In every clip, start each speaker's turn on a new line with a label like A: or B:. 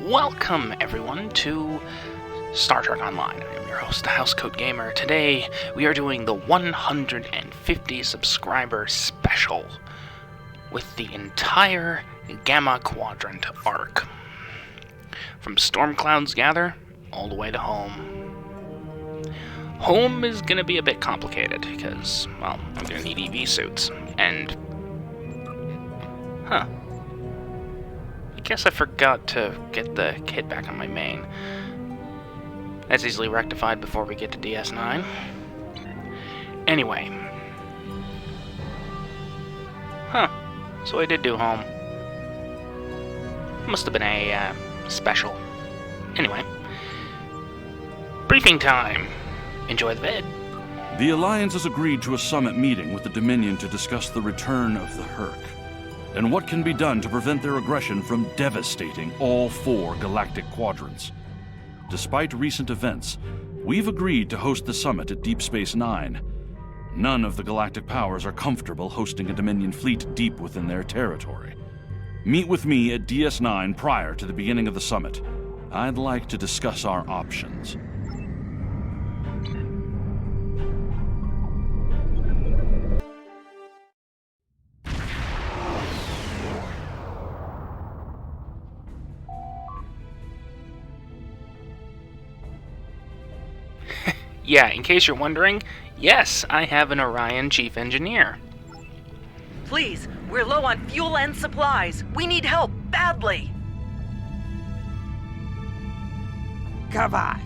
A: Welcome, everyone, to Star Trek Online. I'm your host, the Housecoat Gamer. Today, we are doing the 150 subscriber special with the entire Gamma Quadrant arc. From Storm Clouds Gather, all the way to home. Home is going to be a bit complicated, because, well, I'm going to need EV suits, and... I guess I forgot to get the kit back on my main. That's easily rectified before we get to DS9. Anyway. So I did do home. Must have been a, special. Anyway. Briefing time. Enjoy the vid.
B: The Alliance has agreed to a summit meeting with the Dominion to discuss the return of the Herc, and what can be done to prevent their aggression from devastating all 4 galactic quadrants. Despite recent events, we've agreed to host the summit at Deep Space Nine. None of the galactic powers are comfortable hosting a Dominion fleet deep within their territory. Meet with me at DS9 prior to the beginning of the summit. I'd like to discuss our options.
A: Yeah, in case you're wondering, yes, I have an Orion chief engineer.
C: Please, we're low on fuel and supplies. We need help, badly.
D: Come on.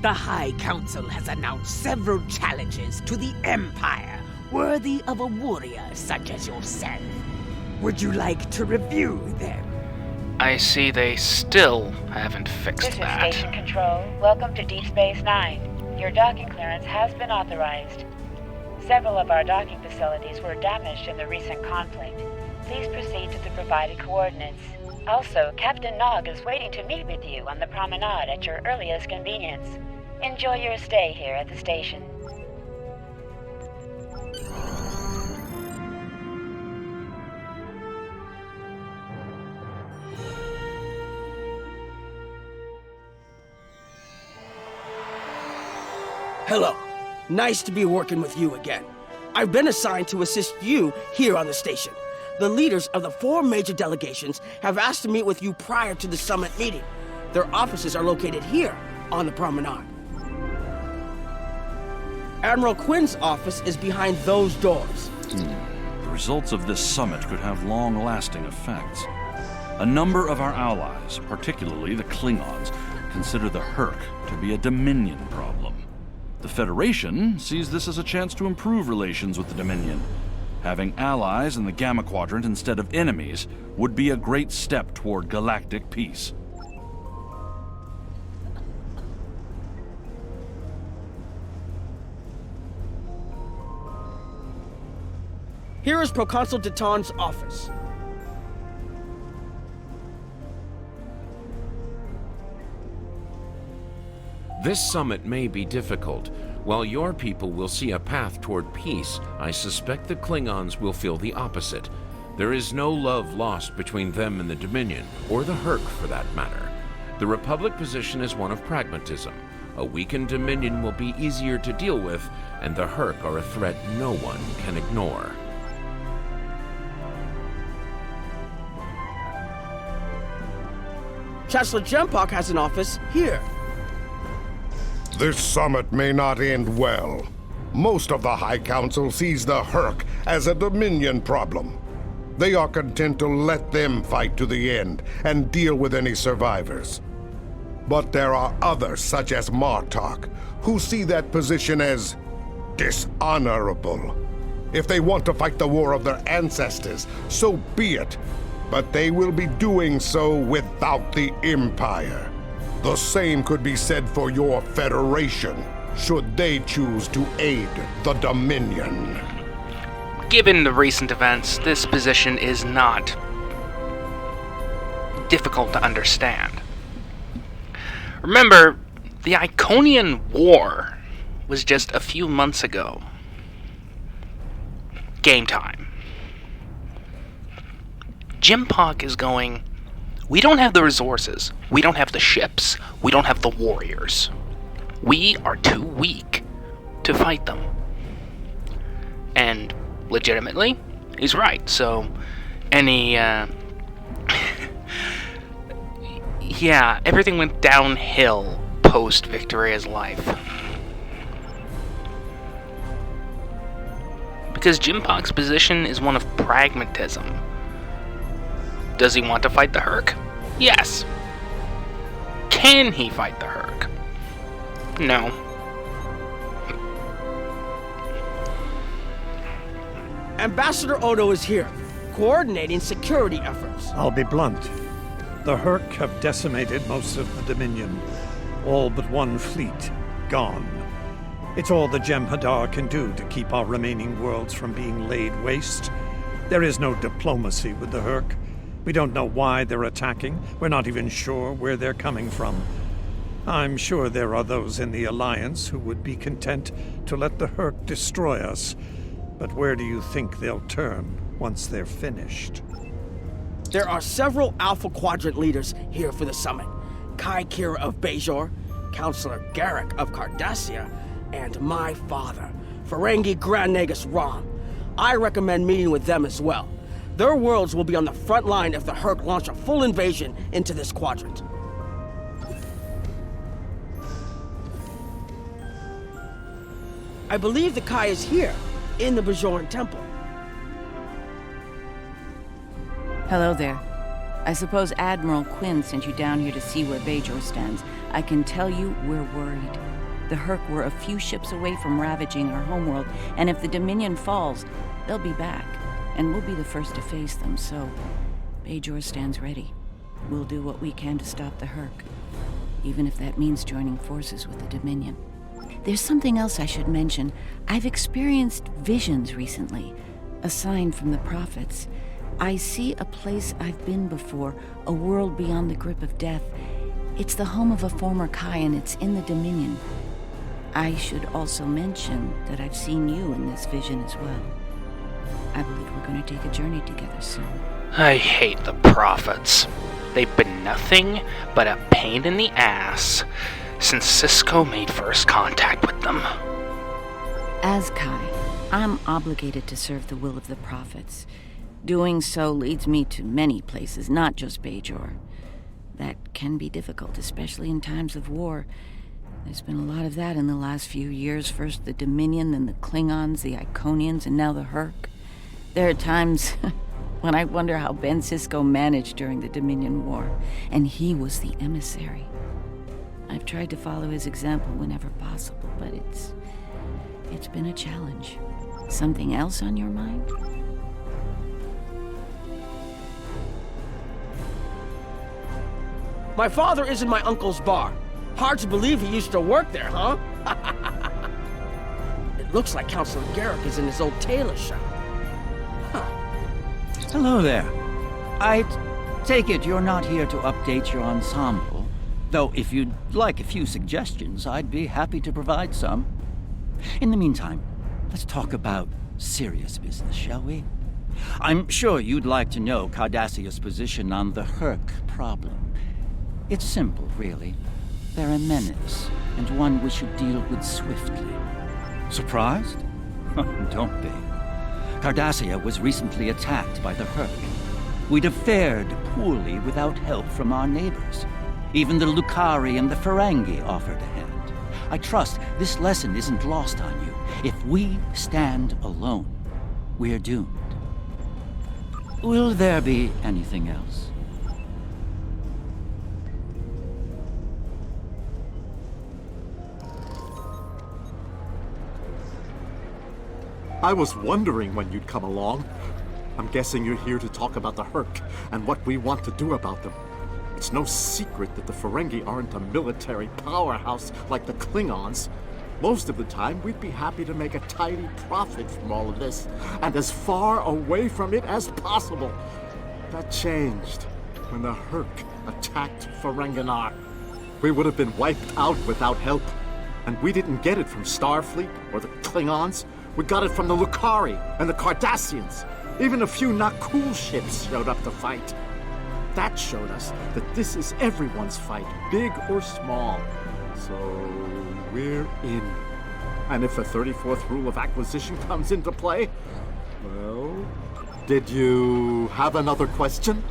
D: The High Council has announced several challenges to the Empire, worthy of a warrior such as yourself. Would you like to review them?
A: I see they still haven't fixed that.
E: This is Station Control. Welcome to Deep Space Nine. Your docking clearance has been authorized. Several of our docking facilities were damaged in the recent conflict. Please proceed to the provided coordinates. Also, Captain Nog is waiting to meet with you on the promenade at your earliest convenience. Enjoy your stay here at the station.
F: Hello. Nice to be working with you again. I've been assigned to assist you here on the station. The leaders of the 4 major delegations have asked to meet with you prior to the summit meeting. Their offices are located here on the promenade. Admiral Quinn's office is behind those doors.
B: The results of this summit could have long-lasting effects. A number of our allies, particularly the Klingons, consider the Herc to be a Dominion problem. The Federation sees this as a chance to improve relations with the Dominion. Having allies in the Gamma Quadrant instead of enemies would be a great step toward galactic peace.
F: Here is Proconsul Deton's office.
G: This summit may be difficult. While your people will see a path toward peace, I suspect the Klingons will feel the opposite. There is no love lost between them and the Dominion, or the Herc for that matter. The Republic position is one of pragmatism. A weakened Dominion will be easier to deal with, and the Herc are a threat no one can ignore.
F: Chancellor Jempok has an office here.
H: This summit may not end well. Most of the High Council sees the Herc as a Dominion problem. They are content to let them fight to the end and deal with any survivors. But there are others, such as Martok, who see that position as dishonorable. If they want to fight the war of their ancestors, so be it. But they will be doing so without the Empire. The same could be said for your Federation, should they choose to aid the Dominion.
A: Given the recent events, this position is not difficult to understand. Remember, the Iconian War was just a few months ago. Game time. Jempok is going, We don't have the resources. We don't have the ships. We don't have the warriors. We are too weak to fight them. And legitimately, he's right. So, yeah, everything went downhill post Victoria's life. Because Jim Pock's position is one of pragmatism. Does he want to fight the Herc? Yes. Can he fight the Herc? No.
F: Ambassador Odo is here, coordinating security efforts.
I: I'll be blunt. The Herc have decimated most of the Dominion. All but one fleet gone. It's all the Jem'Hadar can do to keep our remaining worlds from being laid waste. There is no diplomacy with the Herc. We don't know why they're attacking. We're not even sure where they're coming from. I'm sure there are those in the Alliance who would be content to let the Herc destroy us. But where do you think they'll turn once they're finished?
F: There are several Alpha Quadrant leaders here for the summit. Kai Kira of Bajor, Counselor Garrick of Cardassia, and my father, Ferengi Grand Nagus Rom. I recommend meeting with them as well. Their worlds will be on the front line if the Herc launch a full invasion into this quadrant. I believe the Kai is here, in the Bajoran Temple.
J: Hello there. I suppose Admiral Quinn sent you down here to see where Bajor stands. I can tell you we're worried. The Herc were a few ships away from ravaging our homeworld, and if the Dominion falls, they'll be back, and we'll be the first to face them, so Bajor stands ready. We'll do what we can to stop the Herc, even if that means joining forces with the Dominion. There's something else I should mention. I've experienced visions recently, a sign from the prophets. I see a place I've been before, a world beyond the grip of death. It's the home of a former Kai, and it's in the Dominion. I should also mention that I've seen you in this vision as well. I believe we're going to take a journey together soon.
A: I hate the prophets. They've been nothing but a pain in the ass since Cisco made first contact with them.
J: As Kai, I'm obligated to serve the will of the prophets. Doing so leads me to many places, not just Bajor. That can be difficult, especially in times of war. There's been a lot of that in the last few years. First the Dominion, then the Klingons, the Iconians, and now the Herc. There are times when I wonder how Ben Sisko managed during the Dominion War, and he was the emissary. I've tried to follow his example whenever possible, but it's been a challenge. Something else on your mind?
F: My father is in my uncle's bar. Hard to believe he used to work there, huh? It looks like Counselor Garrick is in his old tailor shop. Huh.
K: Hello there. I take it you're not here to update your ensemble. Though if you'd like a few suggestions, I'd be happy to provide some. In the meantime, let's talk about serious business, shall we? I'm sure you'd like to know Cardassia's position on the Herc problem. It's simple, really. They're a menace, and one we should deal with swiftly. Surprised? Don't be. Cardassia was recently attacked by the Herc. We'd have fared poorly without help from our neighbors. Even the Lucari and the Ferengi offered a hand. I trust this lesson isn't lost on you. If we stand alone, we're doomed. Will there be anything else?
L: I was wondering when you'd come along. I'm guessing you're here to talk about the Herc and what we want to do about them. It's no secret that the Ferengi aren't a military powerhouse like the Klingons. Most of the time, we'd be happy to make a tidy profit from all of this, and as far away from it as possible. That changed when the Herc attacked Ferenginar. We would have been wiped out without help, and we didn't get it from Starfleet or the Klingons. We got it from the Lucari and the Cardassians. Even a few not cool ships showed up to fight. That showed us that this is everyone's fight, big or small. So we're in. And if the 34th rule of acquisition comes into play, well, did you have another question?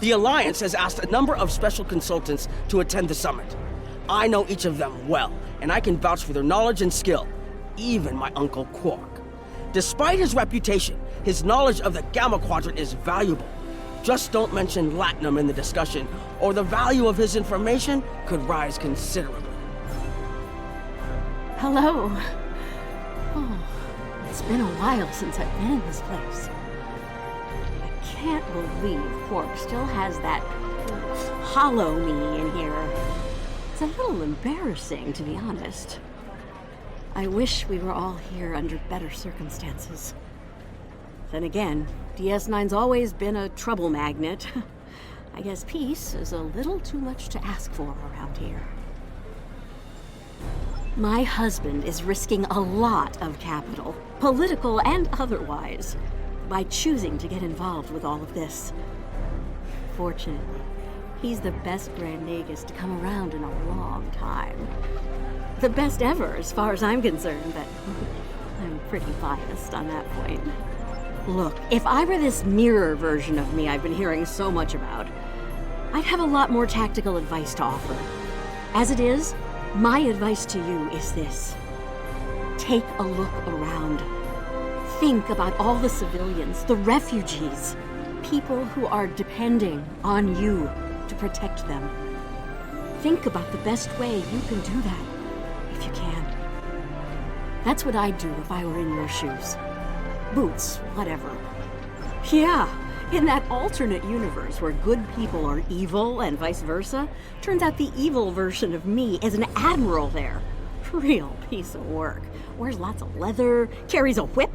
F: The Alliance has asked a number of special consultants to attend the summit. I know each of them well, and I can vouch for their knowledge and skill. Even my uncle Quark. Despite his reputation, his knowledge of the Gamma Quadrant is valuable. Just don't mention Latinum in the discussion, or the value of his information could rise considerably.
M: Hello. Oh, it's been a while since I've been in this place. I can't believe Quark still has that hollow me in here. It's a little embarrassing, to be honest. I wish we were all here under better circumstances. Then again, DS9's always been a trouble magnet. I guess peace is a little too much to ask for around here. My husband is risking a lot of capital, political and otherwise, by choosing to get involved with all of this. Fortunately, he's the best Grand Nagus to come around in a long time. The best ever, as far as I'm concerned, but I'm pretty biased on that point. Look, if I were this mirror version of me I've been hearing so much about, I'd have a lot more tactical advice to offer. As it is, my advice to you is this. Take a look around. Think about all the civilians, the refugees, people who are depending on you to protect them. Think about the best way you can do that, if you can. That's what I'd do if I were in your shoes. Boots, whatever. Yeah, in that alternate universe where good people are evil and vice versa, turns out the evil version of me is an admiral there. Real piece of work. Wears lots of leather, carries a whip.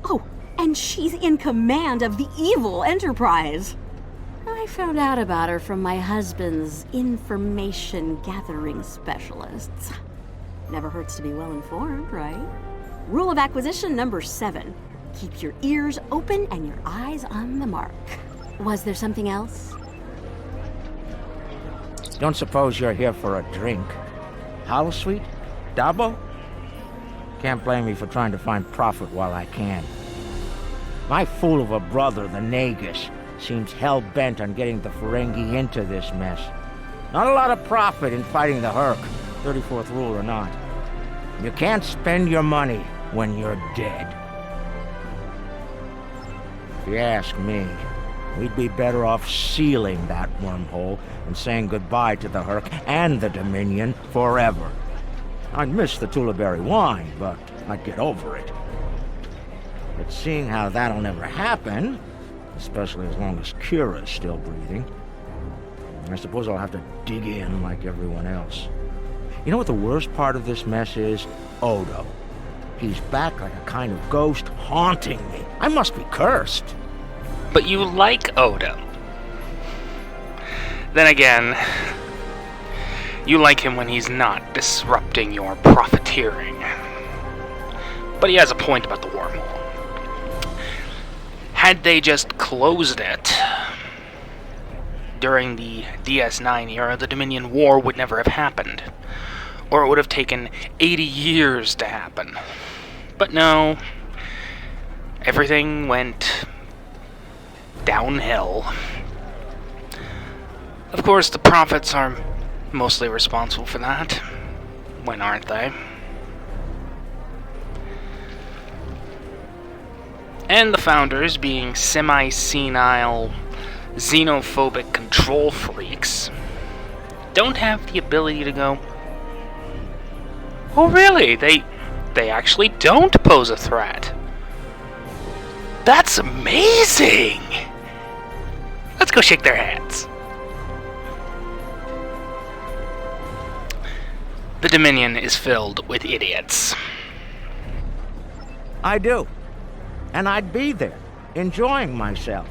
M: Oh, and she's in command of the evil Enterprise. I found out about her from my husband's information gathering specialists. Never hurts to be well informed, right? Rule of acquisition number 7. Keep your ears open and your eyes on the mark. Was there something else?
N: Don't suppose you're here for a drink? Holosuite? Double? Can't blame me for trying to find profit while I can. My fool of a brother, the Nagus, seems hell-bent on getting the Ferengi into this mess. Not a lot of profit in fighting the Herc, 34th rule or not. You can't spend your money when you're dead. If you ask me, we'd be better off sealing that wormhole and saying goodbye to the Herc and the Dominion forever. I'd miss the Tullaberry wine, but I'd get over it. But seeing how that'll never happen, especially as long as Kira's still breathing, I suppose I'll have to dig in like everyone else. You know what the worst part of this mess is? Odo. He's back like a kind of ghost haunting me. I must be cursed.
A: But you like Odo. Then again, you like him when he's not disrupting your profiteering. But he has a point about the wormhole. Had they just closed it during the DS9 era, the Dominion War would never have happened. Or it would have taken 80 years to happen. But no, everything went downhill. Of course, the prophets are mostly responsible for that. When aren't they? And the founders, being semi-senile, xenophobic control freaks, don't have the ability to go, oh really, they actually don't pose a threat. That's amazing! Let's go shake their hands. The Dominion is filled with idiots.
N: I do. And I'd be there, enjoying myself.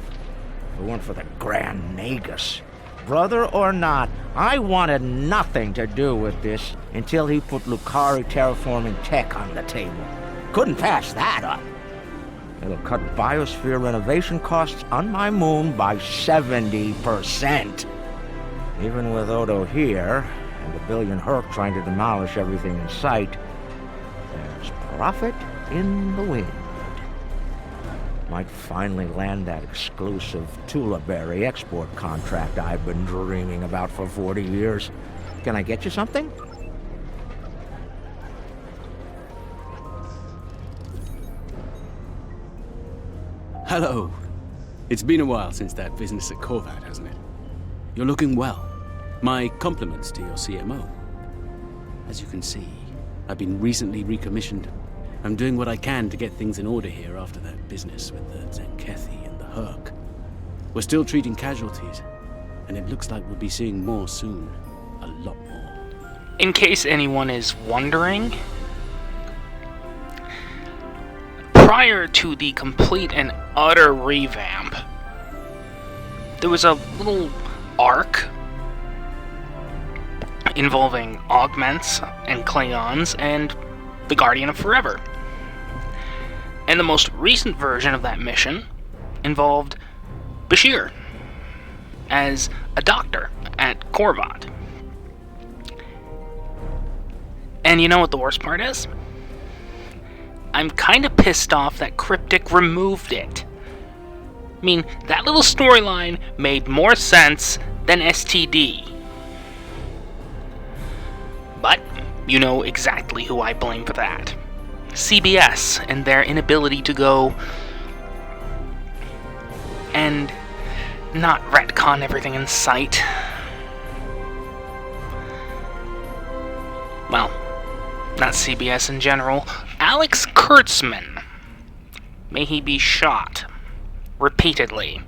N: If it weren't for the Grand Nagus. Brother or not, I wanted nothing to do with this until he put Lucari terraforming tech on the table. Couldn't pass that up. It'll cut biosphere renovation costs on my moon by 70%. Even with Odo here, and a billion Herc trying to demolish everything in sight, there's profit in the wind. Might finally land that exclusive Tulaberry export contract I've been dreaming about for 40 years. Can I get you something?
O: Hello. It's been a while since that business at Korvat, hasn't it? You're looking well. My compliments to your CMO. As you can see, I've been recently recommissioned. I'm doing what I can to get things in order here after that business with the Zenkethi and the Herc. We're still treating casualties, and it looks like we'll be seeing more soon. A lot more.
A: In case anyone is wondering, prior to the complete and utter revamp, there was a little arc involving augments and Klingons and the Guardian of Forever. And the most recent version of that mission involved Bashir as a doctor at Korvat. And you know what the worst part is? I'm kind of pissed off that Cryptic removed it. I mean, that little storyline made more sense than STD. But you know exactly who I blame for that. CBS and their inability to go and not retcon everything in sight. Well, not CBS in general. Alex Kurtzman. May he be shot. Repeatedly.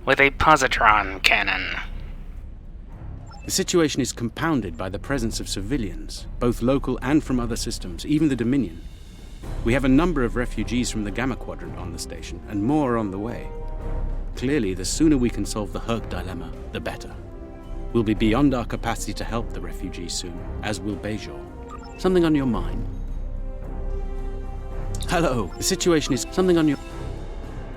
A: With a positron cannon.
O: The situation is compounded by the presence of civilians, both local and from other systems, even the Dominion. We have a number of refugees from the Gamma Quadrant on the station, and more are on the way. Clearly, the sooner we can solve the Herc dilemma, the better. We'll be beyond our capacity to help the refugees soon, as will Bajor. Something on your mind? Hello, the situation is something on your...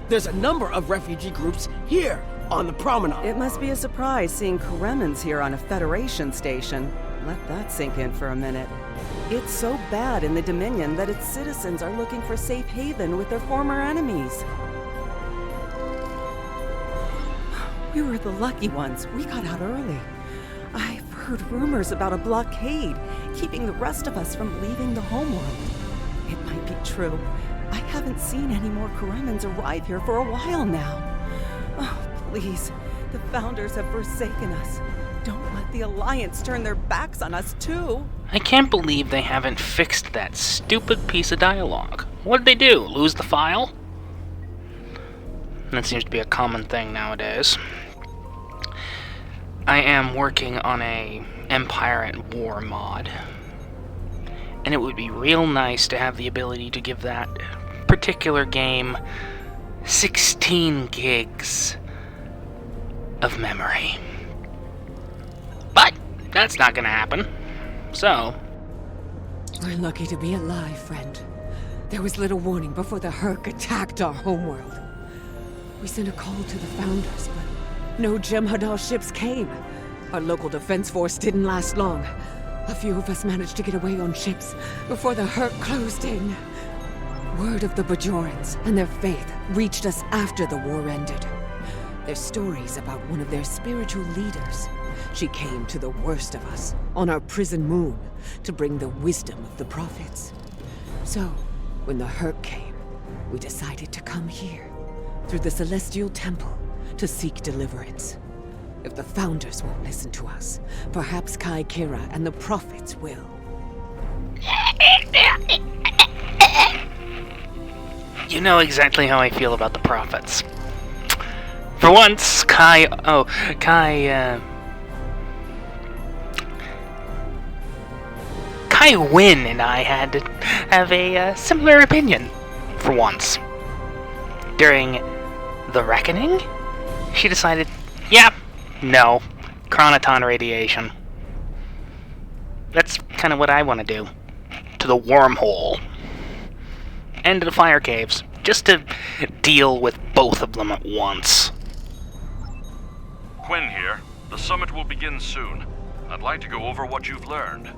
F: There's a number of refugee groups here on the promenade.
C: It must be a surprise seeing Karemans here on a Federation station. Let that sink in for a minute. It's so bad in the Dominion that its citizens are looking for safe haven with their former enemies. We were the lucky ones. We got out early. I've heard rumors about a blockade, keeping the rest of us from leaving the homeworld. It might be true. I haven't seen any more Karemans arrive here for a while now. Oh, please. The Founders have forsaken us. Don't let the Alliance turn their backs on us, too.
A: I can't believe they haven't fixed that stupid piece of dialogue. What did they do? Lose the file? That seems to be a common thing nowadays. I am working on a Empire at War mod. And it would be real nice to have the ability to give that particular game 16 gigs of memory. But that's not gonna happen. So...
D: We're lucky to be alive, friend. There was little warning before the Herc attacked our homeworld. We sent a call to the Founders, but no Jem'Hadar ships came. Our local defense force didn't last long. A few of us managed to get away on ships before the Herc closed in. Word of the Bajorans and their faith reached us after the war ended. Their stories about one of their spiritual leaders. She came to the worst of us, on our prison moon, to bring the wisdom of the prophets. So, when the Herc came, we decided to come here, through the Celestial Temple, to seek deliverance. If the Founders won't listen to us, perhaps Kai Kira and the prophets will.
A: You know exactly how I feel about the prophets. For once, Kai Wynn and I had to have a similar opinion, for once. During the Reckoning, she decided, yeah, no, chronoton radiation. That's kind of what I want to do. To the wormhole. And to the fire caves. just to deal with both of them at once.
B: Quinn here. The summit will begin soon. I'd like to go over what you've learned.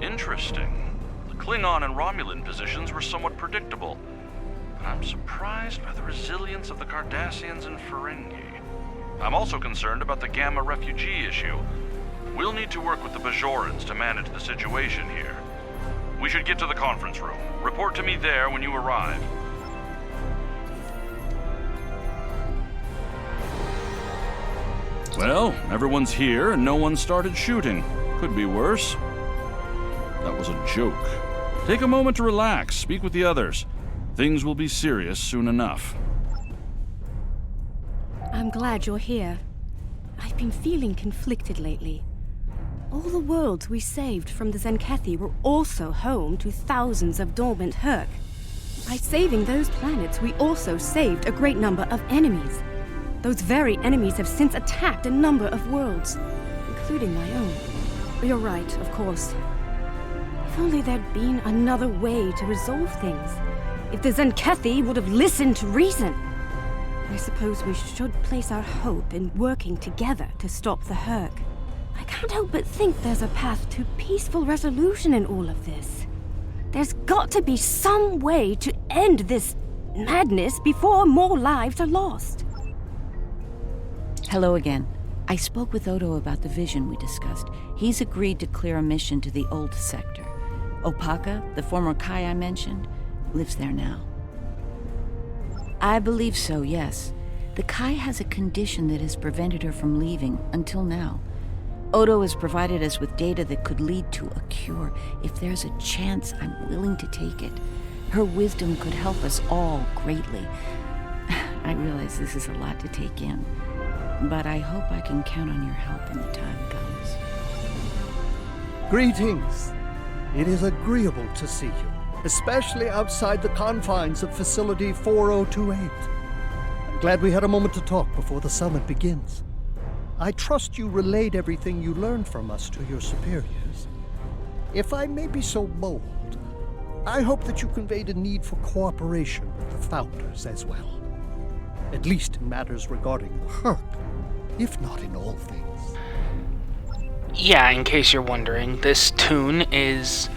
B: Interesting. The Klingon and Romulan positions were somewhat predictable, but I'm surprised by the resilience of the Cardassians and Ferengi. I'm also concerned about the Gamma refugee issue. We'll need to work with the Bajorans to manage the situation here. We should get to the conference room. Report to me there when you arrive. Well, everyone's here and no one started shooting. Could be worse. That was a joke. Take a moment to relax, speak with the others. Things will be serious soon enough.
P: I'm glad you're here. I've been feeling conflicted lately. All the worlds we saved from the Zenkethi were also home to thousands of dormant Herc. By saving those planets, we also saved a great number of enemies. Those very enemies have since attacked a number of worlds, including my own. You're right, of course. If only there'd been another way to resolve things. If the Zenkethi would have listened to reason. I suppose we should place our hope in working together to stop the Herc. I can't help but think there's a path to peaceful resolution in all of this. There's got to be some way to end this madness before more lives are lost.
J: Hello again. I spoke with Odo about the vision we discussed. He's agreed to clear a mission to the old sector. Opaka, the former Kai I mentioned, lives there now. I believe so, yes. The Kai has a condition that has prevented her from leaving until now. Odo has provided us with data that could lead to a cure. If there's a chance, I'm willing to take it. Her wisdom could help us all greatly. I realize this is a lot to take in, but I hope I can count on your help when the time comes.
Q: Greetings. It is agreeable to see you, especially outside the confines of Facility 4028. I'm glad we had a moment to talk before the summit begins. I trust you relayed everything you learned from us to your superiors. If I may be so bold, I hope that you conveyed a need for cooperation with the Founders as well. At least in matters regarding the Herc, if not in all things.
A: Yeah, in case you're wondering, this tune is...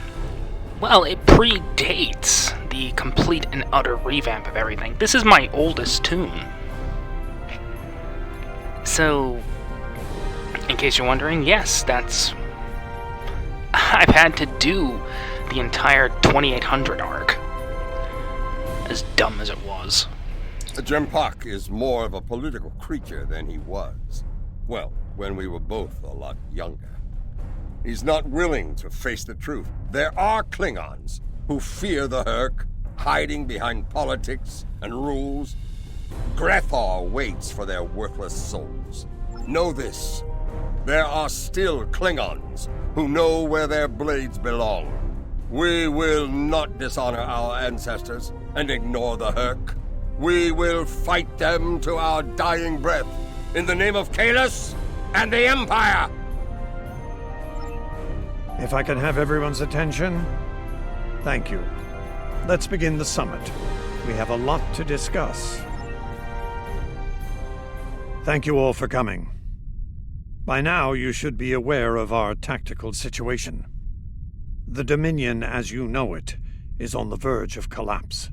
A: well, it predates the complete and utter revamp of everything. This is my oldest tune. So, in case you're wondering, yes, that's... I've had to do the entire 2800 arc. As dumb as it was.
R: Jempak is more of a political creature than he was. Well, when we were both a lot younger. He's not willing to face the truth. There are Klingons who fear the Herc, hiding behind politics and rules. Grethar waits for their worthless souls. Know this. There are still Klingons who know where their blades belong. We will not dishonor our ancestors and ignore the Herc. We will fight them to our dying breath in the name of Kahless and the Empire!
I: If I can have everyone's attention, thank you. Let's begin the summit. We have a lot to discuss. Thank you all for coming. By now, you should be aware of our tactical situation. The Dominion, as you know it, is on the verge of collapse.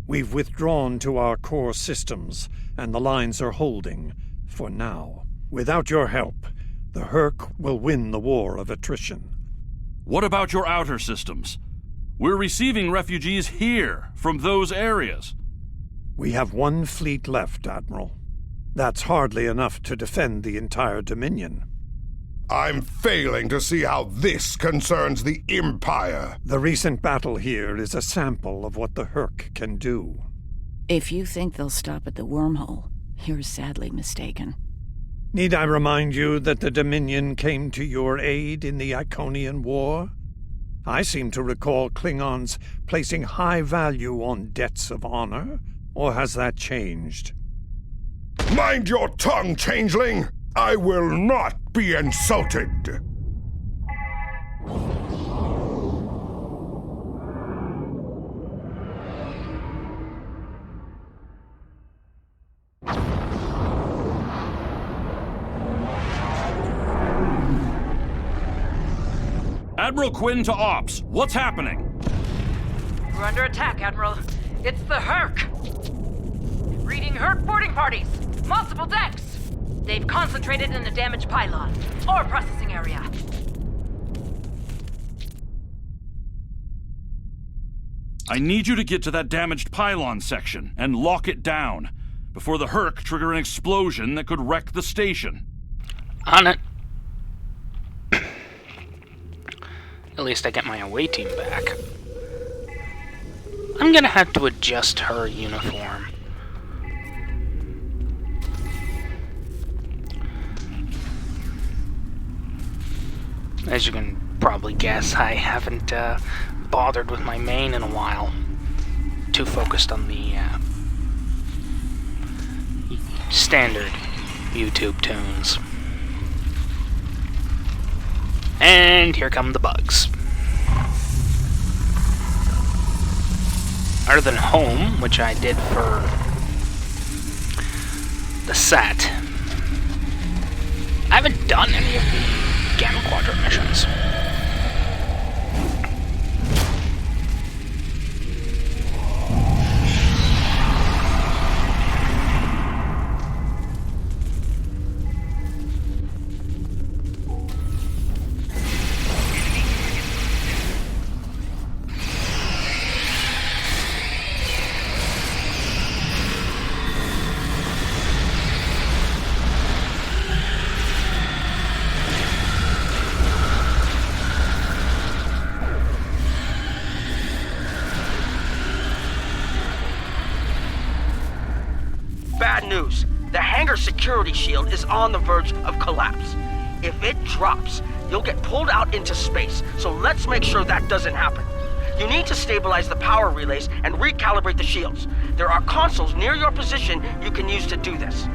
I: We've withdrawn to our core systems, and the lines are holding, for now. Without your help, the Herc will win the war of attrition.
B: What about your outer systems? We're receiving refugees here, from those areas.
I: We have one fleet left, Admiral. That's hardly enough to defend the entire Dominion.
H: I'm failing to see how this concerns the Empire.
I: The recent battle here is a sample of what the Herc can do.
J: If you think they'll stop at the wormhole, you're sadly mistaken.
I: Need I remind you that the Dominion came to your aid in the Iconian War? I seem to recall Klingons placing high value on debts of honor, or has that changed?
H: Mind your tongue, changeling! I will not be insulted!
B: Admiral Quinn to Ops. What's happening?
S: We're under attack, Admiral. It's the Herc. Reading Herc boarding parties. Multiple decks. They've concentrated in a damaged pylon. Ore processing area.
B: I need you to get to that damaged pylon section and lock it down before the Herc trigger an explosion that could wreck the station.
A: On it. At least I get my away team back. I'm gonna have to adjust her uniform. As you can probably guess, I haven't bothered with my main in a while. Too focused on the standard YouTube tunes. And here come the bugs. Other than home, which I did for the set, I haven't done any of the Gamma Quadrant missions.
F: Bad news. The hangar security shield is on the verge of collapse. If it drops, you'll get pulled out into space, so let's make sure that doesn't happen. You need to stabilize the power relays and recalibrate the shields. There are consoles near your position you can use to do this.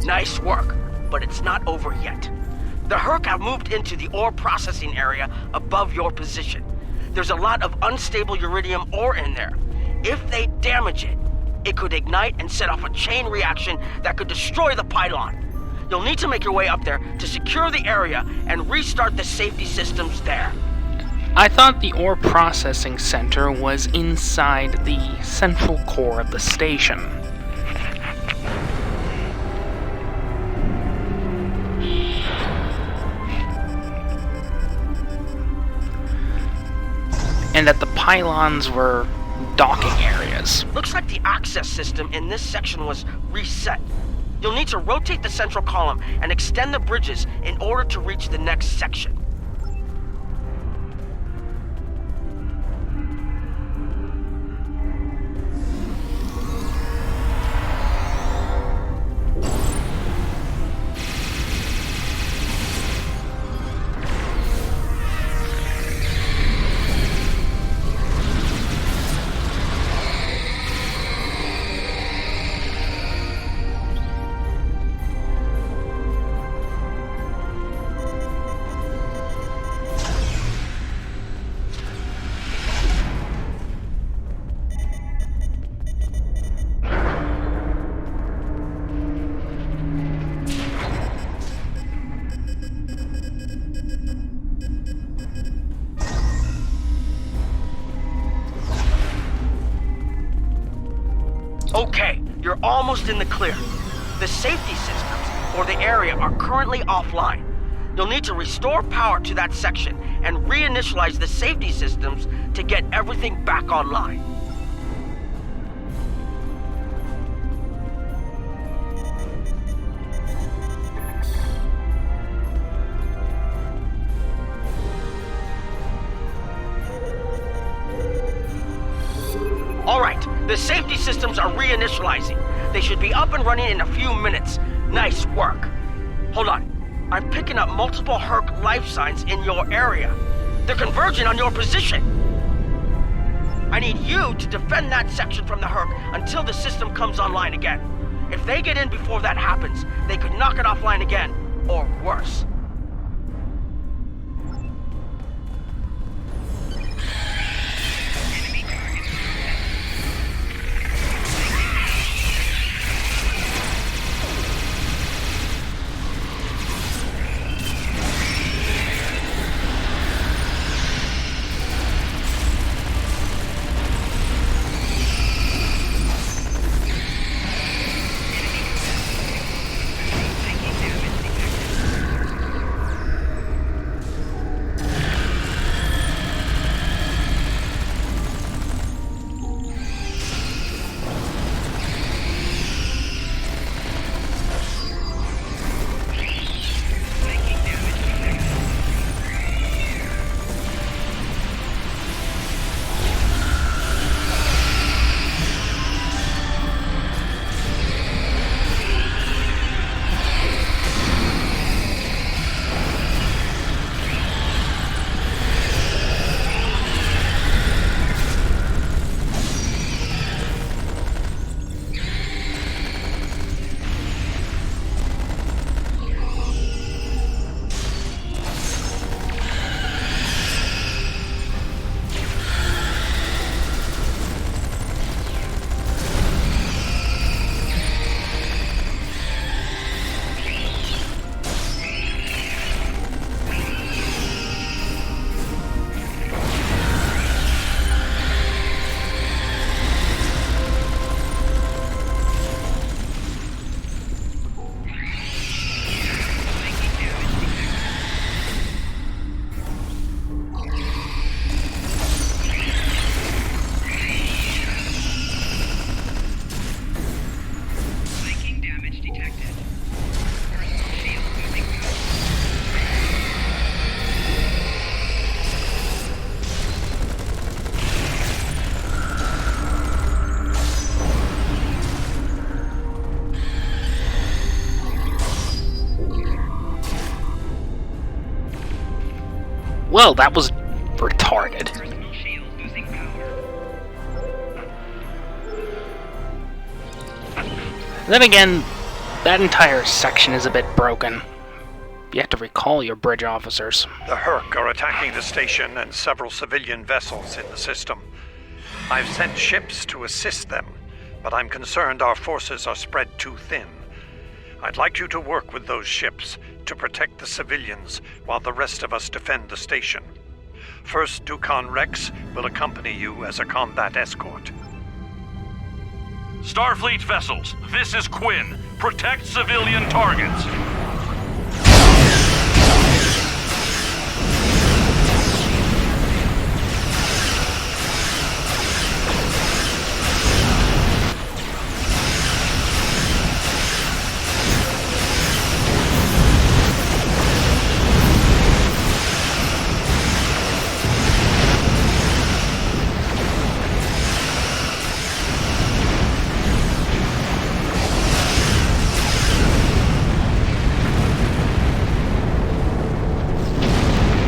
F: Nice work, but it's not over yet. The Herc have moved into the ore processing area above your position. There's a lot of unstable uridium ore in there. If they damage it, it could ignite and set off a chain reaction that could destroy the pylon. You'll need to make your way up there to secure the area and restart the safety systems there.
A: I thought the ore processing center was inside the central core of the station. And that the pylons were docking areas.
F: Looks like the access system in this section was reset. You'll need to rotate the central column and extend the bridges in order to reach the next section. Okay, you're almost in the clear. The safety systems for the area are currently offline. You'll need to restore power to that section and reinitialize the safety systems to get everything back online. All right, the safety systems are reinitializing. They should be up and running in a few minutes. Nice work. Hold on. I'm picking up multiple Herc life signs in your area. They're converging on your position. I need you to defend that section from the Herc until the system comes online again. If they get in before that happens, they could knock it offline again, or worse.
A: Well, that was retarded. Then again, that entire section is a bit broken. You have to recall your bridge officers.
I: The Herc are attacking the station and several civilian vessels in the system. I've sent ships to assist them, but I'm concerned our forces are spread too thin. I'd like you to work with those ships to protect the civilians while the rest of us defend the station. First, Dukan Rex will accompany you as a combat escort.
B: Starfleet vessels, this is Quinn. Protect civilian targets.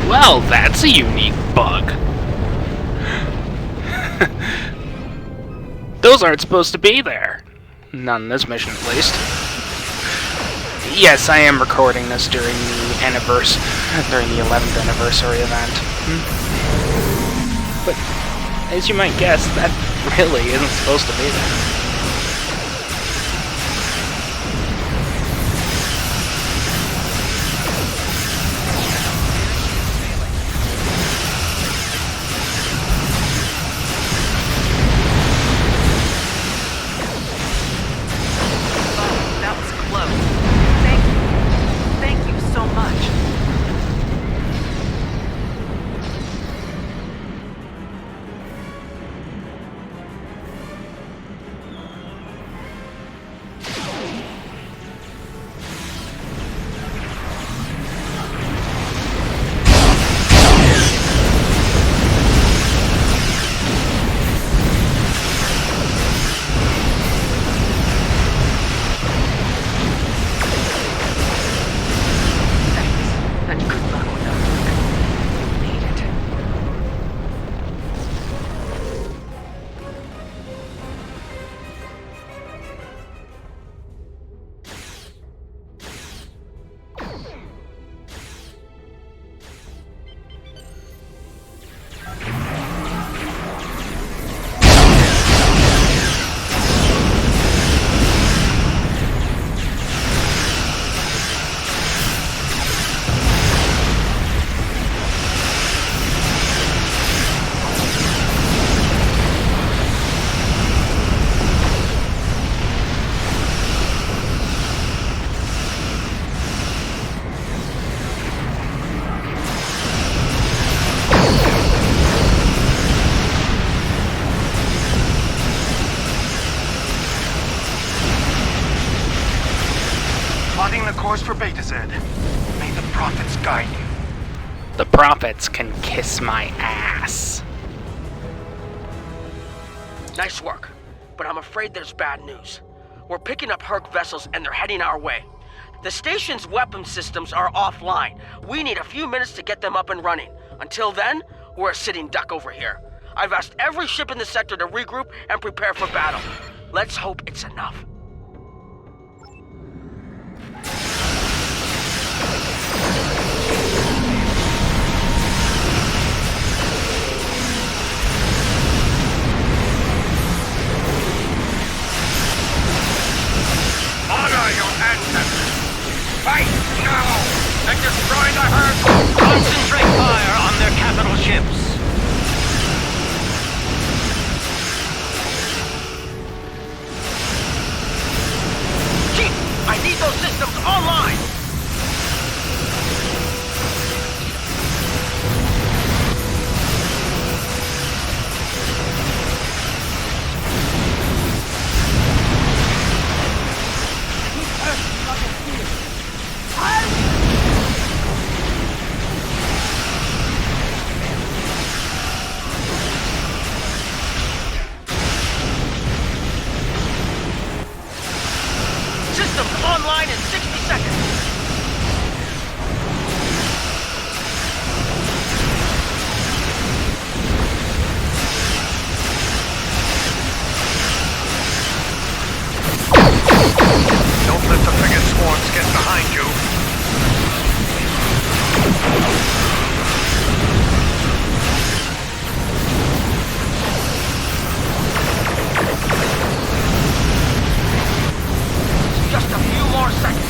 A: Well, that's a unique bug. Those aren't supposed to be there. Not in this mission, at least. Yes, I am recording this during the 11th anniversary event. But, as you might guess, that really isn't supposed to be there.
T: a course for Beta Z. May the prophets guide you.
A: The prophets can kiss my ass.
F: Nice work, but I'm afraid there's bad news. We're picking up Herc vessels and they're heading our way. The station's weapon systems are offline. We need a few minutes to get them up and running. Until then, we're a sitting duck over here. I've asked every ship in the sector to regroup and prepare for battle. Let's hope it's enough.
T: Honor your ancestors! Fight now! And destroy the Herd!
U: Concentrate fire on their capital ships!
F: Chief, I need those systems online! Systems online in 60 seconds.
T: Don't let the frigate swarms get behind you.
F: Just a few more seconds.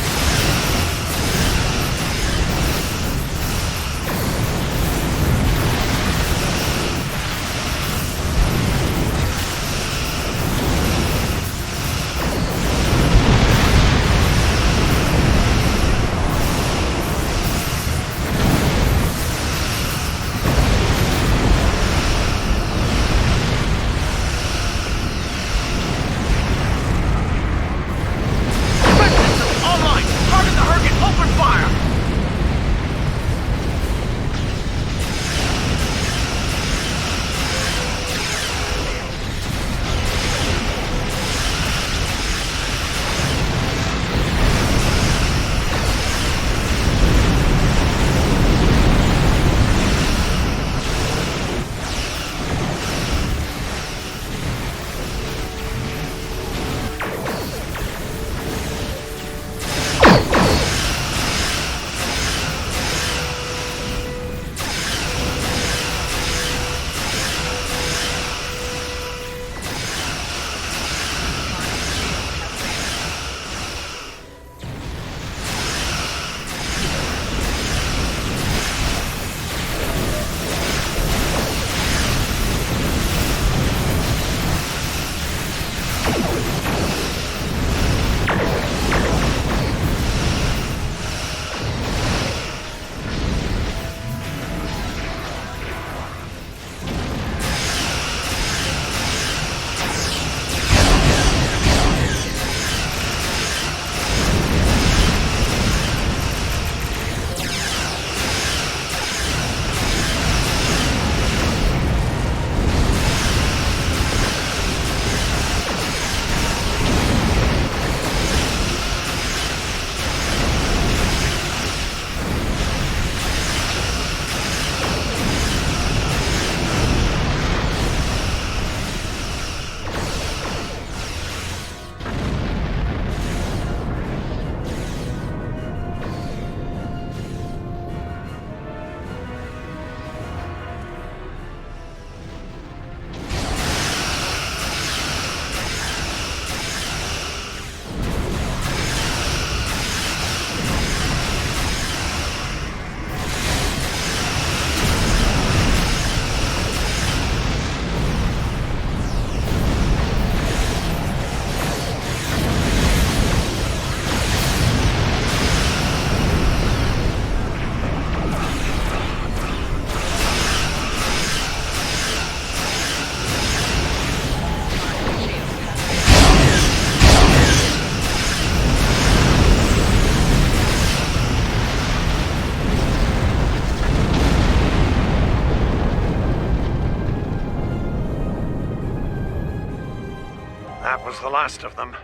I: That was the last of them.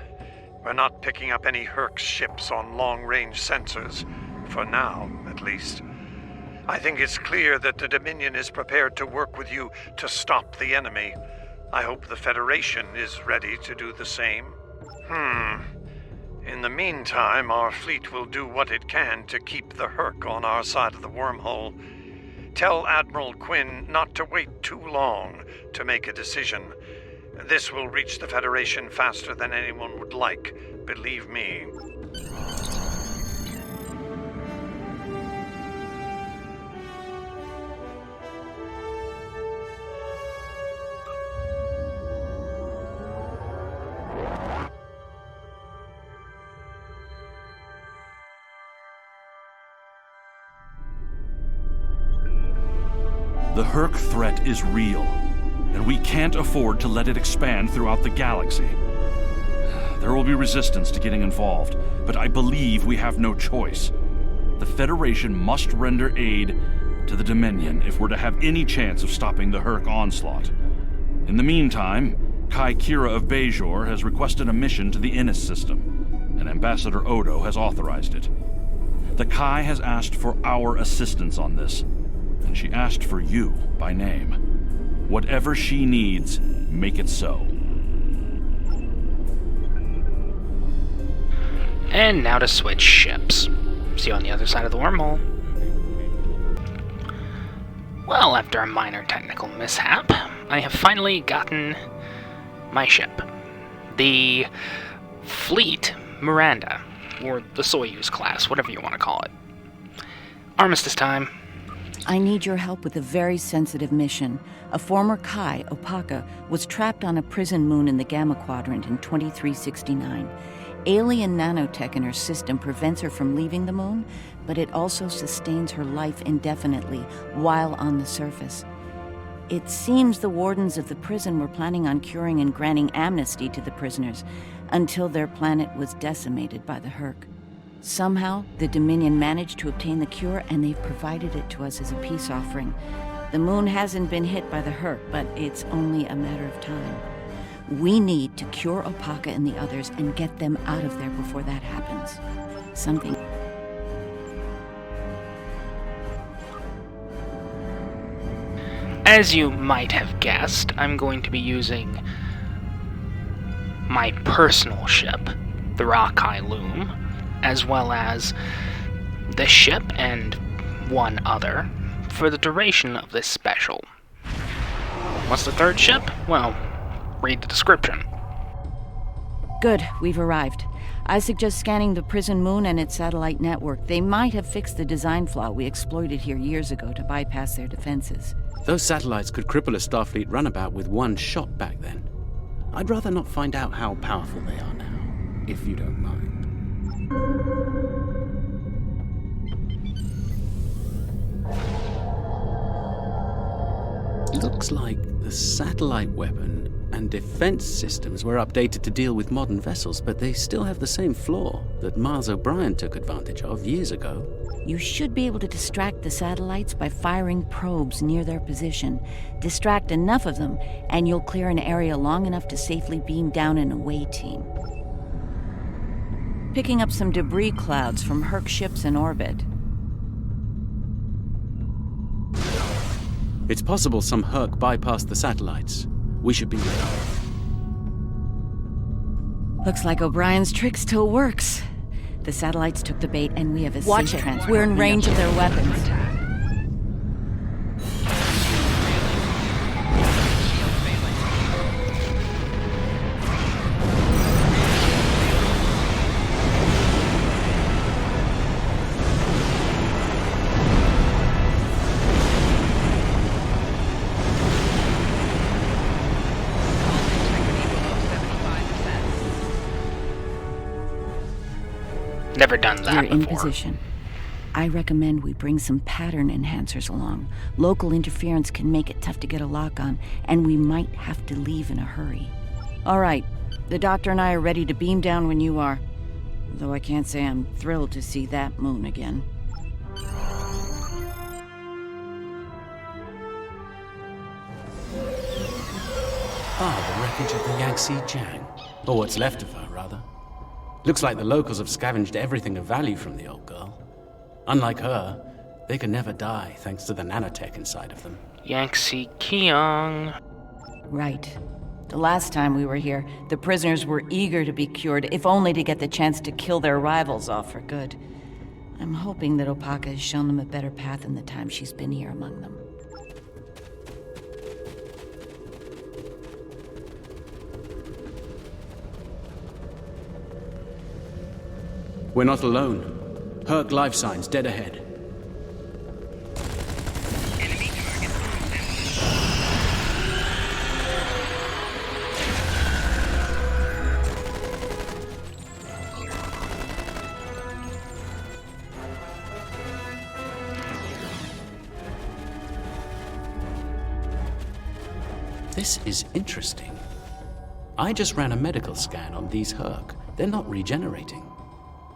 I: We're not picking up any Herc ships on long-range sensors. For now, at least. I think it's clear that the Dominion is prepared to work with you to stop the enemy. I hope the Federation is ready to do the same. In the meantime, our fleet will do what it can to keep the Herc on our side of the wormhole. Tell Admiral Quinn not to wait too long to make a decision. This will reach the Federation faster than anyone would like, believe me.
B: The Herc threat is real, and we can't afford to let it expand throughout the galaxy. There will be resistance to getting involved, but I believe we have no choice. The Federation must render aid to the Dominion if we're to have any chance of stopping the Herc onslaught. In the meantime, Kai Kira of Bajor has requested a mission to the Innis system, and Ambassador Odo has authorized it. The Kai has asked for our assistance on this, and she asked for you by name. Whatever she needs, make it so.
A: And now to switch ships. See you on the other side of the wormhole. Well, after a minor technical mishap, I have finally gotten my ship. The Fleet Miranda, or the Soyuz class, whatever you want to call it. Armistice time.
J: I need your help with a very sensitive mission. A former Kai, Opaka, was trapped on a prison moon in the Gamma Quadrant in 2369. Alien nanotech in her system prevents her from leaving the moon, but it also sustains her life indefinitely while on the surface. It seems the wardens of the prison were planning on curing and granting amnesty to the prisoners until their planet was decimated by the Herc. Somehow, the Dominion managed to obtain the cure, and they've provided it to us as a peace offering. The moon hasn't been hit by the Herc, but it's only a matter of time. We need to cure Opaka and the others and get them out of there before that happens. Something...
A: As you might have guessed, I'm going to be using my personal ship, the Rakai Loom, as well as the ship and one other for the duration of this special. What's the third ship? Well, read the description.
J: Good, we've arrived. I suggest scanning the prison moon and its satellite network. They might have fixed the design flaw we exploited here years ago to bypass their defenses.
O: Those satellites could cripple a Starfleet runabout with one shot back then. I'd rather not find out how powerful they are now, if you don't mind. Looks like the satellite weapon and defense systems were updated to deal with modern vessels, but they still have the same flaw that Mars O'Brien took advantage of years ago.
J: You should be able to distract the satellites by firing probes near their position. Distract enough of them, and you'll clear an area long enough to safely beam down an away team. Picking up some debris clouds from Herc ships in orbit.
O: It's possible some Herc bypassed the satellites. We should be ready.
J: Looks like O'Brien's trick still works. The satellites took the bait, and we have a
C: Watch
J: safe
C: it.
J: transport.
C: We're in range of their weapons.
A: Never done that
J: We're in
A: before.
J: position. I recommend we bring some pattern enhancers along. Local interference can make it tough to get a lock on, and we might have to leave in a hurry. All right, the doctor and I are ready to beam down when you are. Though I can't say I'm thrilled to see that moon again.
O: Ah, the wreckage of the Yangtze Jiang. Or what's left of her, rather. Looks like the locals have scavenged everything of value from the old girl. Unlike her, they can never die thanks to the nanotech inside of them.
A: Yangtze Keong.
J: Right. The last time we were here, the prisoners were eager to be cured, if only to get the chance to kill their rivals off for good. I'm hoping that Opaka has shown them a better path in the time she's been here among them.
O: We're not alone. Herc life signs dead ahead. This is interesting. I just ran a medical scan on these Herc. They're not regenerating.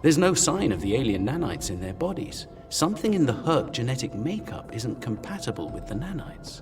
O: There's no sign of the alien nanites in their bodies. Something in the Herc genetic makeup isn't compatible with the nanites.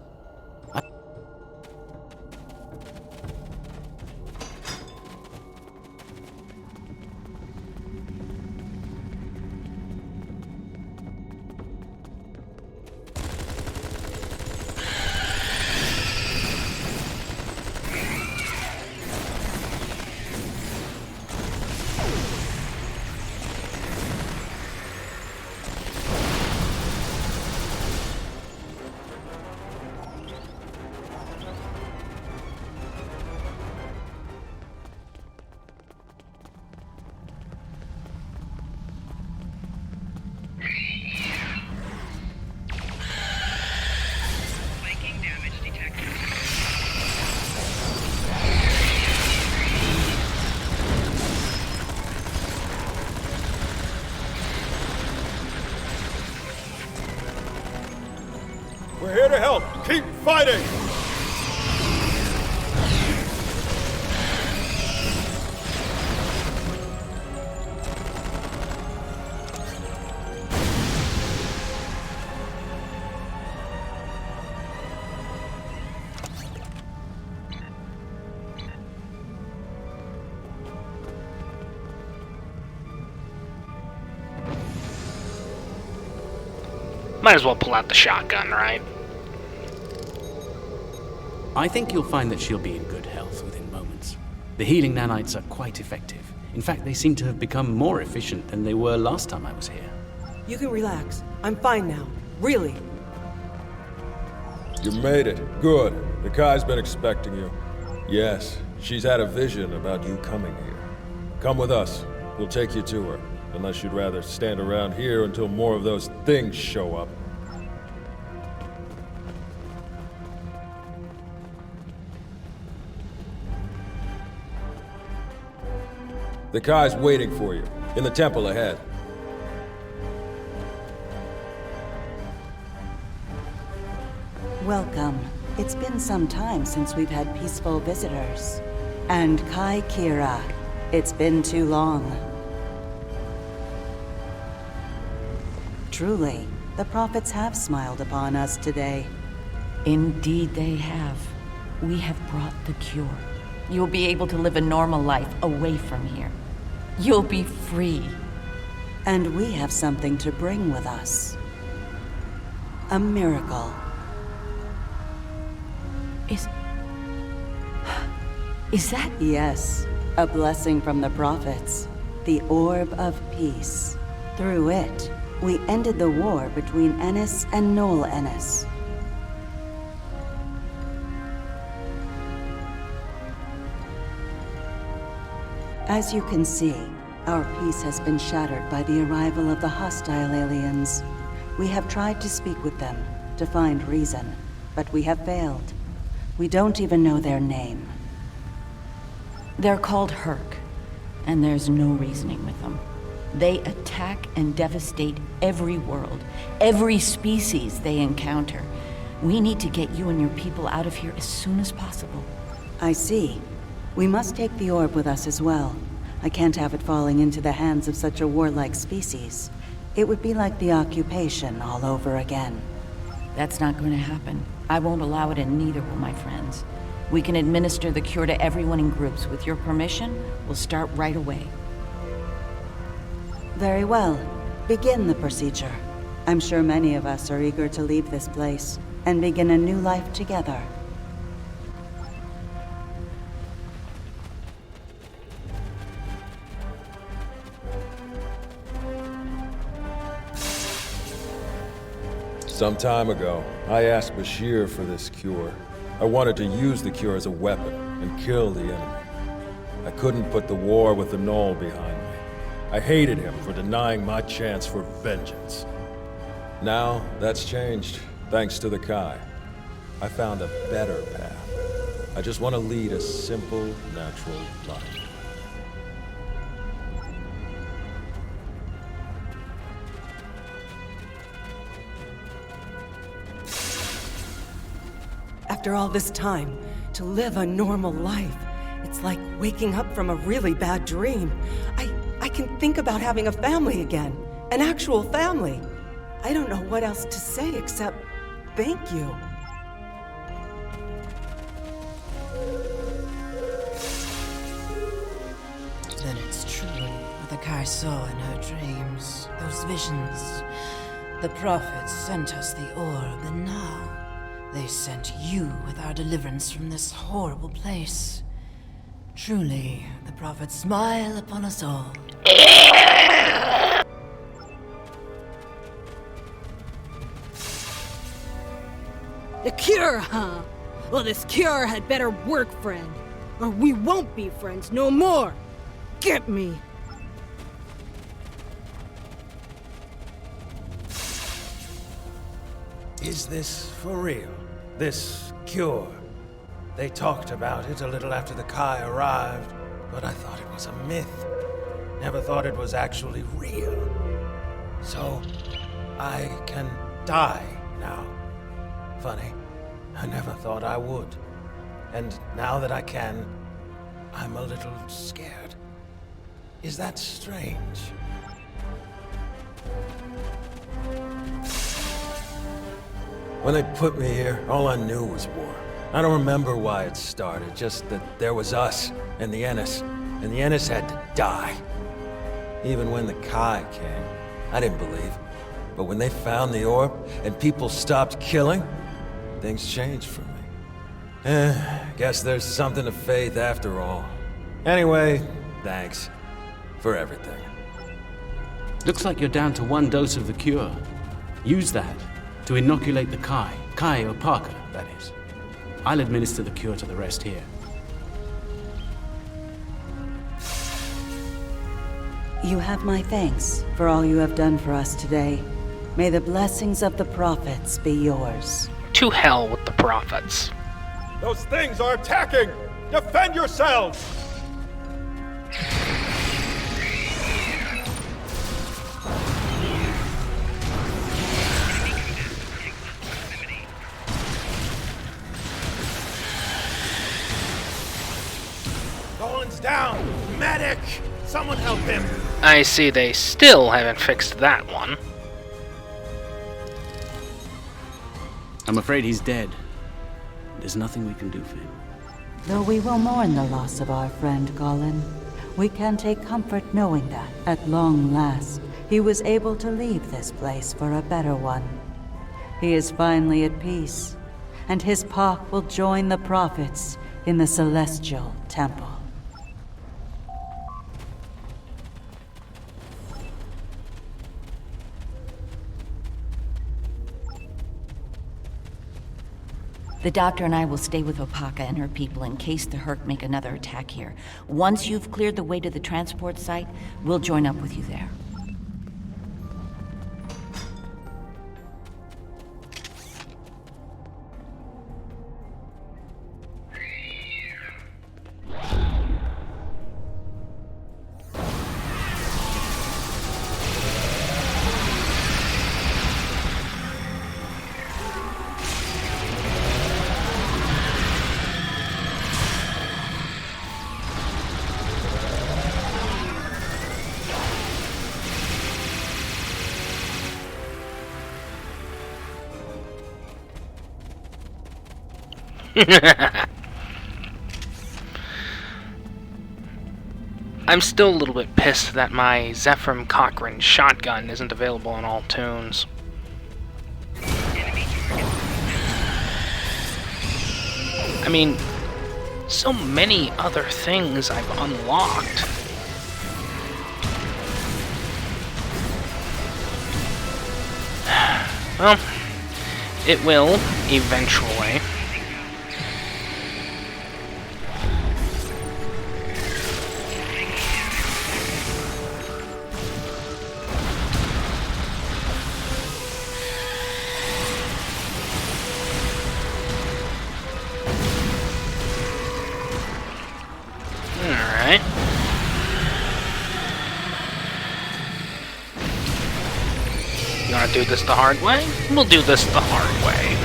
E: We're here to help. Keep fighting!
A: Might as well pull out the shotgun, right?
O: I think you'll find that she'll be in good health within moments. The healing nanites are quite effective. In fact, they seem to have become more efficient than they were last time I was here.
C: You can relax. I'm fine now. Really.
E: You made it. Good. The Kai's been expecting you. Yes, she's had a vision about you coming here. Come with us. We'll take you to her. Unless you'd rather stand around here until more of those things show up. The Kai's waiting for you, in the temple ahead.
V: Welcome. It's been some time since we've had peaceful visitors. And Kai Kira, it's been too long. Truly, the prophets have smiled upon us today.
J: Indeed they have. We have brought the cure. You'll be able to live a normal life away from here. You'll be free.
V: And we have something to bring with us. A miracle.
J: Is that?
V: Yes, a blessing from the prophets. The Orb of Peace. Through it, we ended the war between Ennis and Noel Ennis. As you can see, our peace has been shattered by the arrival of the hostile aliens. We have tried to speak with them, to find reason, but we have failed. We don't even know their name.
J: They're called Herc, and there's no reasoning with them. They attack and devastate every world, every species they encounter. We need to get you and your people out of here as soon as possible.
V: I see. We must take the orb with us as well. I can't have it falling into the hands of such a warlike species. It would be like the occupation all over again.
J: That's not going to happen. I won't allow it, and neither will my friends. We can administer the cure to everyone in groups. With your permission, we'll start right away.
V: Very well. Begin the procedure. I'm sure many of us are eager to leave this place and begin a new life together.
E: Some time ago, I asked Bashir for this cure. I wanted to use the cure as a weapon and kill the enemy. I couldn't put the war with the Knoll behind me. I hated him for denying my chance for vengeance. Now, that's changed, thanks to the Kai. I found a better path. I just want to lead a simple, natural life.
C: After all this time, to live a normal life, it's like waking up from a really bad dream. I can think about having a family again, an actual family. I don't know what else to say except thank you.
G: Then it's true what the Kai saw in her dreams. Those visions. The prophets sent us the orb, and now they sent you with our deliverance from this horrible place. Truly, the prophets smile upon us all.
K: The cure, huh? Well, this cure had better work, friend. Or we won't be friends no more. Get me.
W: Is this for real? This cure? They talked about it a little after the Kai arrived, but I thought it was a myth. Never thought it was actually real. So, I can die now. Funny, I never thought I would. And now that I can, I'm a little scared. Is that strange? When they put me here, all I knew was war. I don't remember why it started, just that there was us and the Ennis had to die. Even when the Kai came, I didn't believe. But when they found the orb and people stopped killing, things changed for me. Guess there's something to faith after all. Anyway, thanks for everything.
O: Looks like you're down to 1 dose of the cure. Use that to inoculate the Kai or Parker, that is. I'll administer the cure to the rest here.
V: You have my thanks for all you have done for us today. May the blessings of the prophets be yours.
A: To hell with the prophets.
E: Those things are attacking! Defend yourselves!
W: Golan's down! Medic! Someone help him!
A: I see they still haven't fixed that one.
O: I'm afraid he's dead. There's nothing we can do for him.
V: Though we will mourn the loss of our friend Golan, we can take comfort knowing that, at long last, he was able to leave this place for a better one. He is finally at peace, and his Pak will join the prophets in the Celestial Temple.
J: The doctor and I will stay with Opaka and her people in case the Herc make another attack here. Once you've cleared the way to the transport site, we'll join up with you there.
A: I'm still a little bit pissed that my Zephram Cochrane shotgun isn't available on all tunes. I mean, so many other things I've unlocked. Well, it will, eventually. Alright. You wanna do this the hard way? We'll do this the hard way.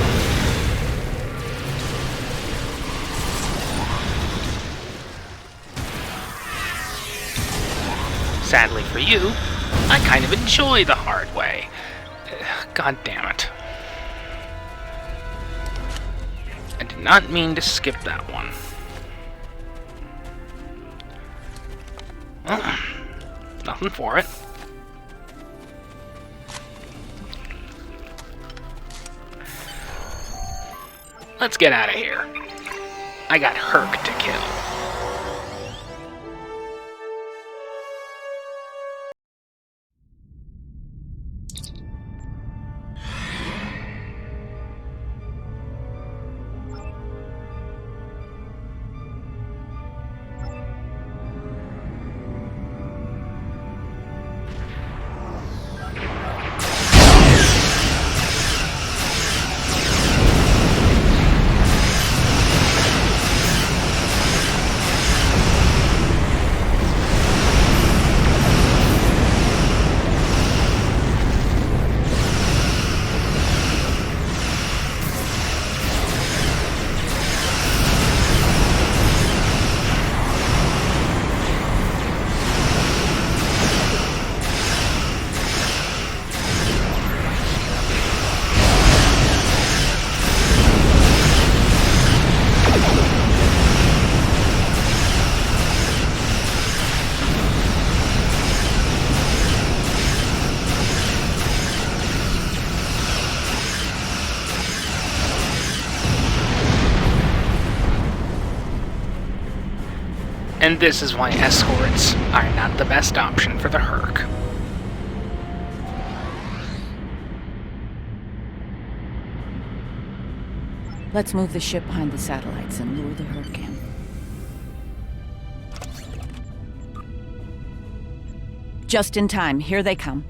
A: Sadly for you, I kind of enjoy the hard way. God damn it. I did not mean to skip that one. Well, nothing for it. Let's get out of here. I got Herc to kill. And this is why escorts are not the best option for the Herc.
J: Let's move the ship behind the satellites and lure the Herc in. Just in time. Here they come.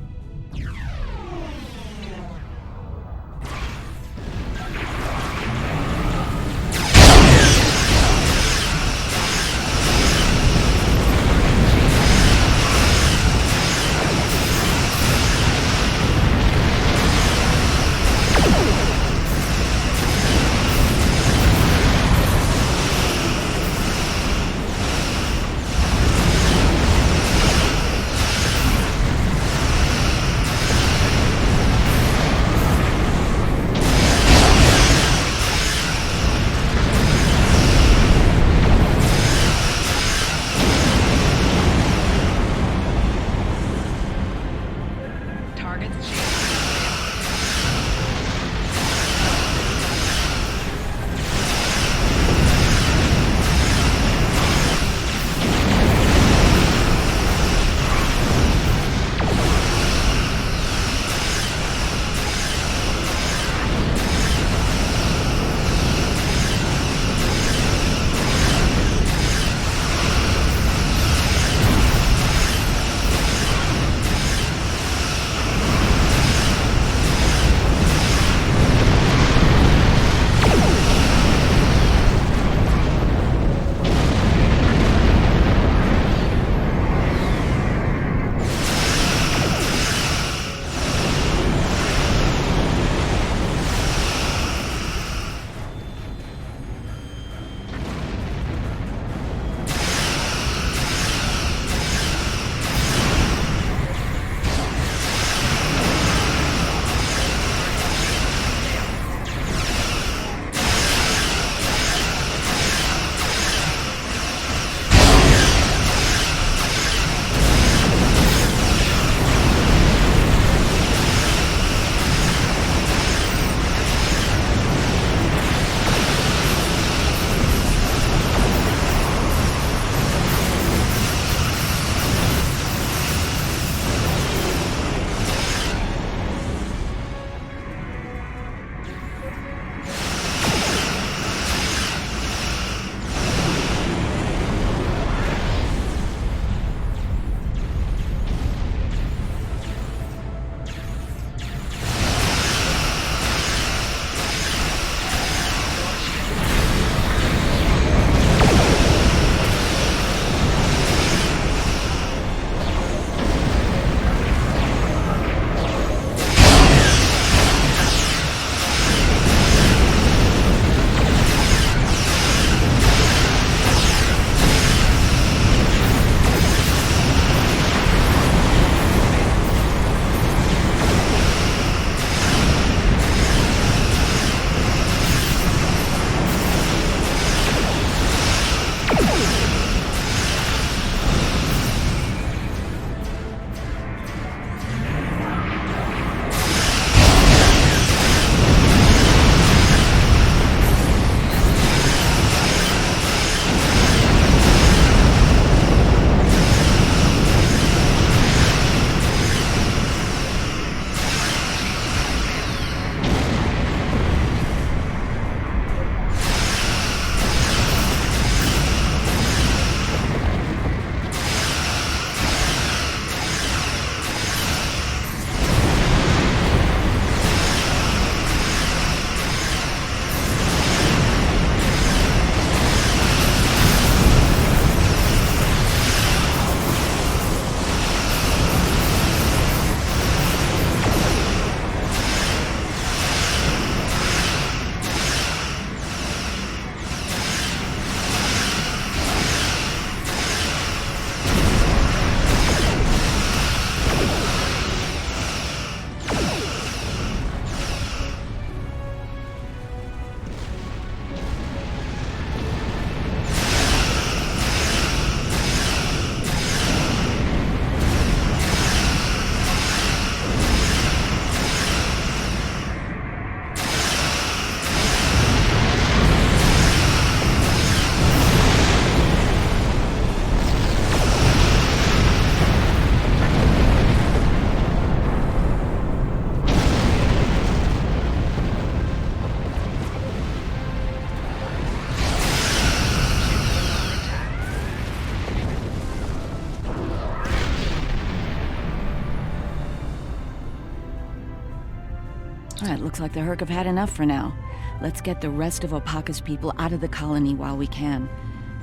J: It looks like the Herc have had enough for now. Let's get the rest of Opaka's people out of the colony while we can.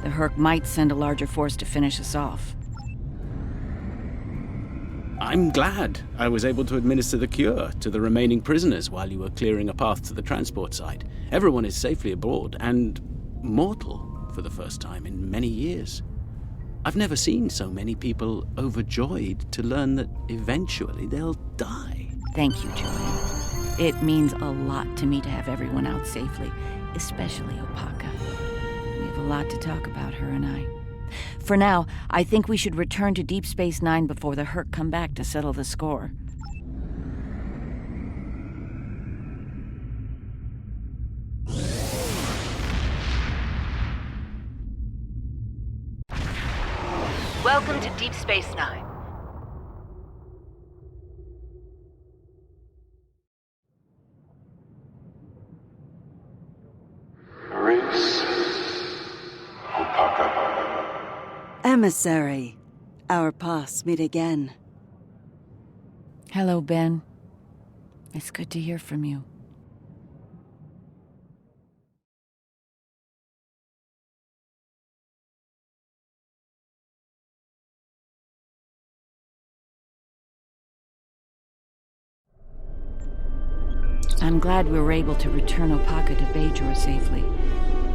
J: The Herc might send a larger force to finish us off.
O: I'm glad I was able to administer the cure to the remaining prisoners while you were clearing a path to the transport site. Everyone is safely aboard and mortal for the first time in many years. I've never seen so many people overjoyed to learn that eventually they'll die.
J: Thank you, Julian. It means a lot to me to have everyone out safely, especially Opaka. We have a lot to talk about, her and I. For now, I think we should return to Deep Space Nine before the Herc come back to settle the score.
S: Welcome to Deep Space Nine.
V: Emissary, our paths meet again.
J: Hello, Ben. It's good to hear from you. I'm glad we were able to return Opaka to Bajor safely.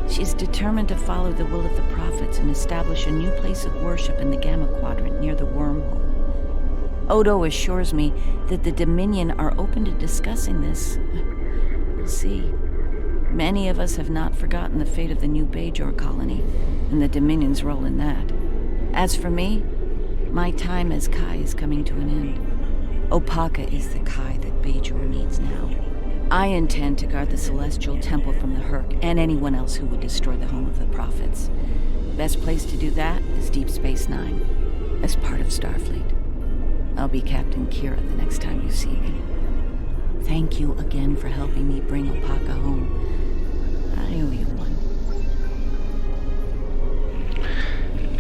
J: She's determined to follow the will of the prophets and establish a new place of worship in the Gamma Quadrant near the wormhole. Odo assures me that the Dominion are open to discussing this. We'll see. Many of us have not forgotten the fate of the new Bajor colony and the Dominion's role in that. As for me, my time as Kai is coming to an end. Opaka is the Kai that Bajor needs now. I intend to guard the Celestial Temple from the Herc and anyone else who would destroy the home of the Prophets. The best place to do that is Deep Space Nine, as part of Starfleet. I'll be Captain Kira the next time you see me. Thank you again for helping me bring Opaka home. I owe you one.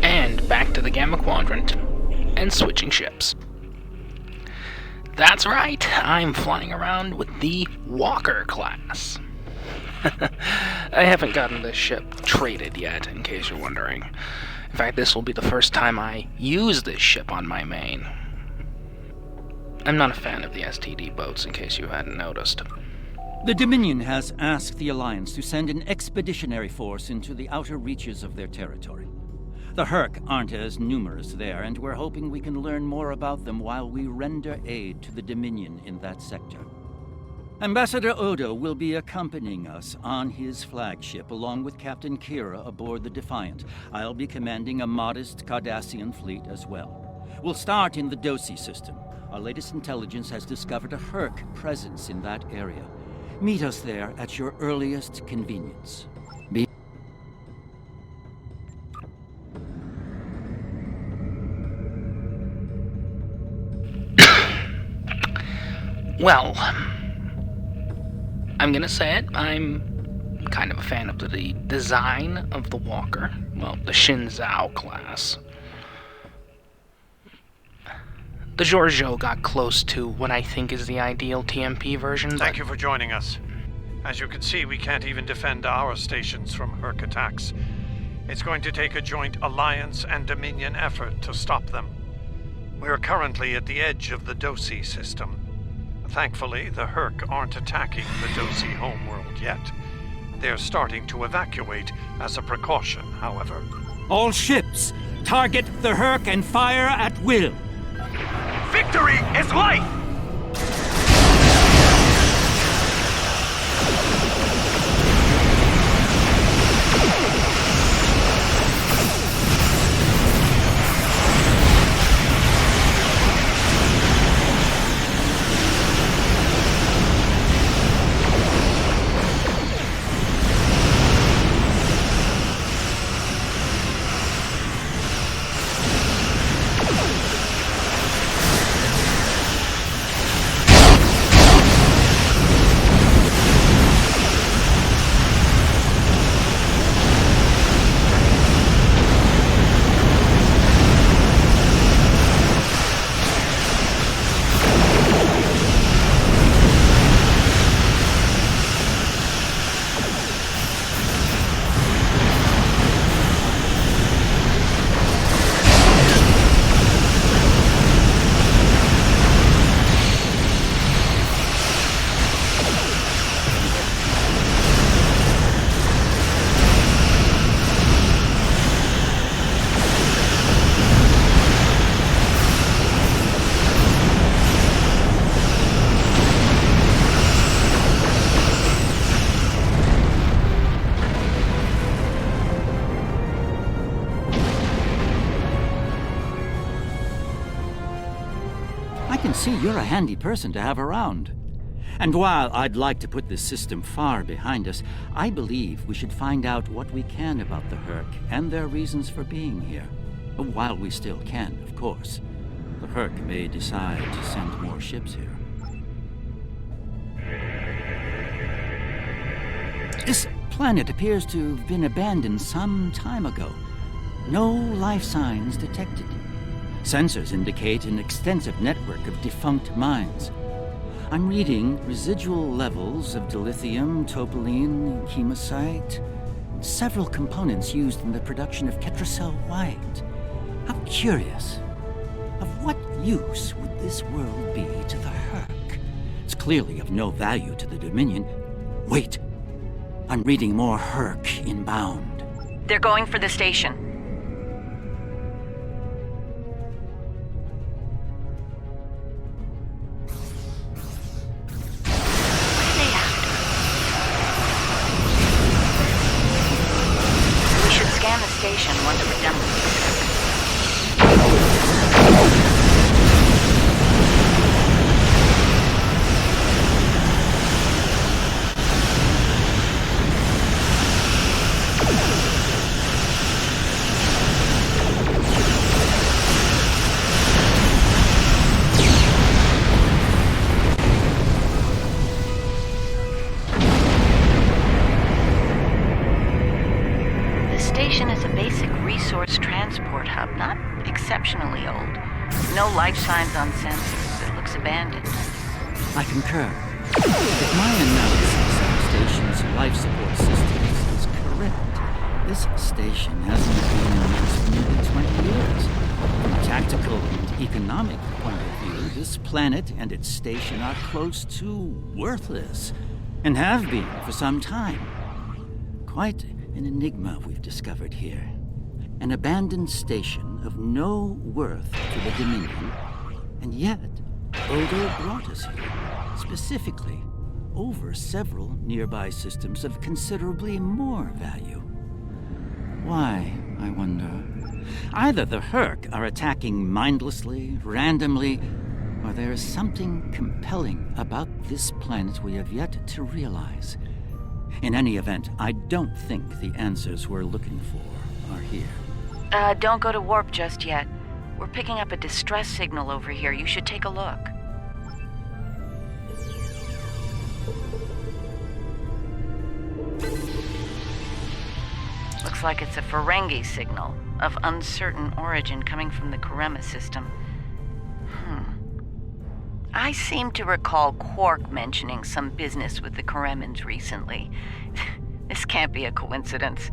A: And back to the Gamma Quadrant, and switching ships. That's right, I'm flying around with the Walker class. I haven't gotten this ship traded yet, in case you're wondering. In fact, this will be the first time I use this ship on my main. I'm not a fan of the STD boats, in case you hadn't noticed.
L: The Dominion has asked the Alliance to send an expeditionary force into the outer reaches of their territory. The Herc aren't as numerous there, and we're hoping we can learn more about them while we render aid to the Dominion in that sector. Ambassador Odo will be accompanying us on his flagship, along with Captain Kira aboard the Defiant. I'll be commanding a modest Cardassian fleet as well. We'll start in the Dosi system. Our latest intelligence has discovered a Herc presence in that area. Meet us there at your earliest convenience.
A: Well, I'm gonna say it, I'm kind of a fan of the design of the Walker. Well, the Shinzao class. The Giorgio got close to what I think is the ideal TMP version.
I: Thank you for joining us. As you can see, we can't even defend our stations from Herc attacks. It's going to take a joint Alliance and Dominion effort to stop them. We are currently at the edge of the Dosi system. Thankfully, the Herc aren't attacking the Dosi homeworld yet. They're starting to evacuate as a precaution, however.
L: All ships, target the Herc and fire at will.
T: Victory is life!
L: can see you're a handy person to have around. And while I'd like to put this system far behind us, I believe we should find out what we can about the Herc and their reasons for being here. While we still can, of course. The Herc may decide to send more ships here. This planet appears to have been abandoned some time ago. No life signs detected. Sensors indicate an extensive network of defunct mines. I'm reading residual levels of dilithium, topoline, chemosite, and several components used in the production of Ketracel White. How curious. Of what use would this world be to the Herc? It's clearly of no value to the Dominion. Wait. I'm reading more Herc inbound.
J: They're going for the station. We should scan the station once we're done with this. Exceptionally old. No life signs on sensors. It looks abandoned.
L: I concur. If my analysis of the station's life support systems is correct, this station hasn't been in use for nearly 20 years. From a tactical and economic point of view, this planet and its station are close to worthless, and have been for some time. Quite an enigma we've discovered here. An abandoned station of no worth to the Dominion, and yet Odo brought us here, specifically, over several nearby systems of considerably more value. Why, I wonder? Either the Herc are attacking mindlessly, randomly, or there is something compelling about this planet we have yet to realize. In any event, I don't think the answers we're looking for are here.
J: Don't go to warp just yet. We're picking up a distress signal over here. You should take a look. Looks like it's a Ferengi signal of uncertain origin coming from the Karema system. I seem to recall Quark mentioning some business with the Karemans recently. This can't be a coincidence.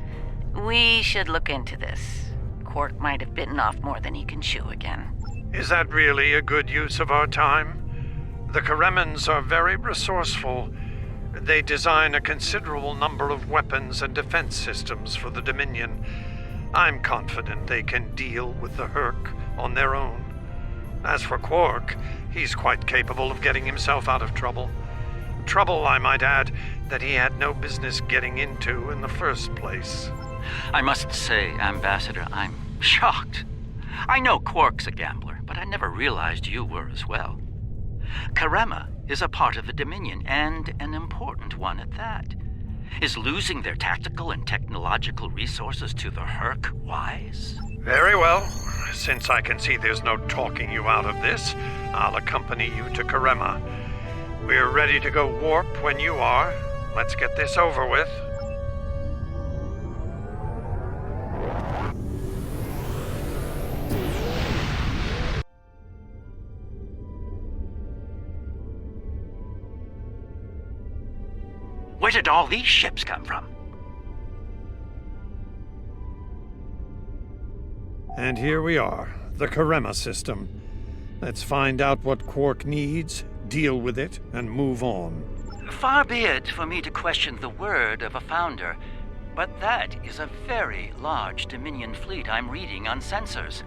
J: We should look into this. Quark might have bitten off more than he can chew again.
I: Is that really a good use of our time? The Karemans are very resourceful. They design a considerable number of weapons and defense systems for the Dominion. I'm confident they can deal with the Herc on their own. As for Quark, he's quite capable of getting himself out of trouble. Trouble, I might add, that he had no business getting into in the first place.
L: I must say, Ambassador, I'm shocked. I know Quark's a gambler, but I never realized you were as well. Karema is a part of the Dominion, and an important one at that. Is losing their tactical and technological resources to the Herc wise?
I: Very well. Since I can see there's no talking you out of this, I'll accompany you to Karema. We're ready to go warp when you are. Let's get this over with.
L: Where did all these ships come from?
I: And here we are, the Karema system. Let's find out what Quark needs, deal with it, and move on.
L: Far be it for me to question the word of a founder, but that is a very large Dominion fleet I'm reading on sensors.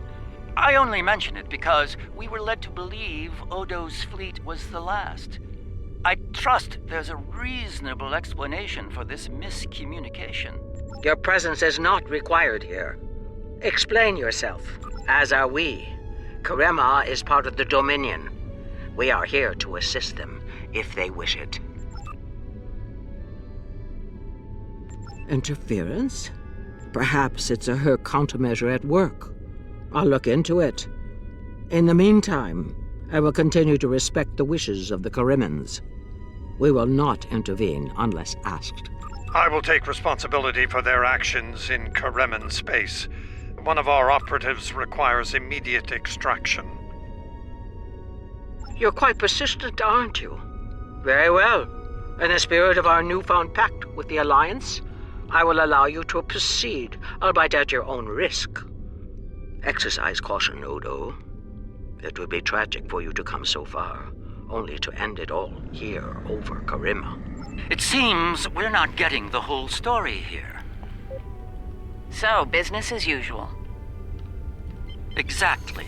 L: I only mention it because we were led to believe Odo's fleet was the last. I trust there's a reasonable explanation for this miscommunication.
D: Your presence is not required here. Explain yourself, as are we. Karema is part of the Dominion. We are here to assist them, if they wish it.
F: Interference? Perhaps it's a Herc countermeasure at work. I'll look into it. In the meantime, I will continue to respect the wishes of the Karimans. We will not intervene unless asked.
I: I will take responsibility for their actions in Kareman space. One of our operatives requires immediate extraction.
D: You're quite persistent, aren't you? Very well. In the spirit of our newfound pact with the Alliance, I will allow you to proceed, albeit at your own risk. Exercise caution, Odo. It would be tragic for you to come so far, only to end it all here over Karima.
L: It seems we're not getting the whole story here.
J: So, business as usual.
L: Exactly,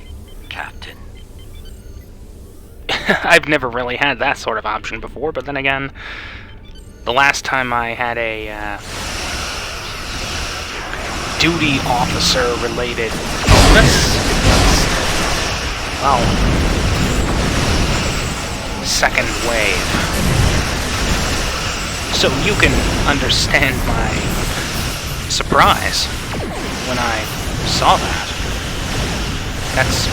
L: Captain.
A: I've never really had that sort of option before, but then again, the last time I had a duty officer related bonus, well, second wave. So you can understand my surprise when I saw that. That's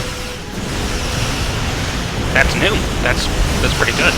A: new. That's pretty good.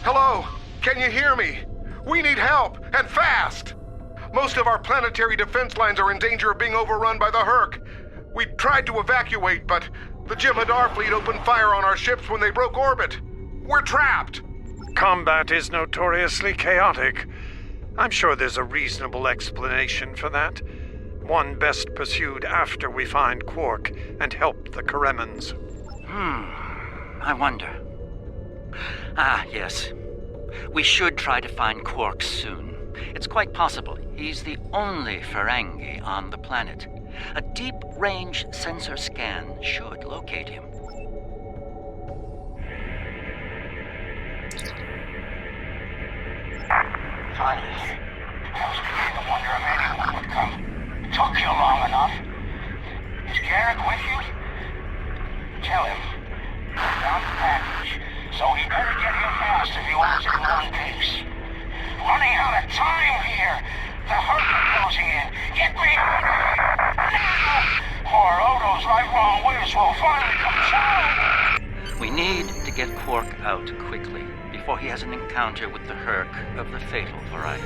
H: Hello? Can you hear me? We need help, and fast! Most of our planetary defense lines are in danger of being overrun by the Herc. We tried to evacuate, but the Jem'Hadar fleet opened fire on our ships when they broke orbit. We're trapped!
I: Combat is notoriously chaotic. I'm sure there's a reasonable explanation for that. One best pursued after we find Quark and help the Karemans.
L: I wonder. Ah, yes. We should try to find Quark soon. It's quite possible he's the only Ferengi on the planet. A deep-range sensor scan should locate him.
T: Finally. I was beginning to wonder if anyone would come. It took you long enough. Is Garrick with you? Tell him. I found the package, so he better get here fast if he wants it in one piece. Running out of time here. The Herc are closing in. Get me out of here. Poor Odo's right wrong whiz will finally come down.
L: We need to get Quark out quickly, before he has an encounter with the Herc of the fatal variety.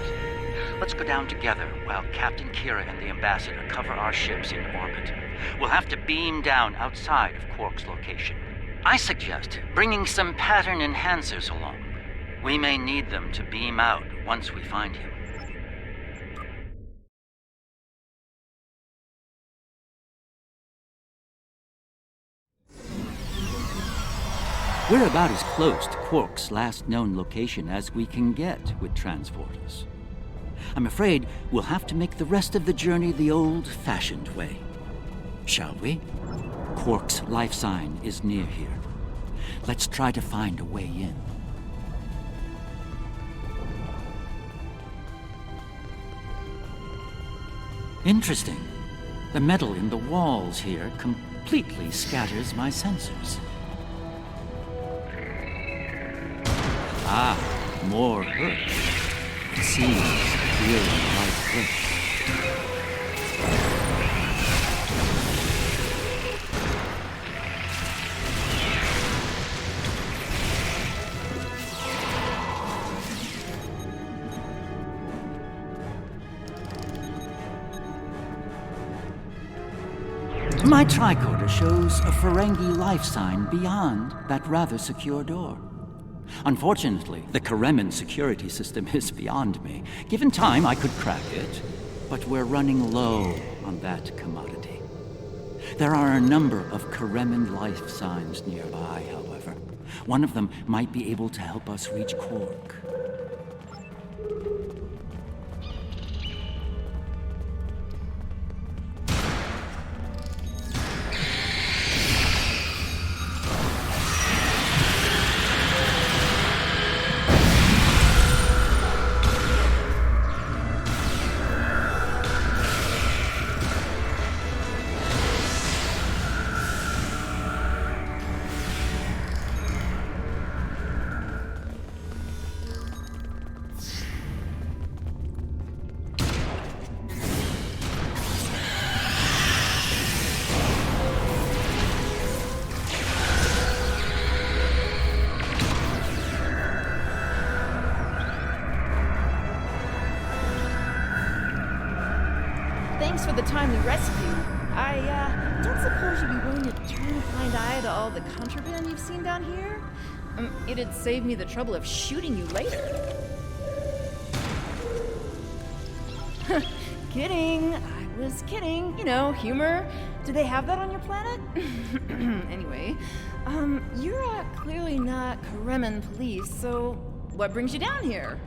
L: Let's go down together while Captain Kira and the Ambassador cover our ships in orbit. We'll have to beam down outside of Quark's location. I suggest bringing some pattern enhancers along. We may need them to beam out once we find him. We're about as close to Quark's last known location as we can get with transporters. I'm afraid we'll have to make the rest of the journey the old-fashioned way. Shall we? Quark's life sign is near here. Let's try to find a way in. Interesting. The metal in the walls here completely scatters my sensors. Ah, more hurt. It seems really like flesh. My tricorder shows a Ferengi life sign beyond that rather secure door. Unfortunately, the Kremen security system is beyond me. Given time, I could crack it, but we're running low on that commodity. There are a number of Kremen life signs nearby, however. One of them might be able to help us reach Quark.
M: Thanks for the timely rescue. I don't suppose you'd be willing to turn a blind eye to all the contraband you've seen down here? It'd save me the trouble of shooting you later. Kidding. I was kidding. You know, humor. Do they have that on your planet? Anyway, you're clearly not Kremen police, so what brings you down here?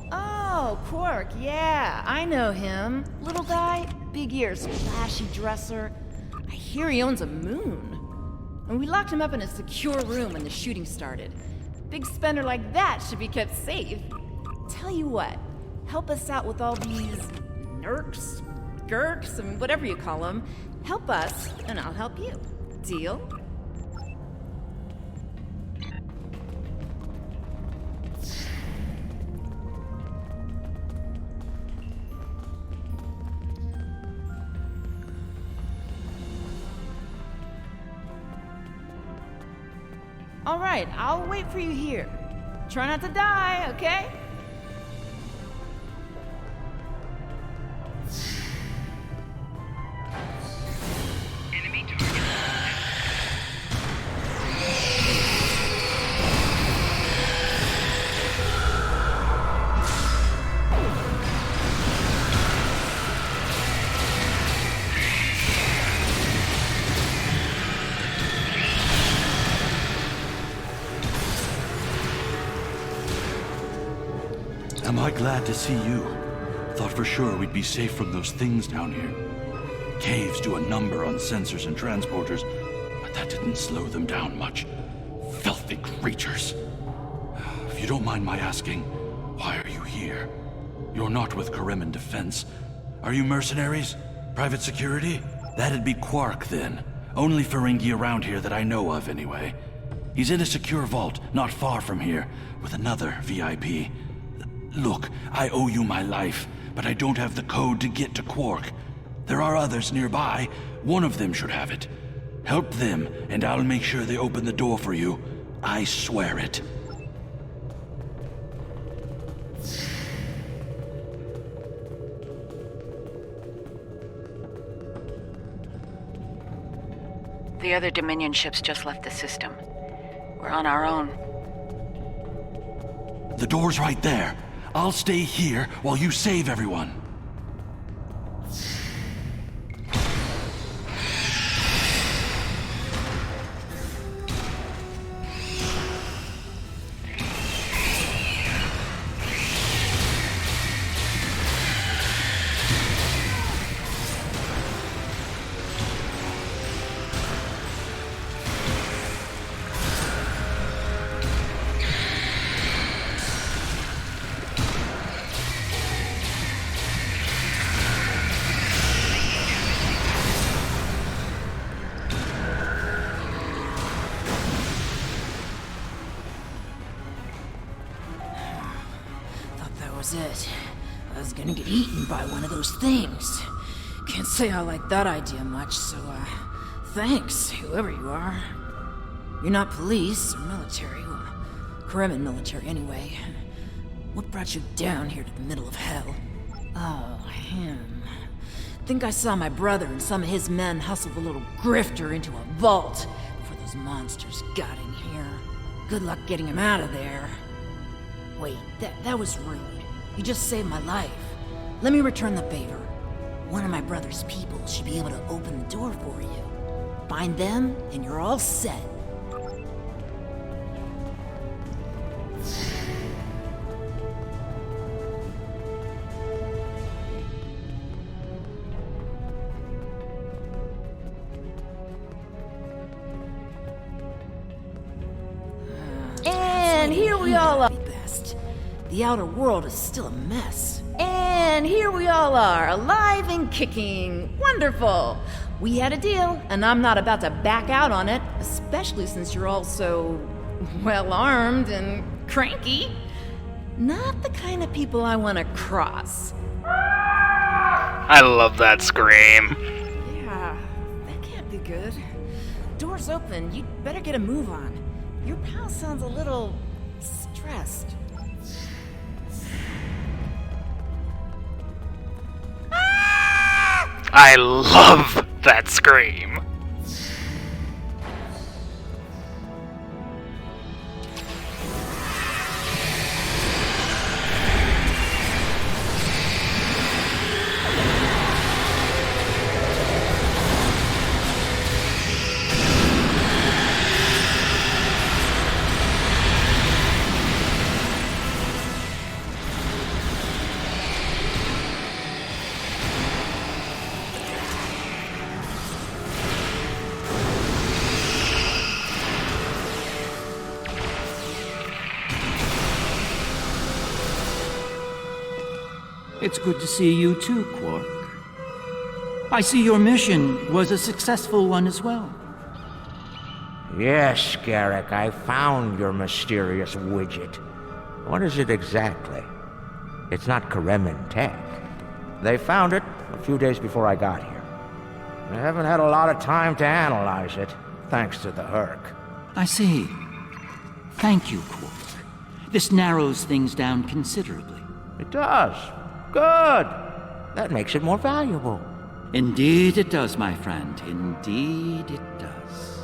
M: Oh, Quark, yeah, I know him. Little guy, big ears, flashy dresser. I hear he owns a moon. And we locked him up in a secure room when the shooting started. Big spender like that should be kept safe. Tell you what, help us out with all these nerks, gurks, and whatever you call them. Help us, and I'll help you. Deal? All right, I'll wait for you here. Try not to die, okay? Enemy target.
B: Am I glad to see you? Thought for sure we'd be safe from those things down here. Caves do a number on sensors and transporters, but that didn't slow them down much. Filthy creatures. If you don't mind my asking, why are you here? You're not with Kremen Defense. Are you mercenaries? Private security? That'd be Quark, then. Only Ferengi around here that I know of, anyway. He's in a secure vault, not far from here, with another VIP. Look, I owe you my life, but I don't have the code to get to Quark. There are others nearby. One of them should have it. Help them, and I'll make sure they open the door for you. I swear it.
J: The other Dominion ships just left the system. We're on our own.
B: The door's right there. I'll stay here while you save everyone.
G: was it. I was gonna get eaten by one of those things. Can't say I like that idea much, so, thanks, whoever you are. You're not police or military, well, Kremen military anyway. What brought you down here to the middle of hell? Oh, him. Think I saw my brother and some of his men hustle the little grifter into a vault before those monsters got in here. Good luck getting him out of there. Wait, that was rude. You just saved my life. Let me return the favor. One of my brother's people should be able to open the door for you. Find them, and you're all set. And here we all are. The outer world is still a mess. And here we all are, alive and kicking. Wonderful. We had a deal, and I'm not about to back out on it, especially since you're all so well-armed and cranky. Not the kind of people I want to cross.
A: I love that scream.
G: Yeah, that can't be good. Door's open. You'd better get a move on. Your pal sounds a little stressed.
A: I love that scream.
L: It's good to see you too, Quark. I see your mission was a successful one as well.
N: Yes, Garrick, I found your mysterious widget. What is it exactly? It's not Kremen tech. They found it a few days before I got here. I haven't had a lot of time to analyze it, thanks to the Herc.
L: I see. Thank you, Quark. This narrows things down considerably.
N: It does. Good. That makes it more valuable.
L: Indeed it does, my friend. Indeed it does.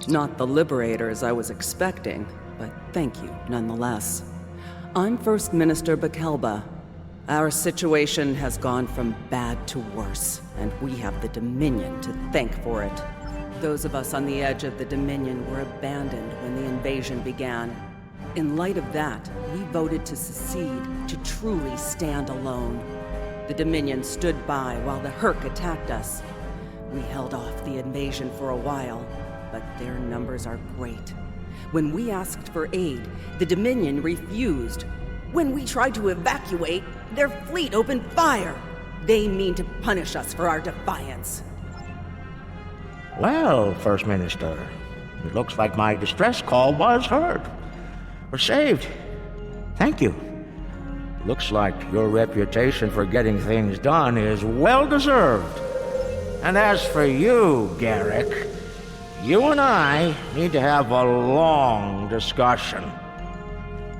C: Not the liberators I was expecting, but thank you nonetheless. I'm First Minister Bakelba. Our situation has gone from bad to worse, and we have the Dominion to thank for it. Those of us on the edge of the Dominion were abandoned when the invasion began. In light of that, we voted to secede, to truly stand alone. The Dominion stood by while the Herc attacked us. We held off the invasion for a while, but their numbers are great. When we asked for aid, the Dominion refused. When we tried to evacuate, their fleet opened fire. They mean to punish us for our defiance.
N: Well, First Minister, it looks like my distress call was heard. We're saved. Thank you. Looks like your reputation for getting things done is well-deserved. And as for you, Garrick, you and I need to have a long discussion.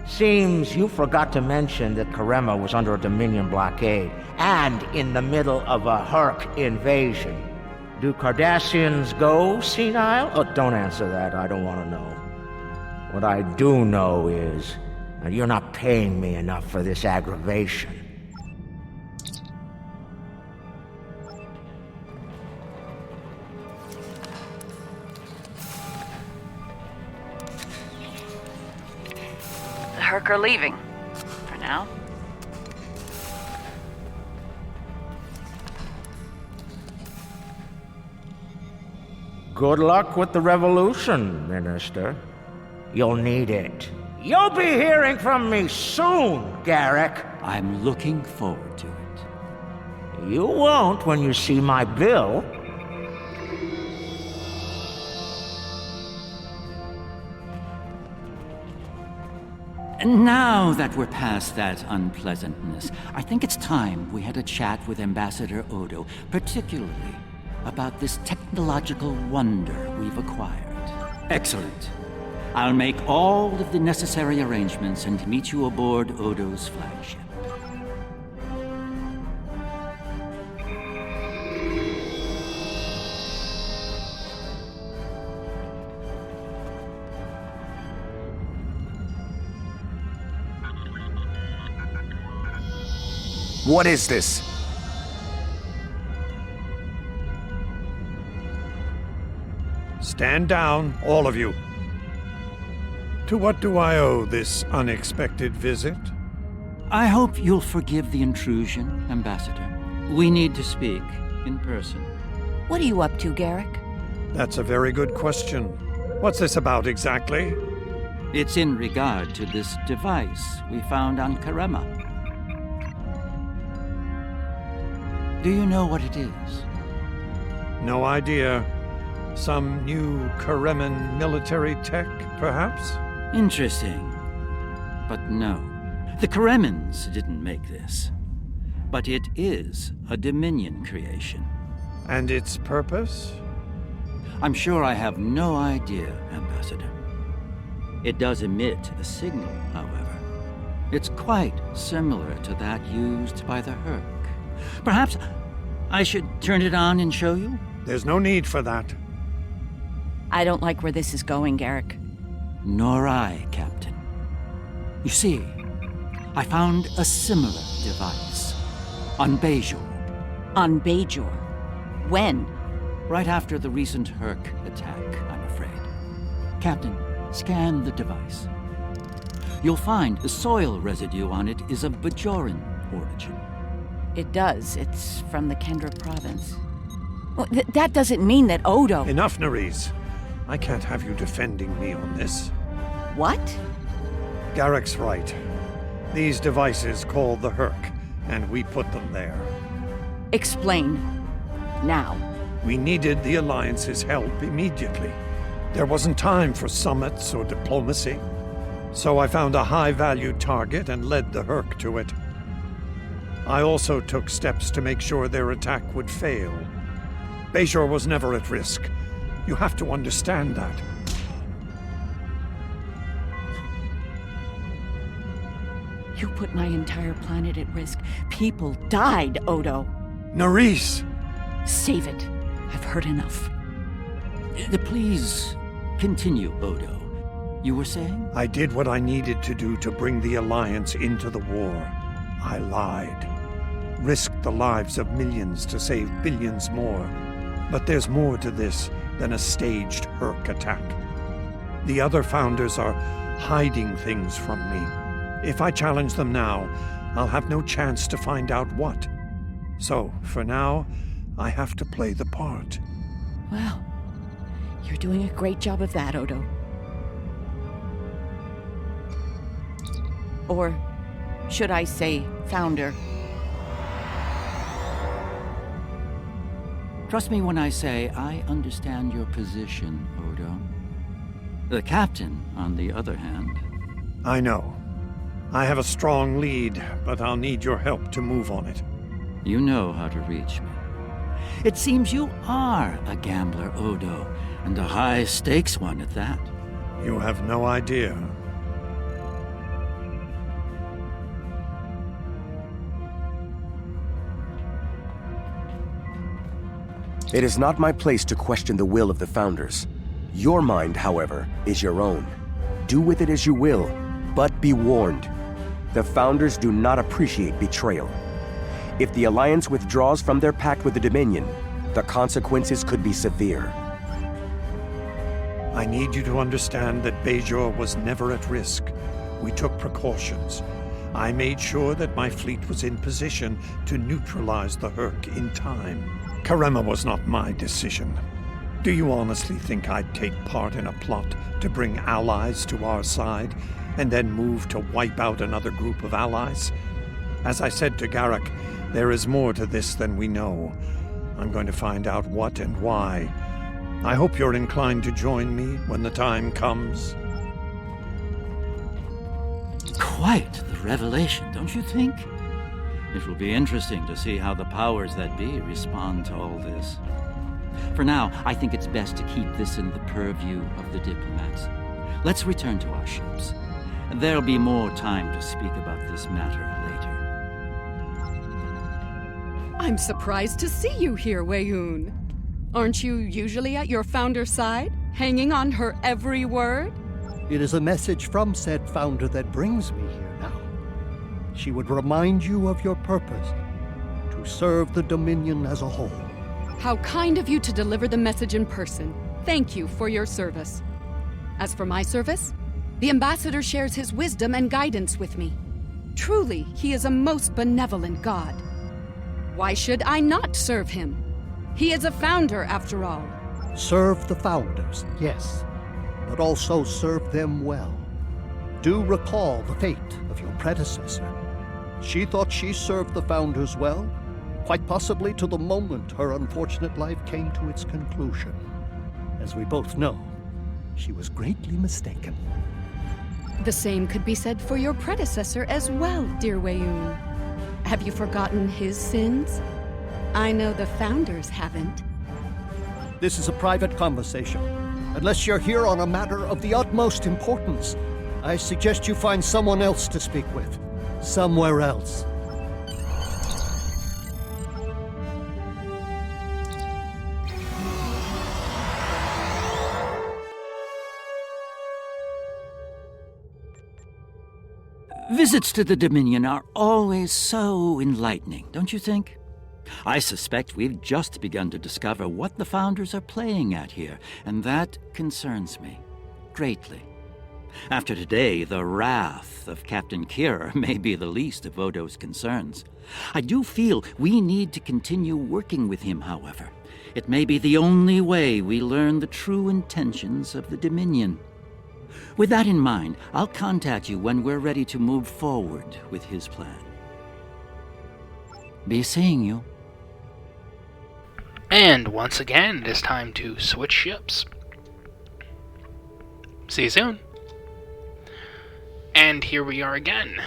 N: Seems you forgot to mention that Karema was under a Dominion blockade and in the middle of a Herc invasion. Do Cardassians go senile? Oh, don't answer that. I don't want to know. What I do know is that you're not paying me enough for this aggravation.
J: The Herc are leaving. For now.
N: Good luck with the revolution, Minister. You'll need it. You'll be hearing from me soon, Garrick.
L: I'm looking forward to it.
N: You won't when you see my bill.
L: Now that we're past that unpleasantness, I think it's time we had a chat with Ambassador Odo, particularly about this technological wonder we've acquired. Excellent. I'll make all of the necessary arrangements and meet you aboard Odo's flagship.
P: What is this?
I: Stand down, all of you. To what do I owe this unexpected visit?
L: I hope you'll forgive the intrusion, Ambassador. We need to speak in person.
J: What are you up to, Garrick?
I: That's a very good question. What's this about exactly?
L: It's in regard to this device we found on Karema. Do you know what it is?
I: No idea. Some new Kareman military tech, perhaps?
L: Interesting. But no. The Karemans didn't make this. But it is a Dominion creation.
I: And its purpose?
L: I'm sure I have no idea, Ambassador. It does emit a signal, however. It's quite similar to that used by the Herc. Perhaps I should turn it on and show you?
I: There's no need for that.
J: I don't like where this is going, Garrick.
L: Nor I, Captain. You see, I found a similar device on Bajor.
J: On Bajor? When?
L: Right after the recent Herc attack, I'm afraid. Captain, scan the device. You'll find the soil residue on it is of Bajoran origin.
J: It does. It's from the Kendra province. Well, that doesn't mean that Odo...
I: Enough, Nerys. I can't have you defending me on this.
J: What?
I: Garrick's right. These devices called the Herc, and we put them there.
J: Explain. Now.
I: We needed the Alliance's help immediately. There wasn't time for summits or diplomacy. So I found a high-value target and led the Herc to it. I also took steps to make sure their attack would fail. Bajor was never at risk. You have to understand that.
J: You put my entire planet at risk. People died, Odo.
I: Nerys!
J: Save it. I've heard enough.
L: Please continue, Odo. You were saying?
I: I did what I needed to do to bring the Alliance into the war. I lied. Risked the lives of millions to save billions more. But there's more to this than a staged Herc attack. The other founders are hiding things from me. If I challenge them now, I'll have no chance to find out what. So, for now, I have to play the part.
J: Well, you're doing a great job of that, Odo. Or should I say, founder?
L: Trust me when I say I understand your position, Odo. The captain, on the other hand...
I: I know. I have a strong lead, but I'll need your help to move on it.
L: You know how to reach me. It seems you are a gambler, Odo, and a high-stakes one at that.
I: You have no idea.
P: It is not my place to question the will of the Founders. Your mind, however, is your own. Do with it as you will, but be warned. The Founders do not appreciate betrayal. If the Alliance withdraws from their pact with the Dominion, the consequences could be severe.
I: I need you to understand that Bajor was never at risk. We took precautions. I made sure that my fleet was in position to neutralize the Herc in time. Karema was not my decision. Do you honestly think I'd take part in a plot to bring allies to our side, and then move to wipe out another group of allies? As I said to Garrick, there is more to this than we know. I'm going to find out what and why. I hope you're inclined to join me when the time comes.
L: Quite the revelation, don't you think? It will be interesting to see how the powers that be respond to all this. For now, I think it's best to keep this in the purview of the diplomats. Let's return to our ships. There'll be more time to speak about this matter later.
Q: I'm surprised to see you here, Wei-Yun. Aren't you usually at your founder's side, hanging on her every word?
R: It is a message from said founder that brings me here now. She would remind you of your purpose, to serve the Dominion as a whole.
Q: How kind of you to deliver the message in person. Thank you for your service. As for my service, the ambassador shares his wisdom and guidance with me. Truly, he is a most benevolent god. Why should I not serve him? He is a founder, after all.
R: Serve the founders, yes, but also serve them well. Do recall the fate of your predecessor. She thought she served the founders well, quite possibly to the moment her unfortunate life came to its conclusion. As we both know, she was greatly mistaken.
Q: The same could be said for your predecessor as well, dear Wei-Yun. Have you forgotten his sins? I know the founders haven't.
R: This is a private conversation. Unless you're here on a matter of the utmost importance, I suggest you find someone else to speak with. Somewhere else.
L: Visits to the Dominion are always so enlightening, don't you think? I suspect we've just begun to discover what the Founders are playing at here, and that concerns me greatly. After today, the wrath of Captain Kira may be the least of Odo's concerns. I do feel we need to continue working with him, however. It may be the only way we learn the true intentions of the Dominion. With that in mind, I'll contact you when we're ready to move forward with his plan. Be seeing you.
A: And once again, it is time to switch ships. See you soon. And here we are again.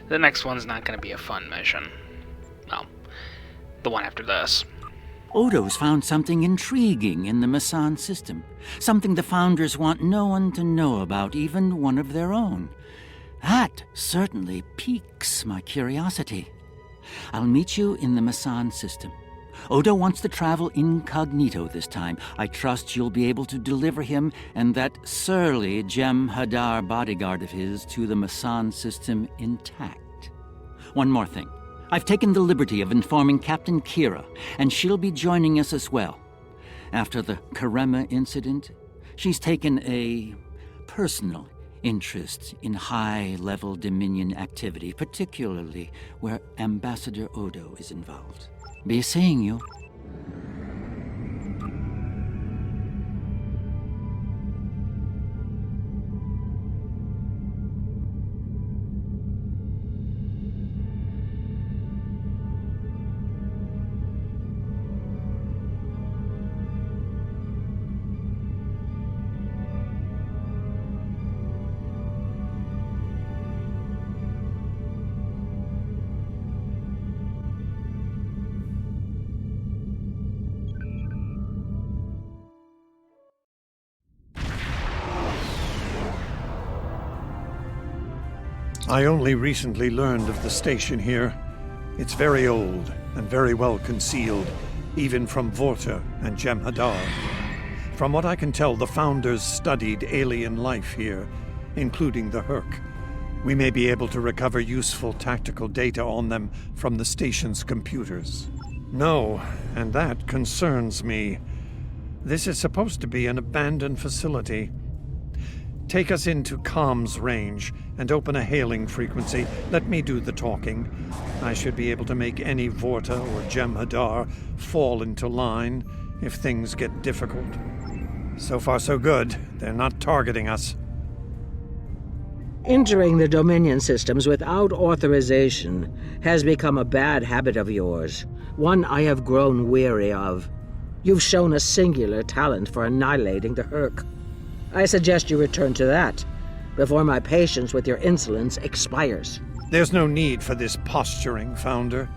A: The next one's not going to be a fun mission. Well, the one after this.
L: Odo's found something intriguing in the Masan system. Something the Founders want no one to know about, even one of their own. That certainly piques my curiosity. I'll meet you in the Masan system. Odo wants to travel incognito this time. I trust you'll be able to deliver him and that surly Jem'Hadar bodyguard of his to the Masan system intact. One more thing. I've taken the liberty of informing Captain Kira, and she'll be joining us as well. After the Karema incident, she's taken a personal interest in high-level Dominion activity, particularly where Ambassador Odo is involved. Be seeing you.
I: I only recently learned of the station here. It's very old and very well concealed, even from Vorta and Jem'Hadar. From what I can tell, the Founders studied alien life here, including the Herc. We may be able to recover useful tactical data on them from the station's computers. No, and that concerns me. This is supposed to be an abandoned facility. Take us into comms range and open a hailing frequency. Let me do the talking. I should be able to make any Vorta or Jem'Hadar fall into line if things get difficult. So far so good. They're not targeting us.
D: Entering the Dominion systems without authorization has become a bad habit of yours, one I have grown weary of. You've shown a singular talent for annihilating the Herc. I suggest you return to that before my patience with your insolence expires.
I: There's no need for this posturing, Founder.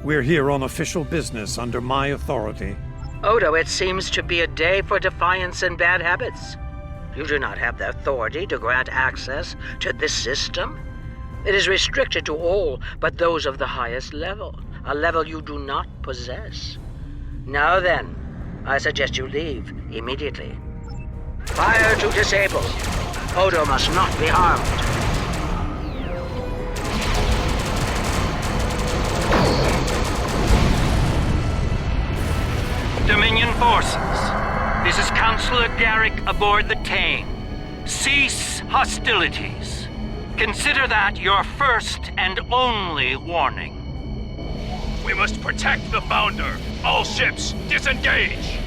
I: We're here on official business under my authority.
D: Odo, it seems to be a day for defiance and bad habits. You do not have the authority to grant access to this system. It is restricted to all but those of the highest level, a level you do not possess. Now then, I suggest you leave immediately. Fire to disable. Odo must not be harmed.
L: Dominion forces, this is Counselor Garrick aboard the Tane. Cease hostilities. Consider that your first and only warning.
E: We must protect the Founder. All ships, disengage!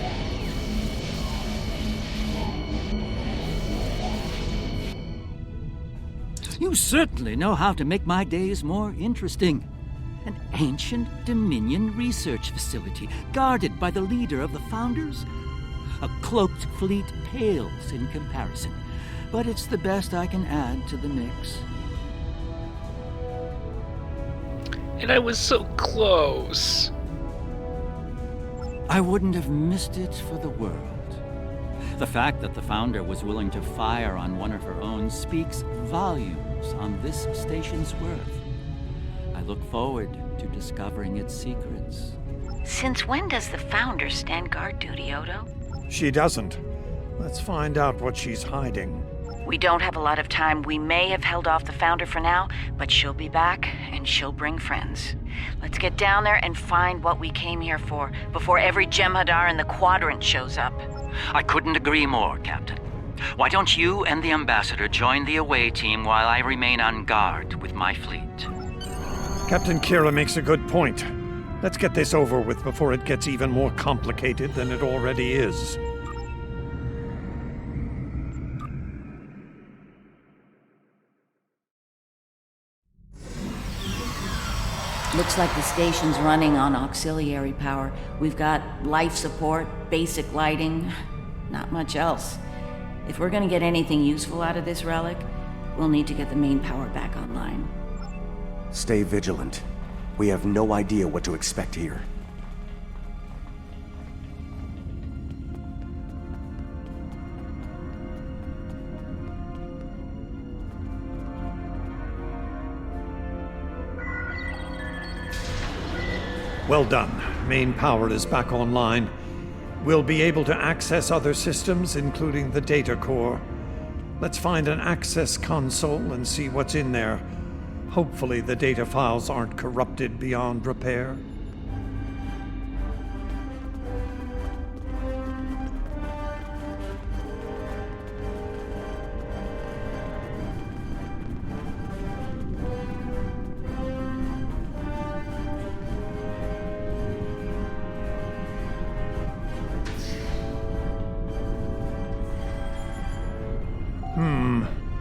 L: You certainly know how to make my days more interesting. An ancient Dominion research facility, guarded by the leader of the Founders? A cloaked fleet pales in comparison, but it's the best I can add to the mix.
A: And I was so close.
L: I wouldn't have missed it for the world. The fact that the Founder was willing to fire on one of her own speaks volumes on this station's worth. I look forward to discovering its secrets.
J: Since when does the Founder stand guard duty, Odo?
I: She doesn't. Let's find out what she's hiding.
J: We don't have a lot of time. We may have held off the Founder for now, but she'll be back, and she'll bring friends. Let's get down there and find what we came here for, before every Jem'Hadar in the Quadrant shows up.
L: I couldn't agree more, Captain. Why don't you and the Ambassador join the away team while I remain on guard with my fleet?
I: Captain Kira makes a good point. Let's get this over with before it gets even more complicated than it already is.
J: Looks like the station's running on auxiliary power. We've got life support, basic lighting, not much else. If we're gonna get anything useful out of this relic, we'll need to get the main power back online.
P: Stay vigilant. We have no idea what to expect here.
I: Well done. Main power is back online. We'll be able to access other systems, including the data core. Let's find an access console and see what's in there. Hopefully the data files aren't corrupted beyond repair.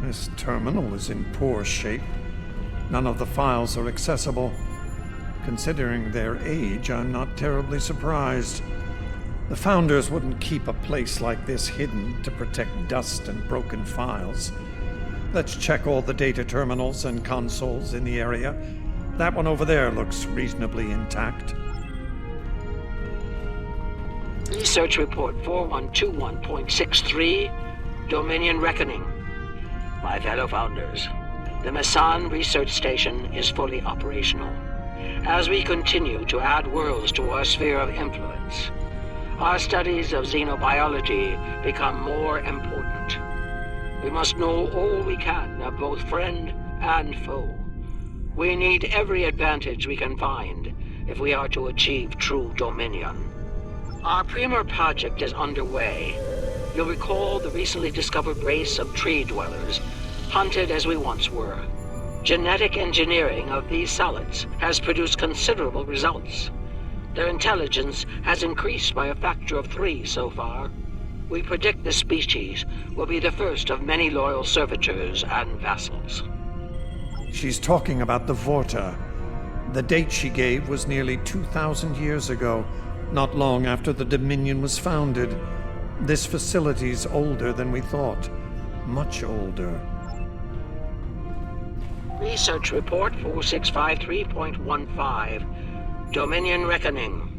I: This terminal is in poor shape. None of the files are accessible. Considering their age, I'm not terribly surprised. The Founders wouldn't keep a place like this hidden to protect dust and broken files. Let's check all the data terminals and consoles in the area. That one over there looks reasonably intact.
D: Research Report 4121.63, Dominion Reckoning. My fellow Founders, the Mesan Research Station is fully operational. As we continue to add worlds to our sphere of influence, our studies of xenobiology become more important. We must know all we can of both friend and foe. We need every advantage we can find if we are to achieve true dominion. Our Premier project is underway. You'll recall the recently discovered race of tree dwellers, hunted as we once were. Genetic engineering of these solids has produced considerable results. Their intelligence has increased by a factor of 3 so far. We predict this species will be the first of many loyal servitors and vassals.
I: She's talking about the Vorta. The date she gave was nearly 2,000 years ago, not long after the Dominion was founded. This facility's older than we thought. Much older.
D: Research Report 4653.15. Dominion Reckoning.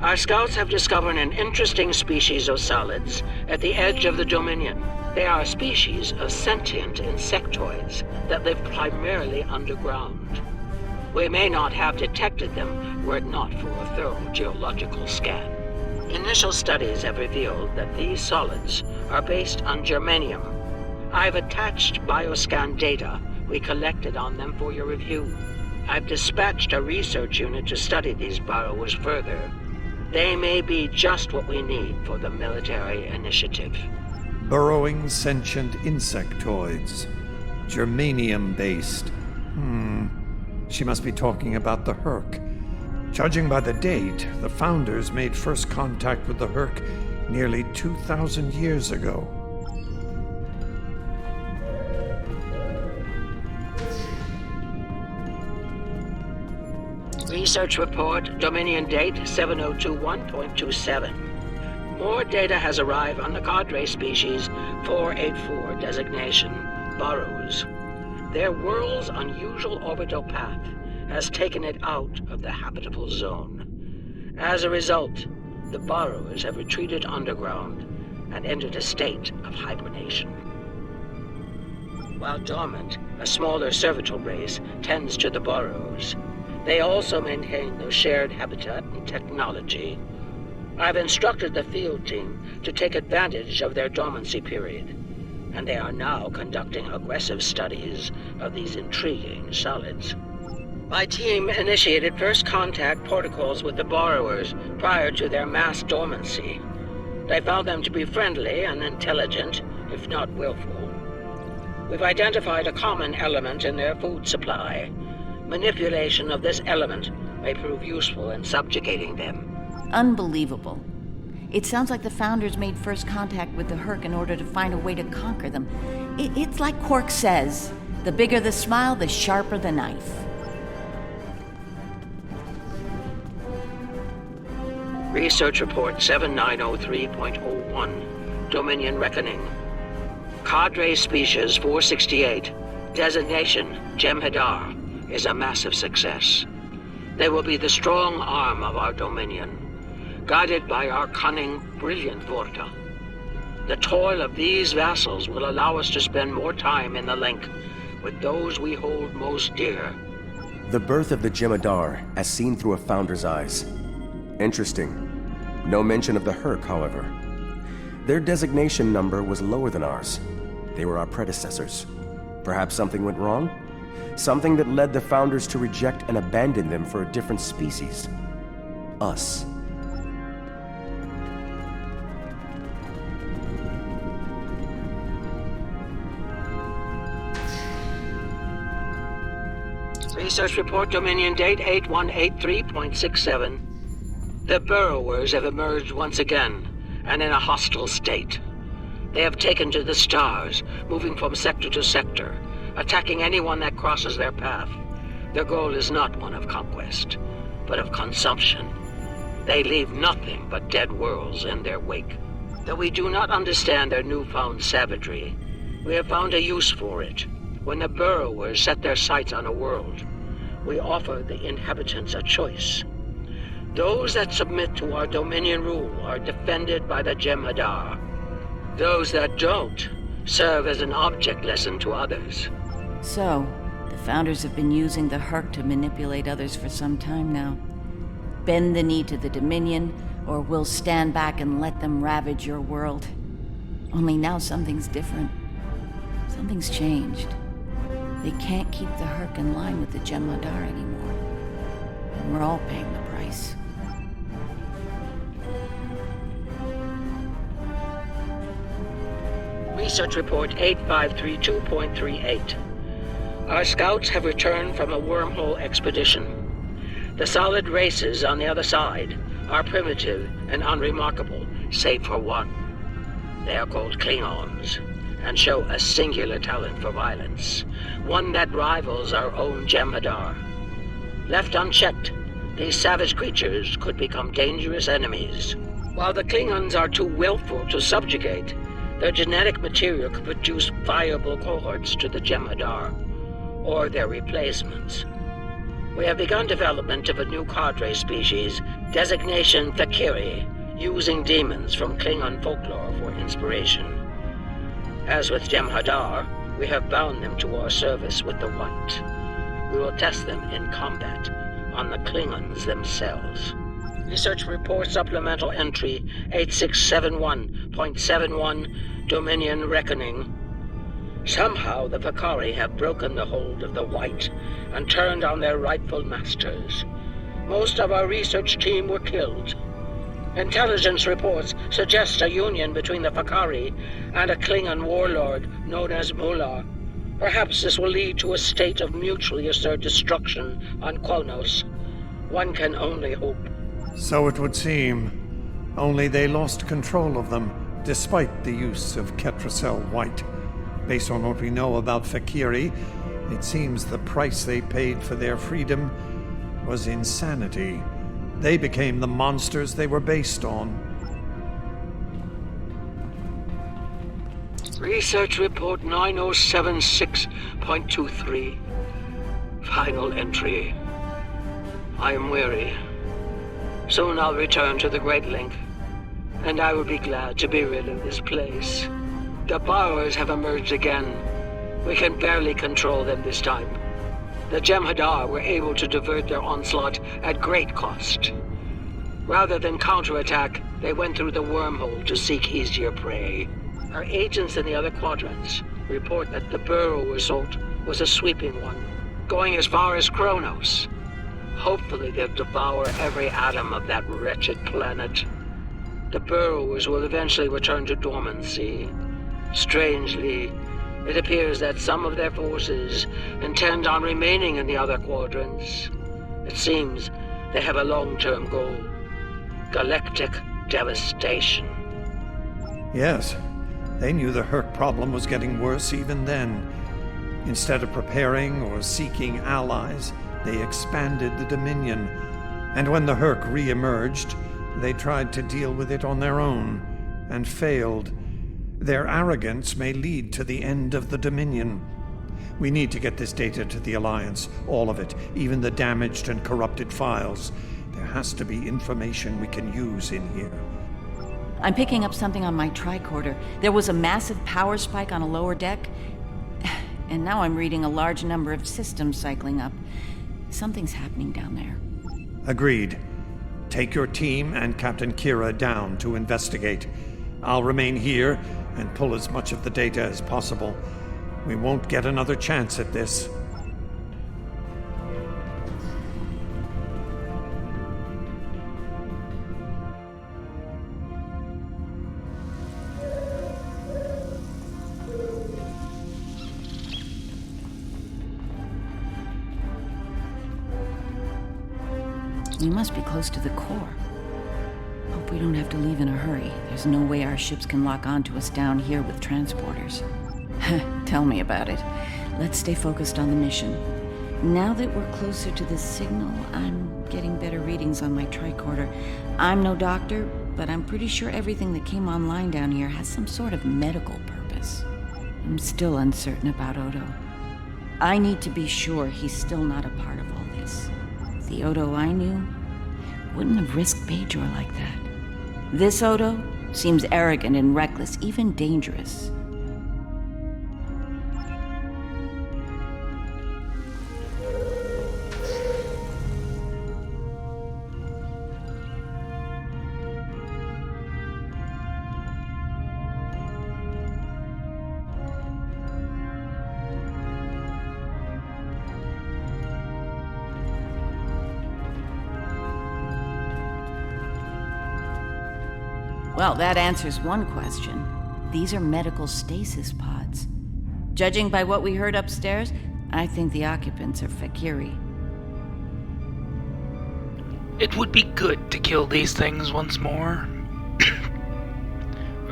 D: Our scouts have discovered an interesting species of solids at the edge of the Dominion. They are a species of sentient insectoids that live primarily underground. We may not have detected them were it not for a thorough geological scan. Initial studies have revealed that these solids are based on germanium. I've attached bioscan data we collected on them for your review. I've dispatched a research unit to study these burrowers further. They may be just what we need for the military initiative.
I: Burrowing sentient insectoids. Germanium-based. She must be talking about the Herc. Judging by the date, the Founders made first contact with the Herc nearly 2,000 years ago.
D: Research Report, Dominion Date 7021.27. More data has arrived on the cadre species 484 designation, Burrows. Their world's unusual orbital path has taken it out of the habitable zone. As a result, the Burrowers have retreated underground and entered a state of hibernation. While dormant, a smaller servitor race tends to the Burrows. They also maintain their shared habitat and technology. I've instructed the field team to take advantage of their dormancy period, and they are now conducting aggressive studies of these intriguing solids. My team initiated first contact protocols with the borrowers prior to their mass dormancy. They found them to be friendly and intelligent, if not willful. We've identified a common element in their food supply. Manipulation of this element may prove useful in subjugating them.
J: Unbelievable. It sounds like the Founders made first contact with the Herc in order to find a way to conquer them. It's like Quark says, the bigger the smile, the sharper the knife.
D: Research Report 7903.01, Dominion Reckoning. Cadre Species 468, designation Jem'Hadar, is a massive success. They will be the strong arm of our Dominion, guided by our cunning, brilliant Vorta. The toil of these vassals will allow us to spend more time in the link with those we hold most dear.
P: The birth of the Jem'Hadar, as seen through a Founder's eyes. Interesting. No mention of the Herc, however. Their designation number was lower than ours. They were our predecessors. Perhaps something went wrong? Something that led the Founders to reject and abandon them for a different species. Us.
D: Research Report Dominion Date 8183.67. The Burrowers have emerged once again, and in a hostile state. They have taken to the stars, moving from sector to sector, attacking anyone that crosses their path. Their goal is not one of conquest, but of consumption. They leave nothing but dead worlds in their wake. Though we do not understand their newfound savagery, we have found a use for it. When the Burrowers set their sights on a world, we offer the inhabitants a choice. Those that submit to our Dominion rule are defended by the Jem'Hadar. Those that don't serve as an object lesson to others.
J: So, the Founders have been using the Herc to manipulate others for some time now. Bend the knee to the Dominion, or we'll stand back and let them ravage your world. Only now something's different. Something's changed. They can't keep the Herc in line with the Jem'Hadar anymore. And we're all paying the price.
D: Research Report 8532.38. Our scouts have returned from a wormhole expedition. The solid races on the other side are primitive and unremarkable, save for one. They are called Klingons, and show a singular talent for violence, one that rivals our own Jem'Hadar. Left unchecked, these savage creatures could become dangerous enemies. While the Klingons are too willful to subjugate, their genetic material could produce viable cohorts to the Jem'Hadar, or their replacements. We have begun development of a new cadre species, designation Thakiri, using demons from Klingon folklore for inspiration. As with Jem'Hadar, we have bound them to our service with the White. We will test them in combat on the Klingons themselves. Research Report Supplemental Entry 8671.71, Dominion Reckoning. Somehow the Vakari have broken the hold of the White and turned on their rightful masters. Most of our research team were killed. Intelligence reports suggest a union between the Vakari and a Klingon warlord known as Mullah. Perhaps this will lead to a state of mutually assured destruction on Quonos. One can only hope.
I: So it would seem. Only they lost control of them, despite the use of Ketracel White. Based on what we know about Thakiri, it seems the price they paid for their freedom was insanity. They became the monsters they were based on.
D: Research Report 9076.23. Final entry. I am weary. Soon I'll return to the Great Link, and I will be glad to be rid of this place. The borrowers have emerged again. We can barely control them this time. The Jem'Hadar were able to divert their onslaught at great cost. Rather than counterattack, they went through the wormhole to seek easier prey. Our agents in the other quadrants report that the burrow assault was a sweeping one, going as far as Kronos. Hopefully they'll devour every atom of that wretched planet. The burrowers will eventually return to dormancy. Strangely, it appears that some of their forces intend on remaining in the other quadrants. It seems they have a long-term goal: galactic devastation.
I: Yes, they knew the Herc problem was getting worse even then. Instead of preparing or seeking allies, they expanded the Dominion. And when the Herc re-emerged, they tried to deal with it on their own, and failed. Their arrogance may lead to the end of the Dominion. We need to get this data to the Alliance, all of it, even the damaged and corrupted files. There has to be information we can use in here.
J: I'm picking up something on my tricorder. There was a massive power spike on a lower deck, and now I'm reading a large number of systems cycling up. Something's happening down there.
I: Agreed. Take your team and Captain Kira down to investigate. I'll remain here and pull as much of the data as possible. We won't get another chance at this.
J: We must be close to the core. Hope we don't have to leave in a hurry. There's no way our ships can lock onto us down here with transporters. Tell me about it. Let's stay focused on the mission. Now that we're closer to the signal, I'm getting better readings on my tricorder. I'm no doctor, but I'm pretty sure everything that came online down here has some sort of medical purpose. I'm still uncertain about Odo. I need to be sure he's still not a part of all this. The Odo I knew wouldn't have risked Bajor like that. This Odo seems arrogant and reckless, even dangerous. Well, that answers one question. These are medical stasis pods. Judging by what we heard upstairs, I think the occupants are Thakiri.
A: It would be good to kill these things once more.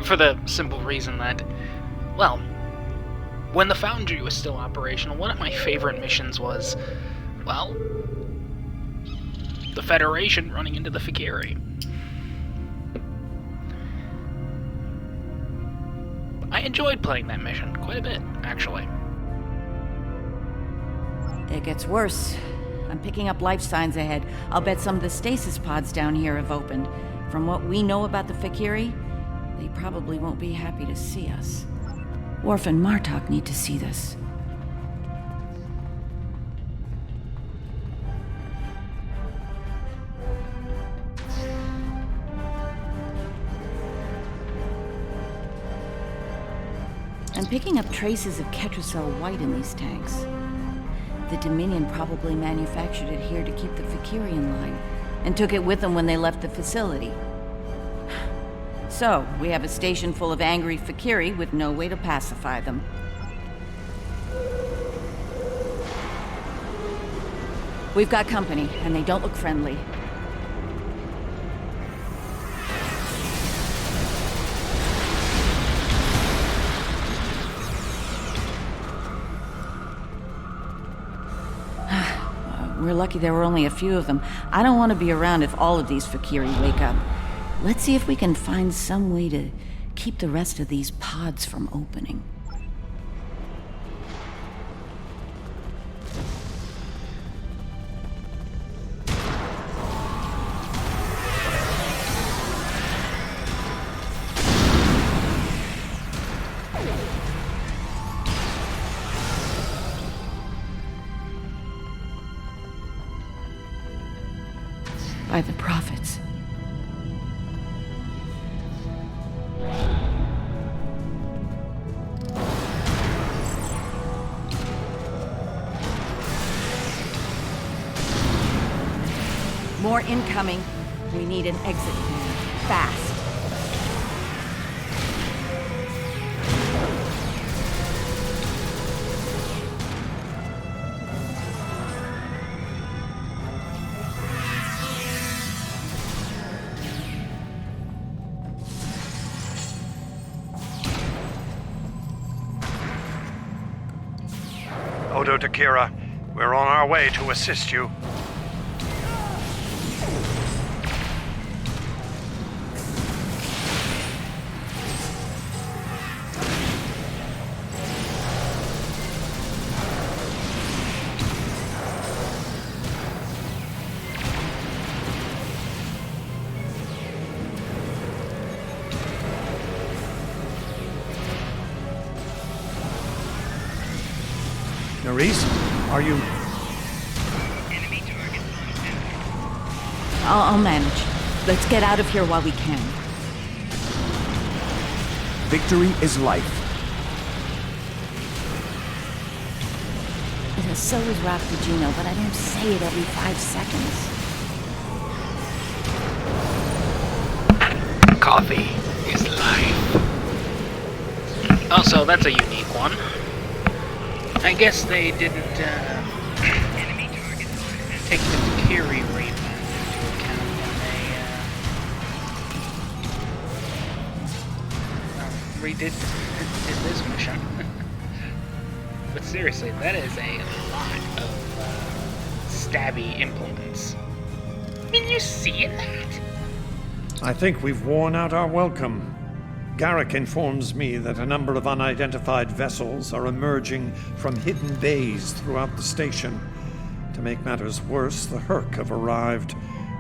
A: For the simple reason that, well, when the Foundry was still operational, one of my favorite missions was, well, the Federation running into the Thakiri. I enjoyed playing that mission quite a bit, actually.
J: It gets worse. I'm picking up life signs ahead. I'll bet some of the stasis pods down here have opened. From what we know about the Fakiri, they probably won't be happy to see us. Worf and Martok need to see this. I'm picking up traces of Ketracel white in these tanks. The Dominion probably manufactured it here to keep the Fakiri in line, and took it with them when they left the facility. So, we have a station full of angry Fakiri with no way to pacify them. We've got company, and they don't look friendly. We're lucky there were only a few of them. I don't want to be around if all of these Fakiri wake up. Let's see if we can find some way to keep the rest of these pods from opening. By the prophets. More incoming. We need an exit plan. Fast.
I: Odo to Kira, we're on our way to assist you. Nerys, are you...
J: I'll manage. Let's get out of here while we can.
P: Victory is life.
J: So is Raptagino, but I don't say it every 5 seconds.
A: Coffee is life. Also, that's a unique one. I guess they didn't take the Fakiri rape into account when they redid this mission. But seriously, that is a lot of stabby implements. I mean, you see that?
I: I think we've worn out our welcome. Garrick informs me that a number of unidentified vessels are emerging from hidden bays throughout the station. To make matters worse, the Herc have arrived.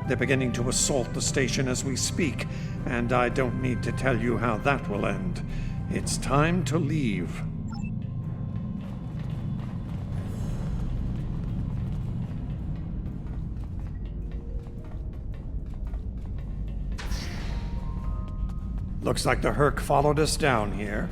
I: They're beginning to assault the station as we speak, and I don't need to tell you how that will end. It's time to leave. Looks like the Herc followed us down here.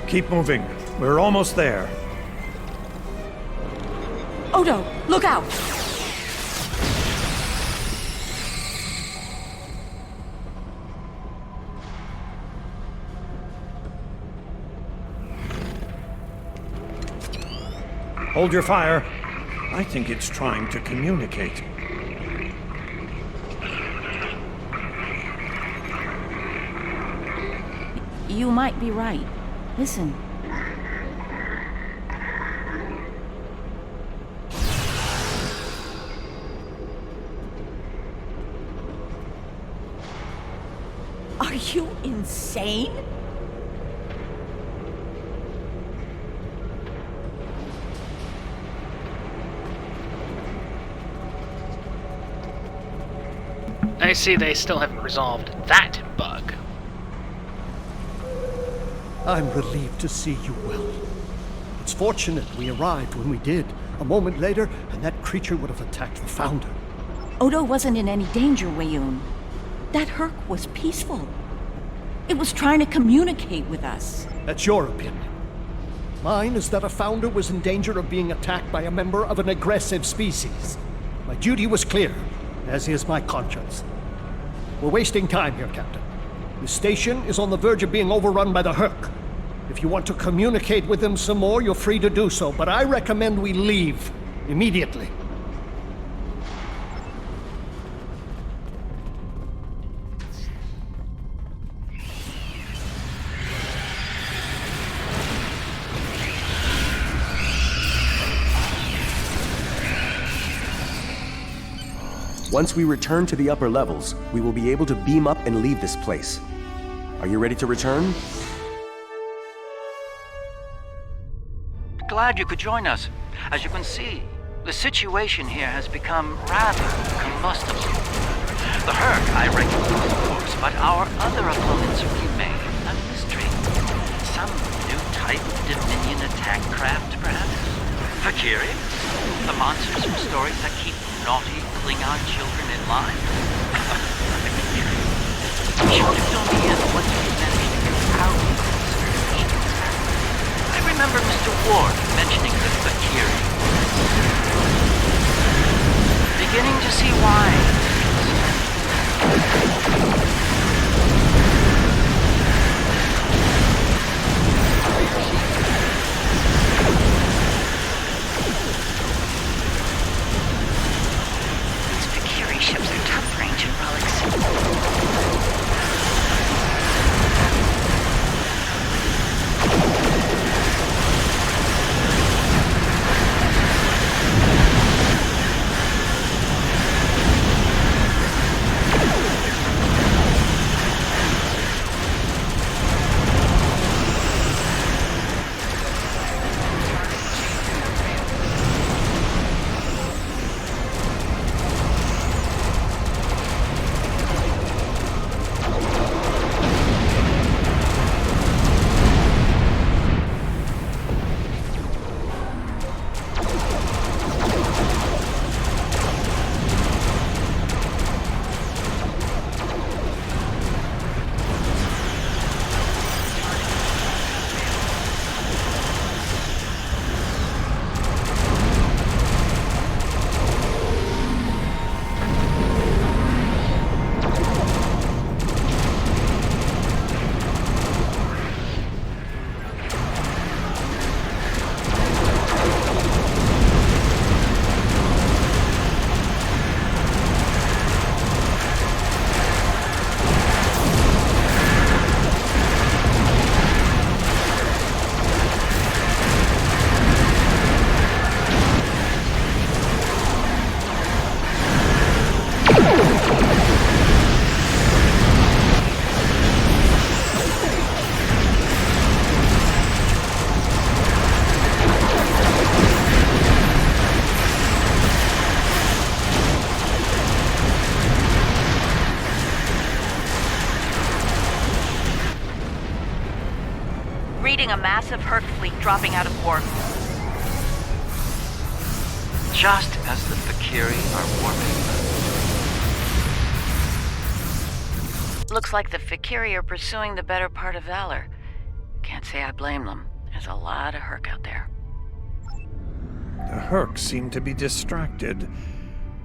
I: Keep moving. We're almost there.
J: Odo, look! Look out!
I: Hold your fire. I think it's trying to communicate.
J: You might be right. Listen. Are you insane?
A: I see they still haven't resolved that bug.
R: I'm relieved to see you well. It's fortunate we arrived when we did. A moment later, and that creature would have attacked the Founder.
J: Odo wasn't in any danger, Wayun. That Herc was peaceful. It was trying to communicate with us.
R: That's your opinion. Mine is that a Founder was in danger of being attacked by a member of an aggressive species. My duty was clear, as is my conscience. We're wasting time here, Captain. The station is on the verge of being overrun by the Herc. If you want to communicate with them some more, you're free to do so, but I recommend we leave immediately.
P: Once we return to the upper levels, we will be able to beam up and leave this place. Are you ready to return?
L: Glad you could join us. As you can see, the situation here has become rather combustible. The Herc I recognize, of course, but our other opponents remain a mystery. Some new type of Dominion attack craft, perhaps? Valkyrie? The monsters from stories that keep naughty Klingon children in line? You should fill me in once we manage to get out of this excursion. I remember Mr. Ward mentioning the Valkyrie. Beginning to see why.
J: These Valkyrie ships are tough range and relics.
K: Reading a massive Herc fleet dropping out of Quark.
L: Just as the Valkyrie are warping.
K: Looks like the Valkyrie are pursuing the better part of Valor. Can't say I blame them. There's a lot of Herc out there.
I: The Herc seem to be distracted.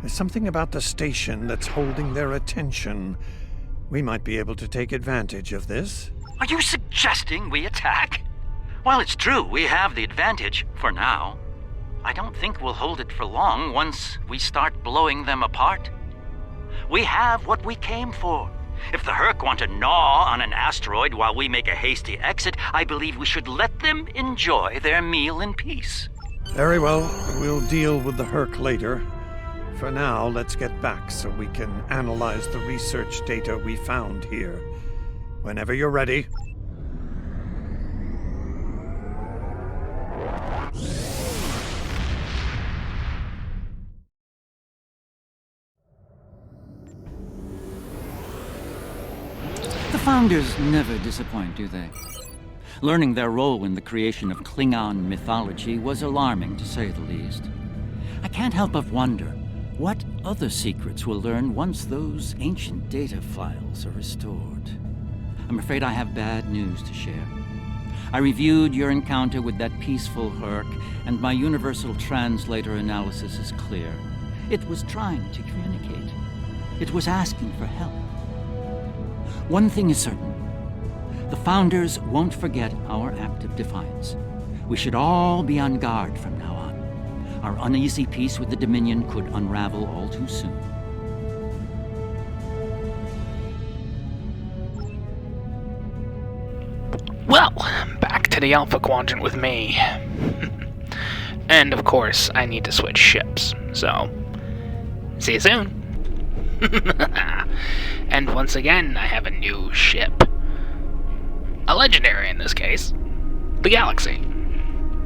I: There's something about the station that's holding their attention. We might be able to take advantage of this.
L: Are you suggesting we attack? While it's true we have the advantage, for now, I don't think we'll hold it for long once we start blowing them apart. We have what we came for. If the Herc want to gnaw on an asteroid while we make a hasty exit, I believe we should let them enjoy their meal in peace.
I: Very well. We'll deal with the Herc later. For now, let's get back so we can analyze the research data we found here. Whenever you're ready.
L: The Founders never disappoint, do they? Learning their role in the creation of Klingon mythology was alarming, to say the least. I can't help but wonder what other secrets we'll learn once those ancient data files are restored. I'm afraid I have bad news to share. I reviewed your encounter with that peaceful Herc, and my universal translator analysis is clear. It was trying to communicate. It was asking for help. One thing is certain. The Founders won't forget our act of defiance. We should all be on guard from now on. Our uneasy peace with the Dominion could unravel all too soon.
A: Well, back to the Alpha Quadrant with me. And of course, I need to switch ships, so see you soon. And once again, I have a new ship. A legendary in this case. The Galaxy.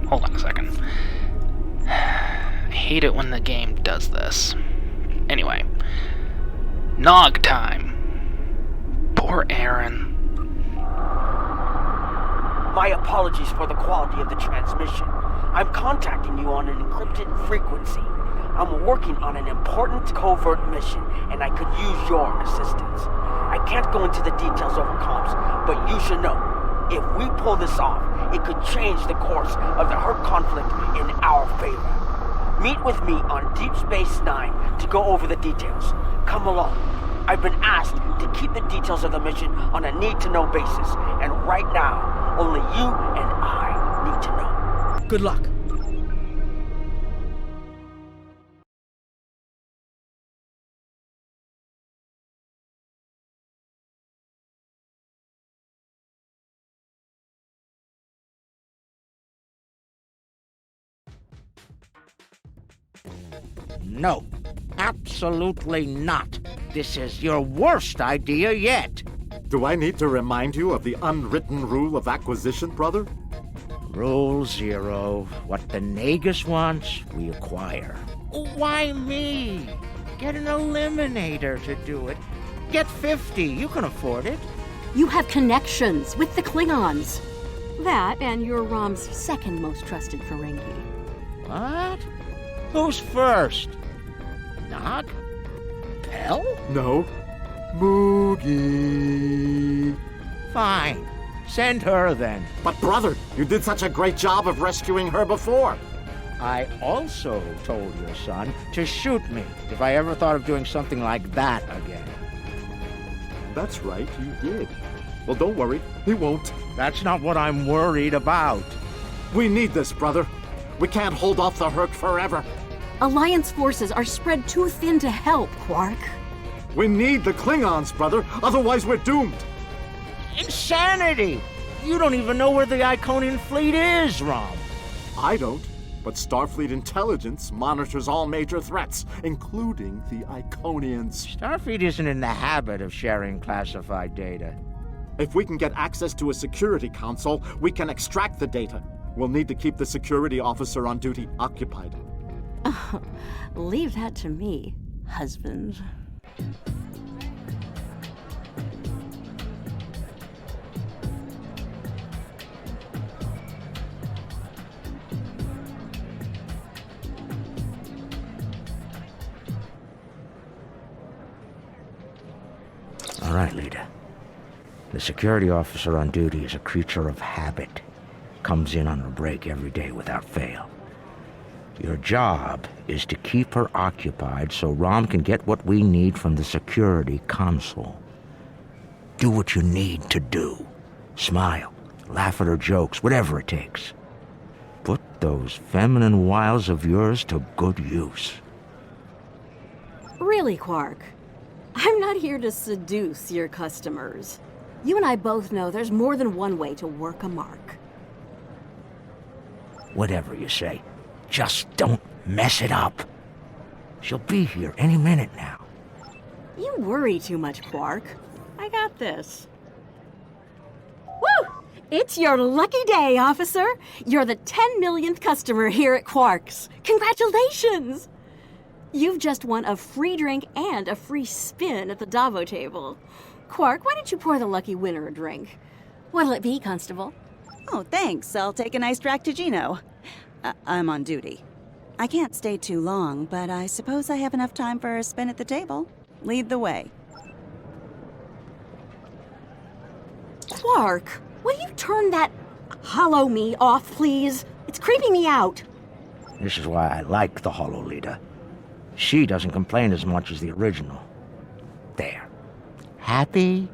A: Hold on a second. I hate it when the game does this. Anyway. Nog time. Poor Aaron.
F: My apologies for the quality of the transmission. I'm contacting you on an encrypted frequency. I'm working on an important covert mission, and I could use your assistance. I can't go into the details over comms, but you should know, if we pull this off, it could change the course of the Herc conflict in our favor. Meet with me on Deep Space Nine to go over the details. Come along. I've been asked to keep the details of the mission on a need-to-know basis, and right now, only you and I need to know. Good luck.
N: No, absolutely not. This is your worst idea yet.
O: Do I need to remind you of the unwritten rule of acquisition, brother?
N: Rule 0. What the Nagus wants, we acquire. Why me? Get an eliminator to do it. Get 50. You can afford it.
Q: You have connections with the Klingons. That and you're Rom's second most trusted Ferengi.
N: What? Who's first? Nog? Pell?
O: No. Moogie.
N: Fine. Send her then.
O: But brother, you did such a great job of rescuing her before.
N: I also told your son to shoot me if I ever thought of doing something like that again.
O: That's right, you did. Well, don't worry, he won't.
N: That's not what I'm worried about.
O: We need this, brother. We can't hold off the Herc forever.
Q: Alliance forces are spread too thin to help, Quark.
O: We need the Klingons, brother, otherwise we're doomed.
N: Insanity! You don't even know where the Iconian fleet is, Rom.
O: I don't, but Starfleet intelligence monitors all major threats, including the Iconians.
N: Starfleet isn't in the habit of sharing classified data.
O: If we can get access to a security console, we can extract the data. We'll need to keep the security officer on duty occupied.
Q: Oh, leave that to me, husband.
N: All right, leader. The security officer on duty is a creature of habit. Comes in on a break every day without fail. Your job is to keep her occupied so Rom can get what we need from the security console. Do what you need to do. Smile, laugh at her jokes, whatever it takes. Put those feminine wiles of yours to good use.
S: Really, Quark? I'm not here to seduce your customers. You and I both know there's more than one way to work a mark.
N: Whatever you say, just don't mess it up. She'll be here any minute now.
S: You worry too much, Quark. I got this. Woo! It's your lucky day, officer. You're the 10 millionth customer here at Quark's. Congratulations! You've just won a free drink and a free spin at the Davo table. Quark, why don't you pour the lucky winner a drink? What'll it be, Constable?
V: Oh, thanks. I'll take an iced Dractigino. I'm on duty. I can't stay too long, but I suppose I have enough time for a spin at the table. Lead the way.
S: Quark, will you turn that hollow me off, please? It's creeping me out.
N: This is why I like the Hollow Leader. She doesn't complain as much as the original. There. Happy?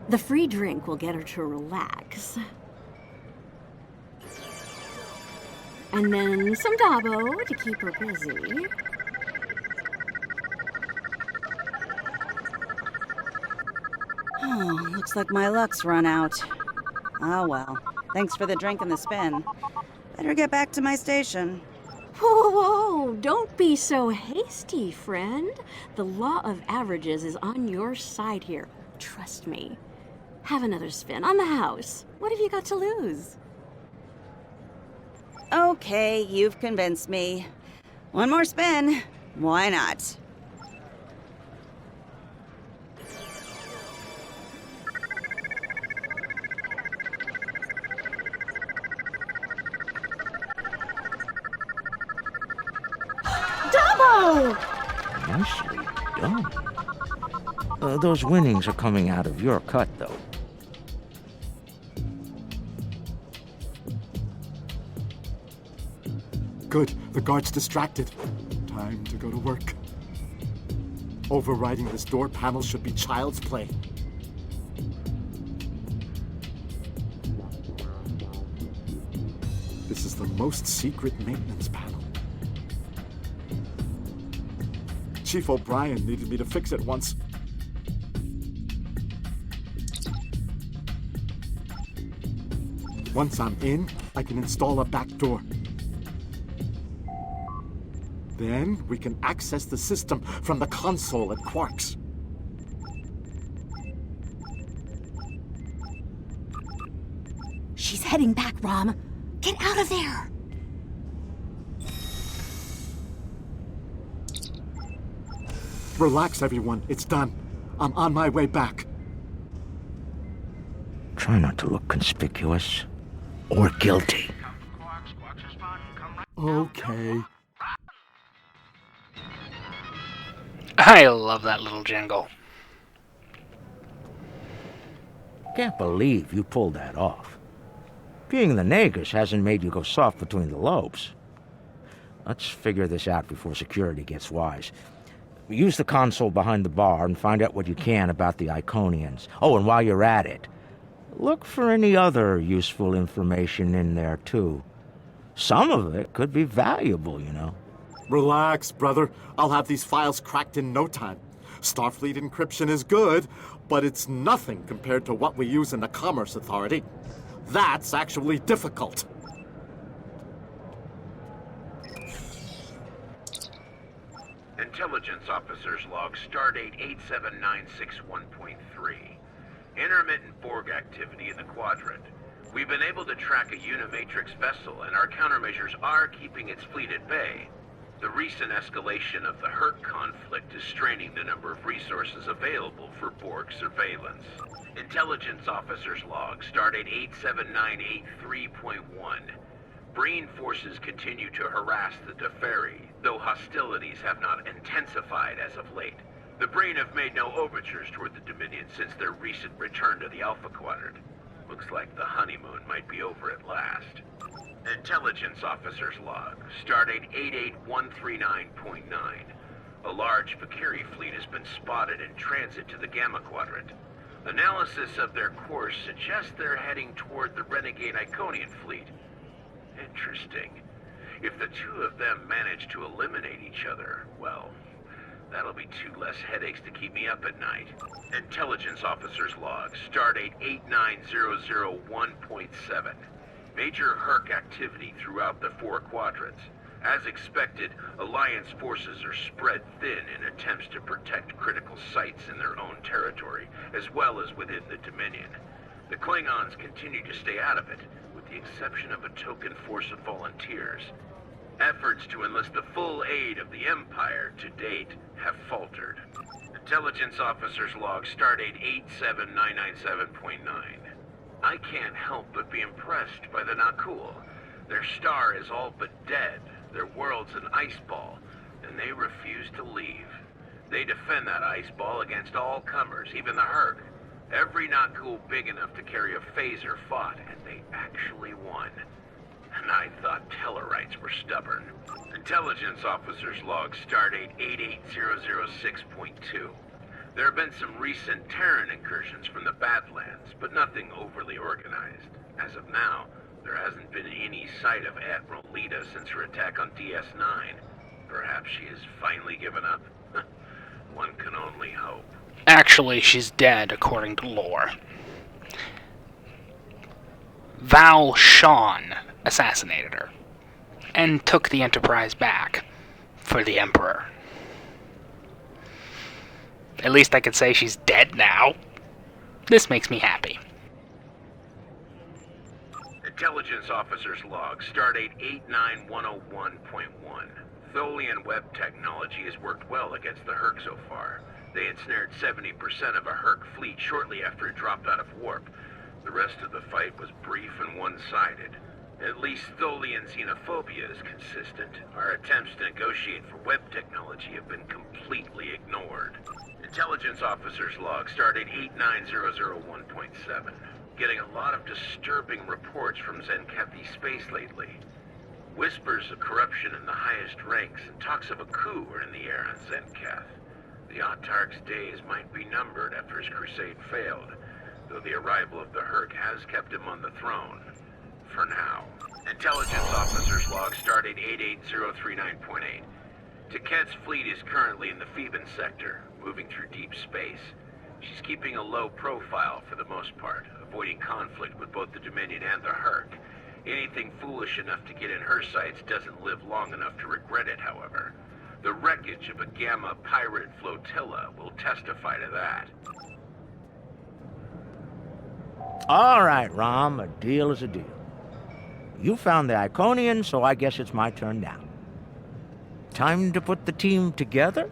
S: The free drink will get her to relax. And then some Dabo to keep her busy.
V: Oh, looks like my luck's run out. Oh well. Thanks for the drink and the spin. Better get back to my station.
S: Whoa, whoa, don't be so hasty, friend. The law of averages is on your side here. Trust me. Have another spin on the house. What have you got to lose?
V: Okay, you've convinced me. One more spin. Why not?
N: Nicely done. Those winnings are coming out of your cut, though.
O: Good. The guard's distracted. Time to go to work. Overriding this door panel should be child's play. This is the most secret maintenance panel. Chief O'Brien needed me to fix it once. Once I'm in, I can install a back door. Then we can access the system from the console at Quark's.
S: She's heading back, Rom. Get out of there!
O: Relax, everyone. It's done. I'm on my way back.
N: Try not to look conspicuous or guilty.
O: Okay.
A: I love that little jingle.
N: Can't believe you pulled that off. Being the Nagus hasn't made you go soft between the lobes. Let's figure this out before security gets wise. Use the console behind the bar and find out what you can about the Iconians. Oh, and while you're at it, look for any other useful information in there, too. Some of it could be valuable, you know.
O: Relax, brother. I'll have these files cracked in no time. Starfleet encryption is good, but it's nothing compared to what we use in the Commerce Authority. That's actually difficult.
U: Intelligence Officer's Log, Stardate 87961.3. Intermittent Borg activity in the Quadrant. We've been able to track a Unimatrix vessel, and our countermeasures are keeping its fleet at bay. The recent escalation of the Herc conflict is straining the number of resources available for Borg surveillance. Intelligence Officer's Log, Stardate 87983.1. Breen forces continue to harass the Deferi, though hostilities have not intensified as of late. The Breen have made no overtures toward the Dominion since their recent return to the Alpha Quadrant. Looks like the honeymoon might be over at last. Intelligence Officer's Log, Stardate 88139.9. A large Valkyrie fleet has been spotted in transit to the Gamma Quadrant. Analysis of their course suggests they're heading toward the renegade Iconian fleet. Interesting. If the two of them manage to eliminate each other, well, that'll be 2 less headaches to keep me up at night. Intelligence Officer's Log, Stardate 89001.7. Major Herc activity throughout the 4 quadrants. As expected, Alliance forces are spread thin in attempts to protect critical sites in their own territory, as well as within the Dominion. The Klingons continue to stay out of it, with the exception of a token force of volunteers. Efforts to enlist the full aid of the Empire to date have faltered. Intelligence Officer's Log, Stardate 87997.9. I can't help but be impressed by the Nakul. Their star is all but dead, their world's an ice ball, and they refuse to leave. They defend that ice ball against all comers, even the Herc. Every Nakul big enough to carry a phaser fought, and they actually won. And I thought Tellarites were stubborn. Intelligence Officer's Log, Stardate 88006.2. There have been some recent Terran incursions from the Badlands, but nothing overly organized. As of now, there hasn't been any sight of Admiral Lita since her attack on DS9. Perhaps she has finally given up? One can only hope.
A: Actually, she's dead, according to lore. Val Shawn assassinated her, and took the Enterprise back for the Emperor. At least I could say she's dead now. This makes me happy.
U: Intelligence Officer's Log, Stardate 89101.1. Tholian web technology has worked well against the Herc so far. They ensnared 70% of a Herc fleet shortly after it dropped out of warp. The rest of the fight was brief and one-sided. At least Tholian xenophobia is consistent. Our attempts to negotiate for web technology have been completely ignored. Intelligence Officer's Log, Stardate 89001.7. Getting a lot of disturbing reports from Zenkethi space lately. Whispers of corruption in the highest ranks and talks of a coup are in the air on Zenketh. The Autarch's days might be numbered after his crusade failed, though the arrival of the Herc has kept him on the throne. For now. Intelligence Officer's Log, Stardate 88039.8. Taket's fleet is currently in the Phoeban sector, moving through deep space. She's keeping a low profile for the most part, avoiding conflict with both the Dominion and the Herc. Anything foolish enough to get in her sights doesn't live long enough to regret it, however. The wreckage of a Gamma pirate flotilla will testify to that.
N: All right, Rom, a deal is a deal. You found the Iconian, so I guess it's my turn now. Time to put the team together?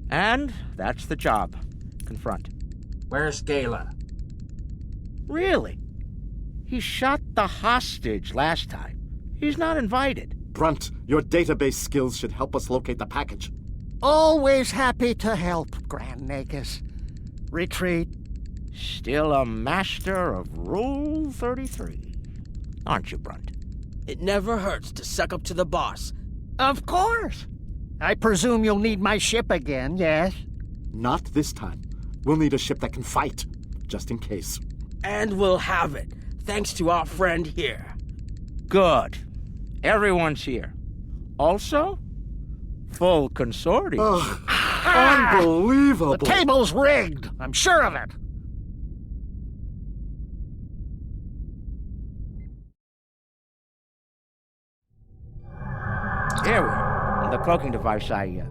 N: And that's the job. Confront.
H: Where's Gala?
N: Really? He shot the hostage last time. He's not invited.
O: Brunt, your database skills should help us locate the package.
R: Always happy to help, Grand Nagus. Retreat.
N: Still a master of Rule 33. Aren't you, Brunt?
F: It never hurts to suck up to the boss.
R: Of course. I presume you'll need my ship again, yes?
O: Not this time. We'll need a ship that can fight, just in case.
F: And we'll have it, thanks to our friend here.
N: Good. Everyone's here. Also, full consortium.
O: Unbelievable!
R: The table's rigged. I'm sure of it.
N: Here we are. The cloaking device I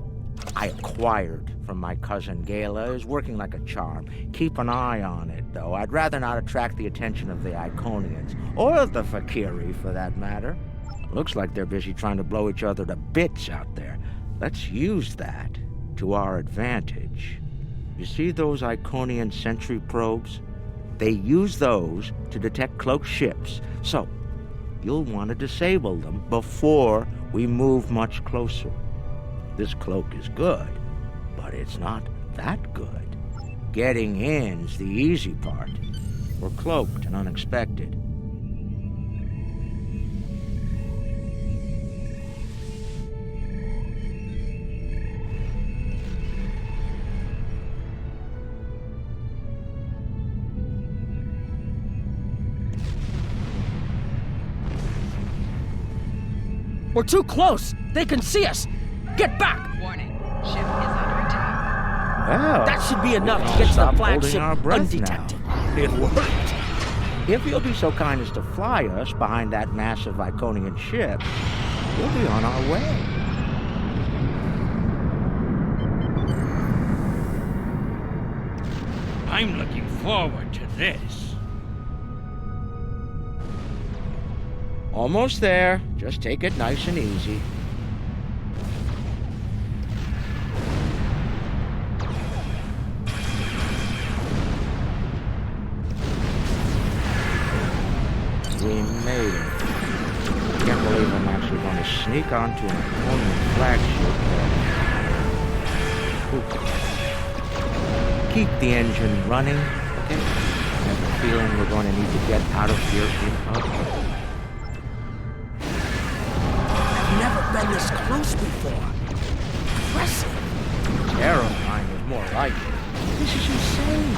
N: acquired from my cousin Gala is working like a charm. Keep an eye on it, though. I'd rather not attract the attention of the Iconians, or the Valkyrie, for that matter. Looks like they're busy trying to blow each other to bits out there. Let's use that to our advantage. You see those Iconian sentry probes? They use those to detect cloaked ships, so you'll want to disable them before we move much closer. This cloak is good, but it's not that good. Getting in's the easy part. or cloaked and unexpected.
F: We're too close! They can see us! Get back!
H: Warning. Ship is under attack.
N: Well,
F: that should be enough
N: we
F: to get to the
N: stop
F: flagship
N: holding our breath
F: undetected.
N: now. It worked. If you'll be so kind as to fly us behind that massive Iconian ship, we'll be on our way.
T: I'm looking forward to this.
N: Almost there. Just take it nice and easy. We made it. Can't believe I'm actually going to sneak onto an Iconian flagship. Keep the engine running, okay? I have a feeling we're going to need to get out of here in a hurry.
F: I've never been this close before. Impressive.
N: Terrifying is more like it. This is insane.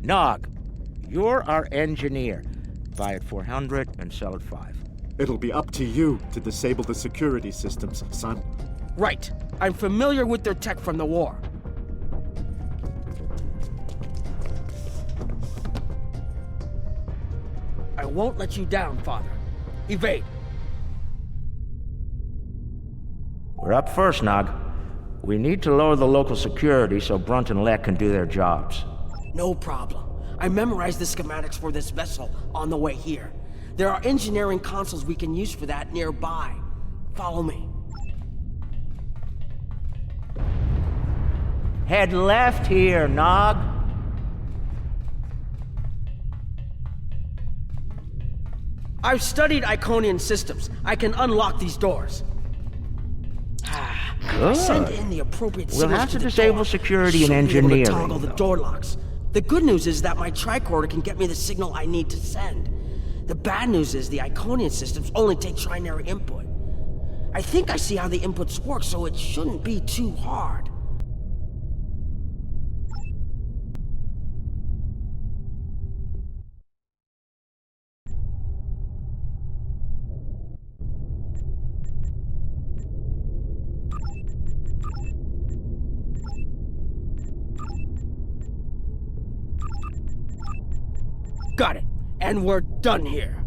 N: Nog, you're our engineer. Buy at 400 and sell at 5.
O: It'll be up to you to disable the security systems, son.
F: Right. I'm familiar with their tech from the war. I won't let you down, Father. Evade.
N: We're up first, Nog. We need to lower the local security so Brunt and Lek can do their jobs.
F: No problem. I memorized the schematics for this vessel on the way here. There are engineering consoles we can use for that nearby. Follow me.
N: Head left here, Nog.
F: I've studied Iconian systems. I can unlock these doors.
N: Good.
F: Send in the appropriate
N: We'll
F: signals
N: have to
F: the
N: disable
F: door.
N: security and
F: Should be able to
N: engineering,
F: toggle the door locks. The good news is that my tricorder can get me the signal I need to send. The bad news is the Iconian systems only take trinary input. I think I see how the inputs work, so it shouldn't be too hard. Got it. And we're done here.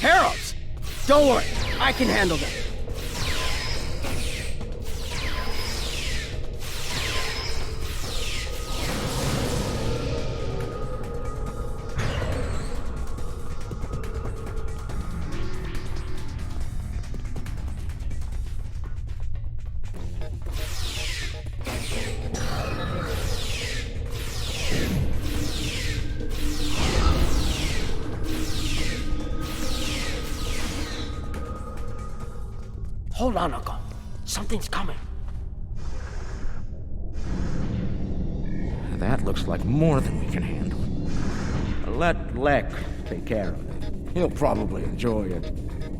F: Heralds! Don't worry, I can handle them. Hold on, Uncle. Something's coming.
N: That looks like more than we can handle. Let Lek take care of it. He'll probably enjoy it.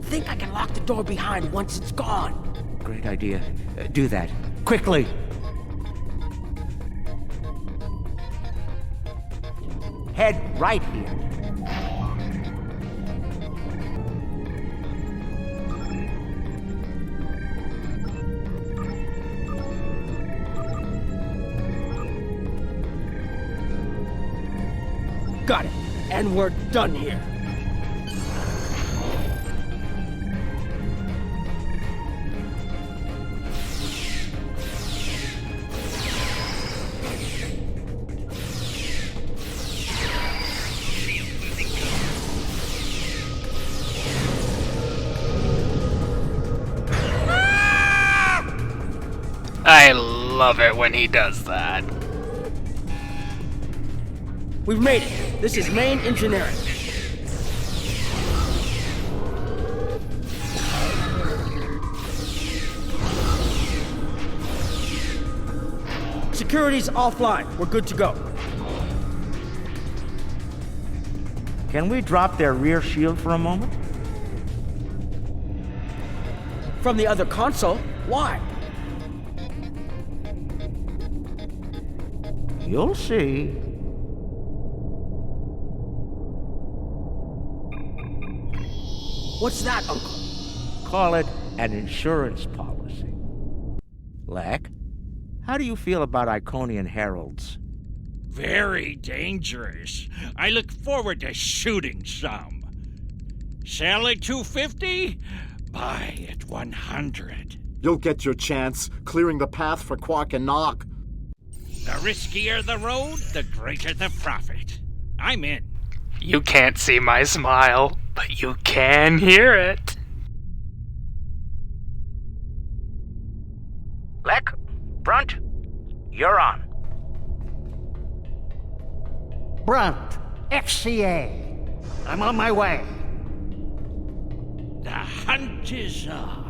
F: Think I can lock the door behind once it's gone.
N: Great idea. Do that. Quickly! Head right here.
F: Got it. And we're done here.
A: I love it when he does that.
F: We've made it. This is main engineering. Security's offline. We're good to go.
N: Can we drop their rear shield for a moment?
F: From the other console? Why?
N: You'll see.
F: What's that, Uncle?
N: Call it an insurance policy. Lek, how do you feel about Iconian heralds?
T: Very dangerous. I look forward to shooting some. Sell at 250? Buy at 100.
O: You'll get your chance, clearing the path for Quark and Nog.
T: The riskier the road, the greater the profit. I'm in.
A: You can't see my smile, but you can hear it.
N: Lek, Brunt, you're on.
B: Brunt, FCA. I'm on my way.
T: The hunt is on.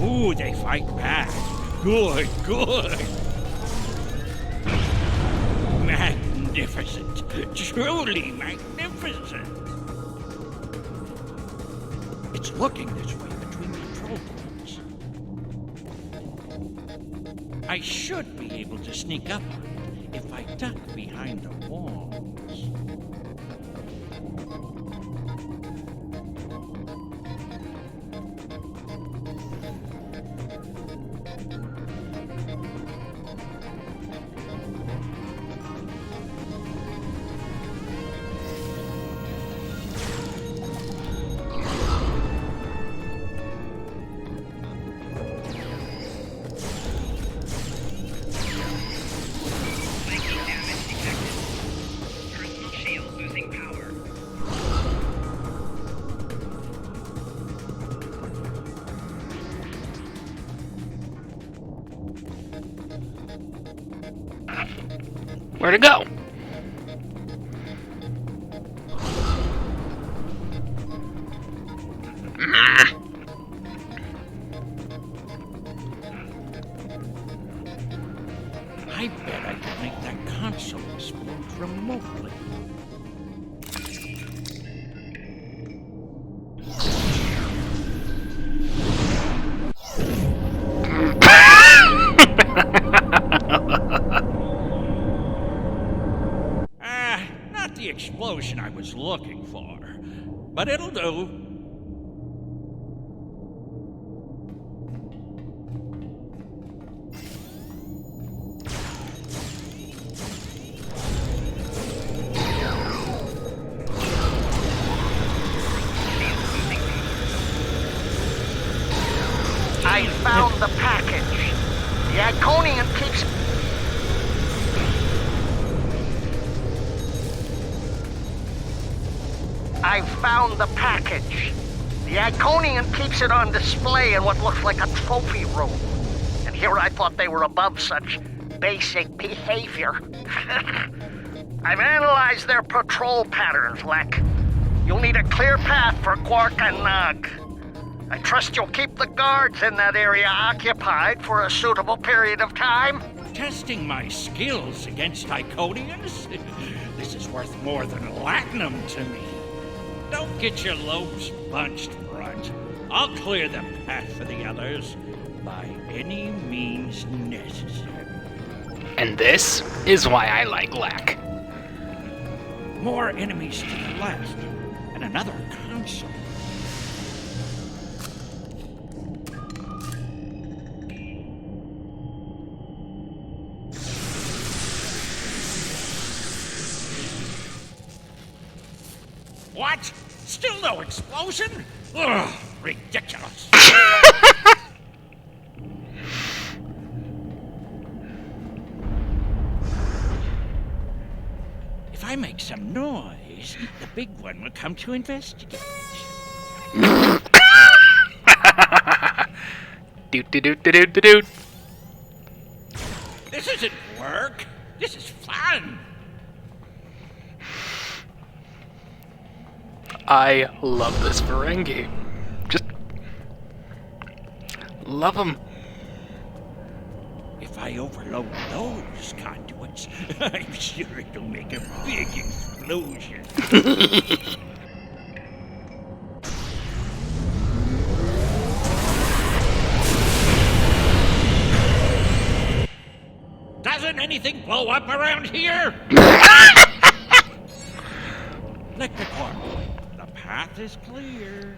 T: Ooh, they fight back. Good, good. Magnificent. Truly magnificent. It's looking this way between control points. I should be able to sneak up on it if I duck behind the walls.
A: Where to go?
T: I bet I could make that console explode remotely. Not the explosion I was looking for, but it'll do.
B: I found the package. The Iconian keeps... I found the package. The Iconian keeps it on display in what looks like a trophy room. And here I thought they were above such basic behavior. I've analyzed their patrol patterns, Lek. You'll need a clear path for Quark and Nog. I trust you'll keep the guards in that area occupied for a suitable period of time.
T: Testing my skills against Iconians? This is worth more than latinum to me. Don't get your lobes bunched, Brunt. I'll clear the path for the others by any means necessary.
A: And this is why I like Lek.
T: More enemies to the left, and another console. What? Still no explosion? Ugh, ridiculous. If I make some noise, the big one will come to investigate.
A: Do-do-do-do-do-do-do.
T: This isn't work. This is fun.
A: I love this Ferengi. Just love him.
T: If I overload those conduits, I'm sure it'll make a big explosion. Doesn't anything blow up around here? Lick the Quark. The path is clear.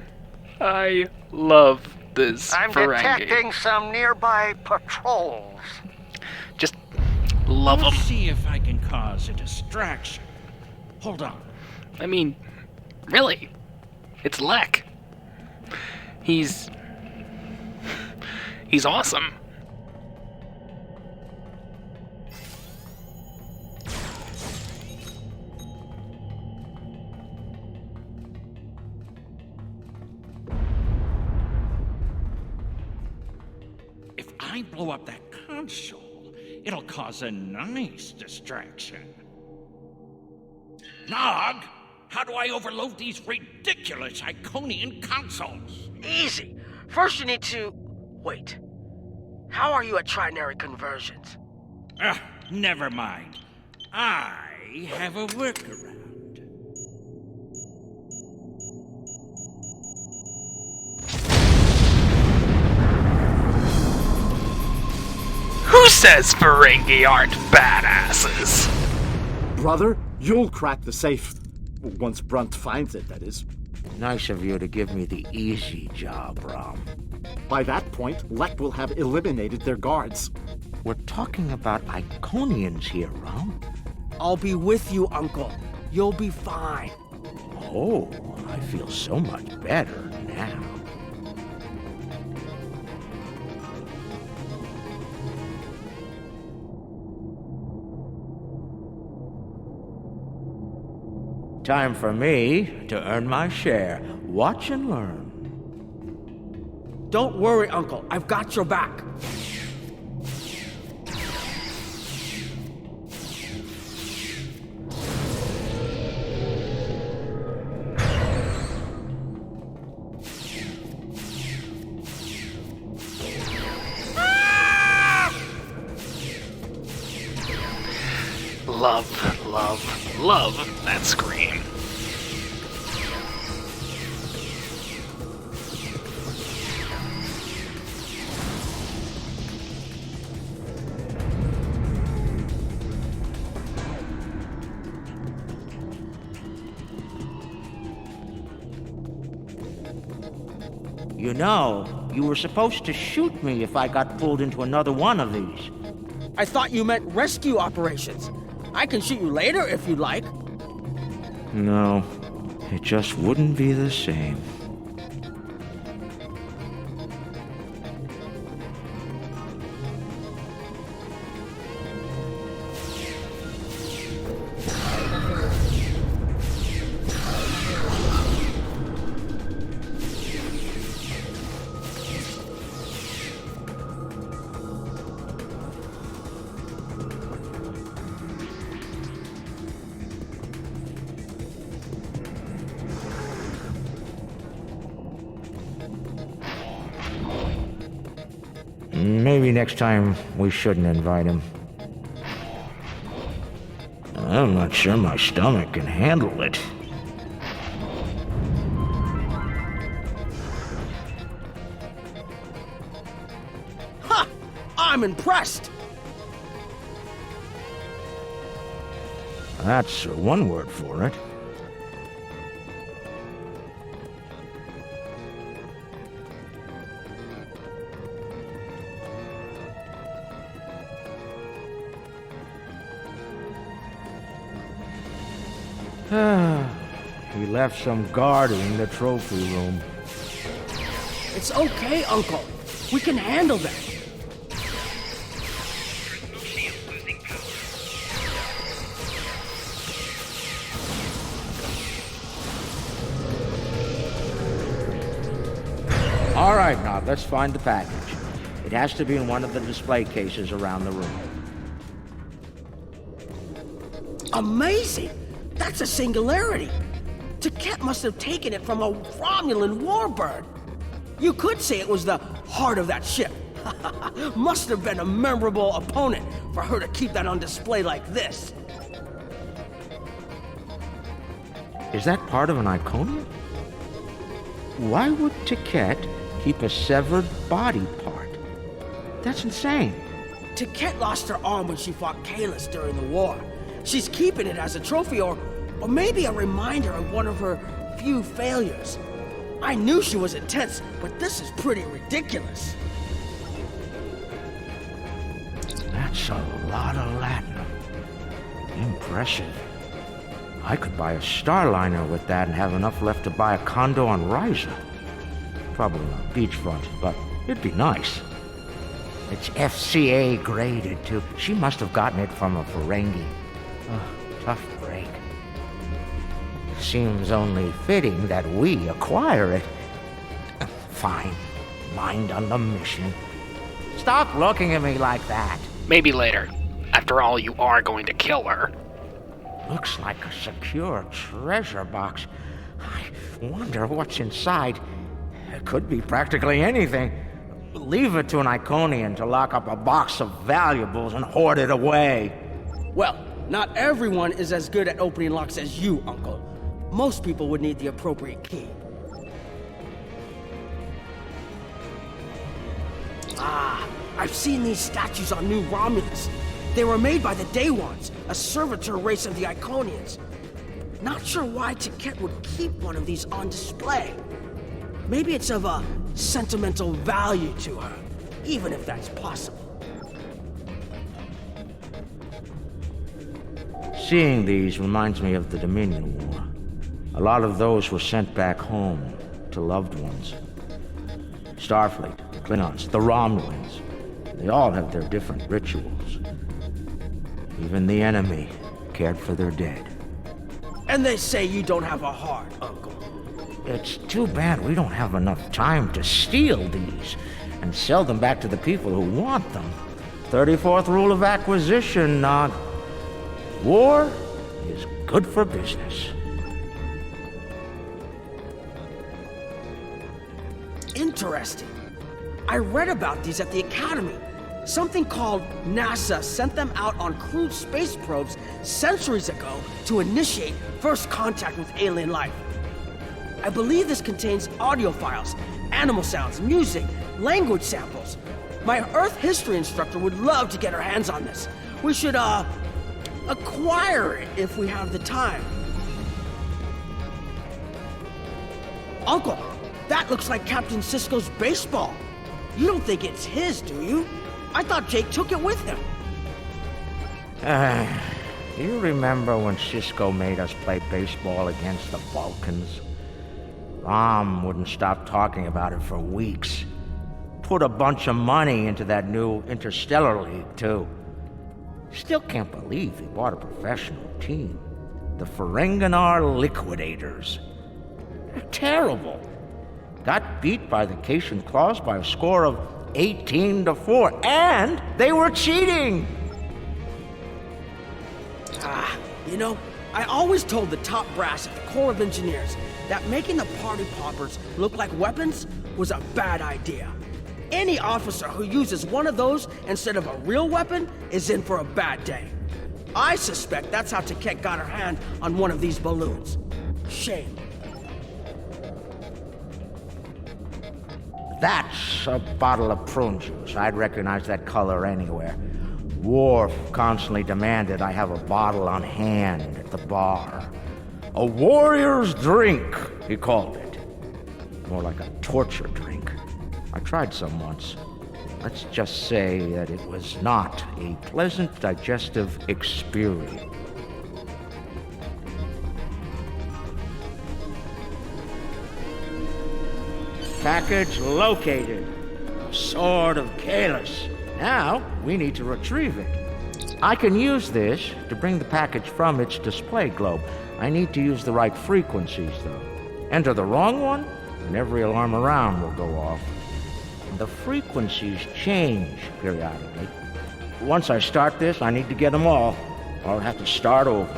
A: I love this
B: I'm
A: Ferengi.
B: detecting some nearby patrols.
A: Just love
T: Let's
A: him.
T: see if I can cause a distraction. Hold on.
A: I mean, really, it's Lek. He's awesome.
T: If I blow up that console, it'll cause a nice distraction. Nog, how do I overload these ridiculous Iconian consoles?
F: Easy. First you need to... Wait. How are you at trinary conversions?
T: Never mind. I have a workaround.
A: Who says Ferengi aren't badasses?
O: Brother, you'll crack the safe. Once Brunt finds it, that is.
N: Nice of you to give me the easy job, Rom.
O: By that point, Lek will have eliminated their guards.
N: We're talking about Iconians here, Rom.
F: I'll be with you, Uncle. You'll be fine.
N: Oh, I feel so much better now. Time for me to earn my share. Watch and learn.
F: Don't worry, Uncle. I've got your back.
A: Love, love, love that scream.
N: You know, you were supposed to shoot me if I got pulled into another one of these.
F: I thought you meant rescue operations. I can shoot you later if you'd like.
N: No, it just wouldn't be the same. Maybe next time we shouldn't invite him. I'm not sure my stomach can handle it.
F: Ha! I'm impressed!
N: That's one word for it. He left some guarding the trophy room.
F: It's okay, Uncle. We can handle that.
N: All right, now let's find the package. It has to be in one of the display cases around the room.
F: Amazing! That's a singularity! Taket must have taken it from a Romulan warbird. You could say it was the heart of that ship. Must have been a memorable opponent for her to keep that on display like this.
N: Is that part of an Iconium? Why would Taket keep a severed body part? That's insane.
F: Taket lost her arm when she fought Kahless during the war. She's keeping it as a trophy or maybe a reminder of one of her few failures. I knew she was intense, but this is pretty ridiculous.
N: That's a lot of Latinum. Impressive. I could buy a Starliner with that and have enough left to buy a condo on Ryza. Probably not beachfront, but it'd be nice. It's FCA graded, too. She must have gotten it from a Ferengi. Tough break. Seems only fitting that we acquire it. Fine. Mind on the mission. Stop looking at me like that.
A: Maybe later. After all, you are going to kill her.
N: Looks like a secure treasure box. I wonder what's inside. It could be practically anything. Leave it to an Iconian to lock up a box of valuables and hoard it away.
F: Well, not everyone is as good at opening locks as you, Uncle. Most people would need the appropriate key. Ah, I've seen these statues on New Romulus. They were made by the Day Ones, a servitor race of the Iconians. Not sure why Taket would keep one of these on display. Maybe it's of a sentimental value to her, even if that's possible.
N: Seeing these reminds me of the Dominion War. A lot of those were sent back home to loved ones. Starfleet, the Klingons, the Romulans. They all have their different rituals. Even the enemy cared for their dead.
F: And they say you don't have a heart, Uncle.
N: It's too bad we don't have enough time to steal these and sell them back to the people who want them. 34th rule of acquisition, Nog. War is good for business.
F: Interesting. I read about these at the Academy. Something called NASA sent them out on crewed space probes centuries ago to initiate first contact with alien life. I believe this contains audio files, animal sounds, music, language samples. My Earth history instructor would love to get her hands on this. We should, acquire it if we have the time. Uncle, that looks like Captain Sisko's baseball. You don't think it's his, do you? I thought Jake took it with him.
N: You remember when Sisko made us play baseball against the Vulcans? Rom wouldn't stop talking about it for weeks. Put a bunch of money into that new Interstellar League, too. Still can't believe he bought a professional team. The Ferenginar Liquidators. They're terrible. Got beat by the Cation Claws by a score of 18-4, and they were cheating!
F: You know, I always told the top brass at the Corps of Engineers that making the party poppers look like weapons was a bad idea. Any officer who uses one of those instead of a real weapon is in for a bad day. I suspect that's how Taket got her hand on one of these balloons. Shame.
N: That's a bottle of prune juice. I'd recognize that color anywhere. Worf constantly demanded I have a bottle on hand at the bar. A warrior's drink, he called it. More like a torture drink. I tried some once. Let's just say that it was not a pleasant digestive experience. Package located. A sword of Kahless. Now, we need to retrieve it. I can use this to bring the package from its display globe. I need to use the right frequencies, though. Enter the wrong one, and every alarm around will go off. and the frequencies change periodically. Once I start this, I need to get them all, or I'll have to start over.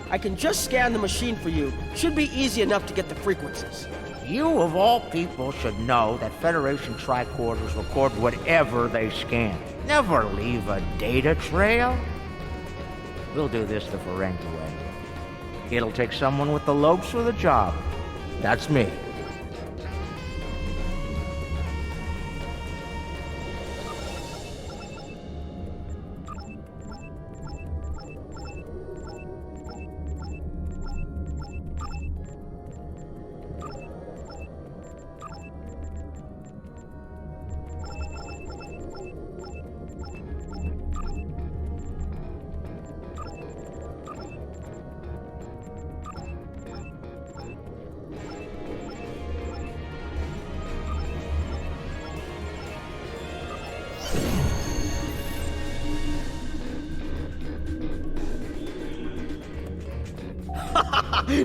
F: I can just scan the machine for you. Should be easy enough to get the frequencies.
N: You, of all people, should know that Federation tricorders record whatever they scan. Never leave a data trail. We'll do this the Ferengi way. It'll take someone with the lopes for the job. That's me.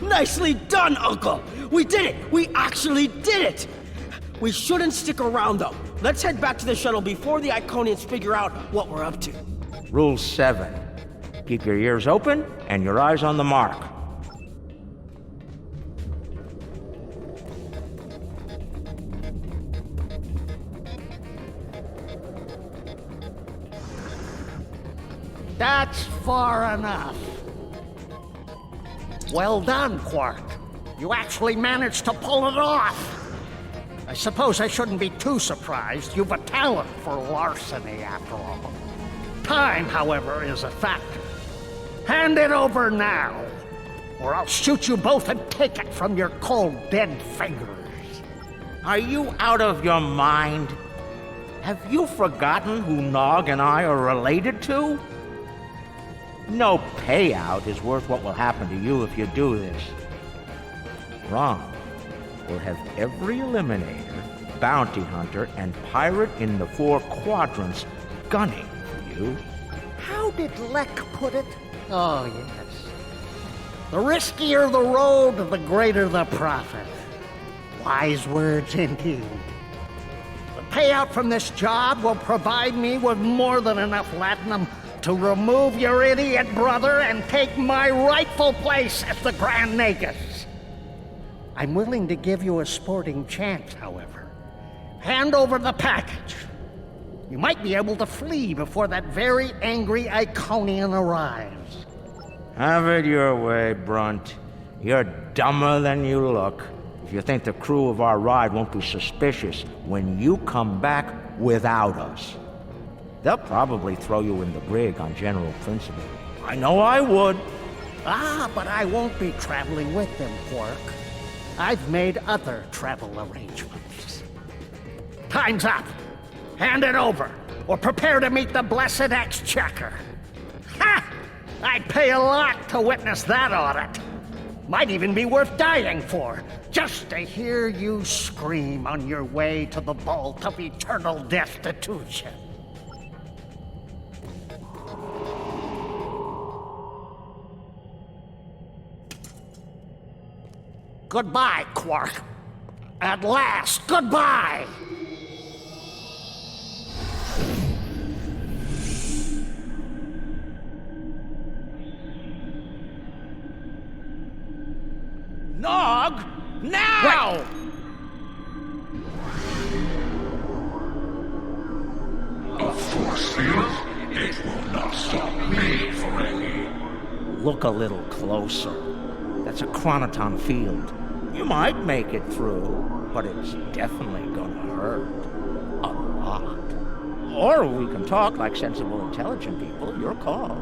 F: Nicely done, Uncle! We did it! We actually did it! We shouldn't stick around, though. Let's head back to the shuttle before the Iconians figure out what we're up to.
N: Rule 7. Keep your ears open and your eyes on the mark.
B: That's far enough. Well done, Quark. You actually managed to pull it off. I suppose I shouldn't be too surprised. You've a talent for larceny, after all. Time, however, is a factor. Hand it over now, or I'll shoot you both and take it from your cold, dead fingers.
N: Are you out of your mind? Have you forgotten who Nog and I are related to? No payout is worth what will happen to you if you do this. Wrong. We'll have every Eliminator, Bounty Hunter, and Pirate in the 4 quadrants gunning for you.
B: How did Lek put it? Oh, yes. The riskier the road, the greater the profit. Wise words indeed. The payout from this job will provide me with more than enough latinum to remove your idiot brother and take my rightful place as the Grand Nagus. I'm willing to give you a sporting chance, however. Hand over the package. You might be able to flee before that very angry Iconian arrives.
N: Have it your way, Brunt. You're dumber than you look. If you think the crew of our ride won't be suspicious when you come back without us. They'll probably throw you in the brig on general principle. I know I would.
B: Ah, but I won't be traveling with them, Quark. I've made other travel arrangements. Time's up. Hand it over, or prepare to meet the blessed Exchequer. Ha! I'd pay a lot to witness that audit. Might even be worth dying for, just to hear you scream on your way to the vault of eternal destitution. Goodbye, Quark. At last, goodbye!
N: Nog! Now!
B: Wait.
G: A force field? It will not stop me, Ferengi.
N: Look a little closer. That's a chronoton field. You might make it through, but it's definitely gonna hurt. A lot. Or we can talk like sensible, intelligent people. Your call.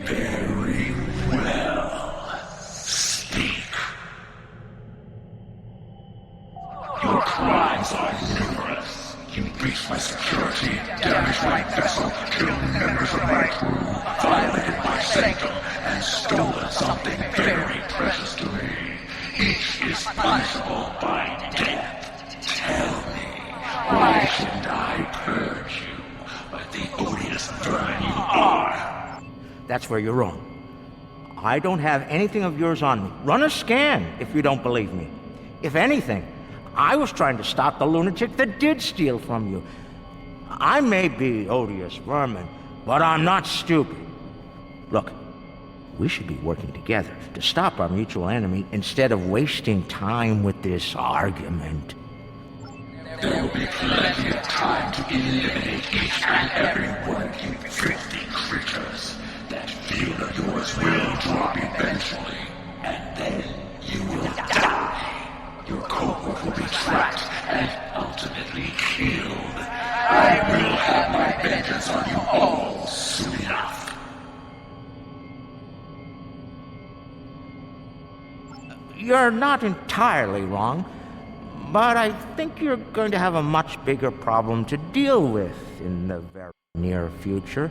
G: Very well. Speak. Your crimes are numerous. You breached my security, damaged my vessel, killed members of my crew, violated my sanctum, and stolen something very precious to me. Each is punishable by death. Tell me, why shouldn't I purge you like the odious vermin you are?
N: That's where you're wrong. I don't have anything of yours on me. Run a scan if you don't believe me. If anything, I was trying to stop the lunatic that did steal from you. I may be odious vermin, but I'm not stupid. Look, we should be working together to stop our mutual enemy instead of wasting time with this argument.
G: There will be plenty of time to eliminate each and every one of you filthy creatures. That field of yours will drop eventually, and then you will die. Your cohort will be tracked and ultimately killed. I will have my vengeance on you all soon enough.
N: You're not entirely wrong, but I think you're going to have a much bigger problem to deal with in the very near future.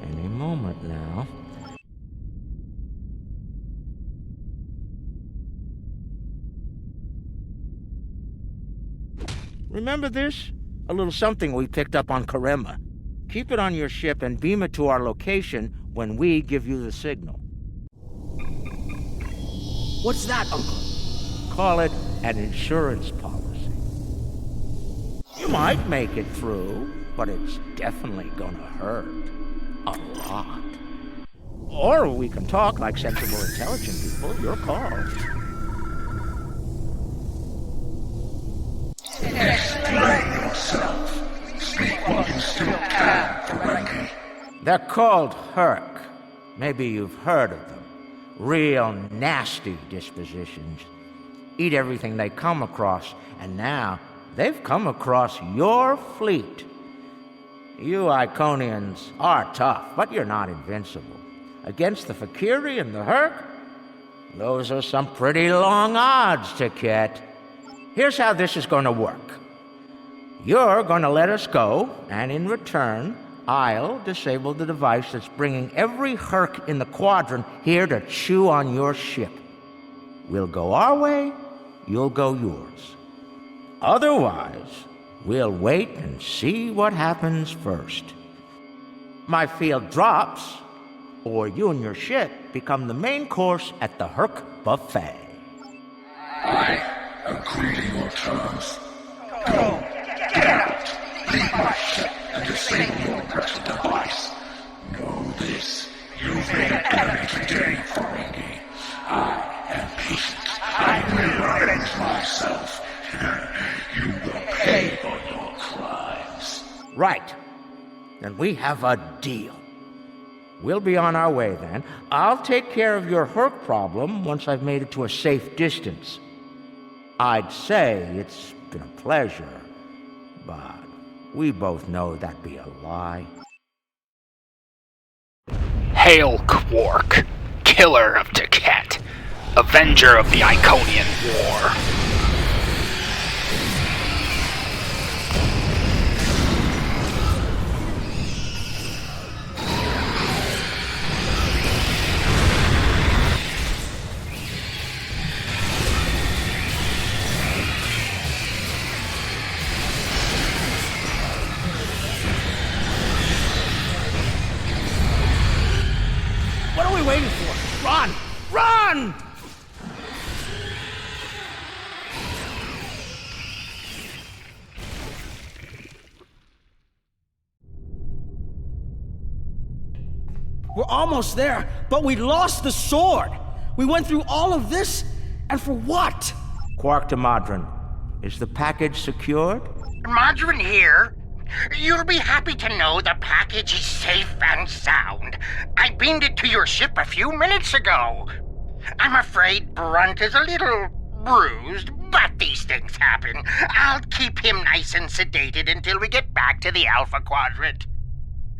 N: Any moment now. Remember this? A little something we picked up on Karema. Keep it on your ship and beam it to our location when we give you the signal.
F: What's that, Uncle?
N: Call it an insurance policy. You might make it through, but it's definitely gonna hurt. A lot. Or we can talk like sensible, intelligent people. Your call.
G: Explain yourself. Speak while you still can, Verity.
N: They're called Herc. Maybe you've heard of them. Real nasty dispositions. Eat everything they come across, and now they've come across your fleet. You Iconians are tough, but you're not invincible. Against the Fakiri and the Herc, those are some pretty long odds, Ticket. Here's how this is going to work. You're going to let us go, and in return, I'll disable the device that's bringing every Herc in the Quadrant here to chew on your ship. We'll go our way, you'll go yours. Otherwise, we'll wait and see what happens first. My field drops, or you and your ship become the main course at the Herc buffet.
G: I agree to your terms. Go, get out, leave my ship, and disable your wretched device. Know this, you've made an enemy today, Verity. I am patient. I will avenge myself. You will pay for your crimes.
N: Right. Then we have a deal. We'll be on our way then. I'll take care of your Herc problem once I've made it to a safe distance. I'd say it's been a pleasure, but we both know that'd be a lie.
A: Hail Quark, killer of Ticket, avenger of the Iconian War.
F: What are we waiting for? Run! Run! We're almost there, but we lost the sword. We went through all of this, and for what?
N: Quark to Modron. Is the package secured?
B: Margarine here. You'll be happy to know the package is safe and sound. I beamed it to your ship a few minutes ago. I'm afraid Brunt is a little bruised, but these things happen. I'll keep him nice and sedated until we get back to the Alpha Quadrant.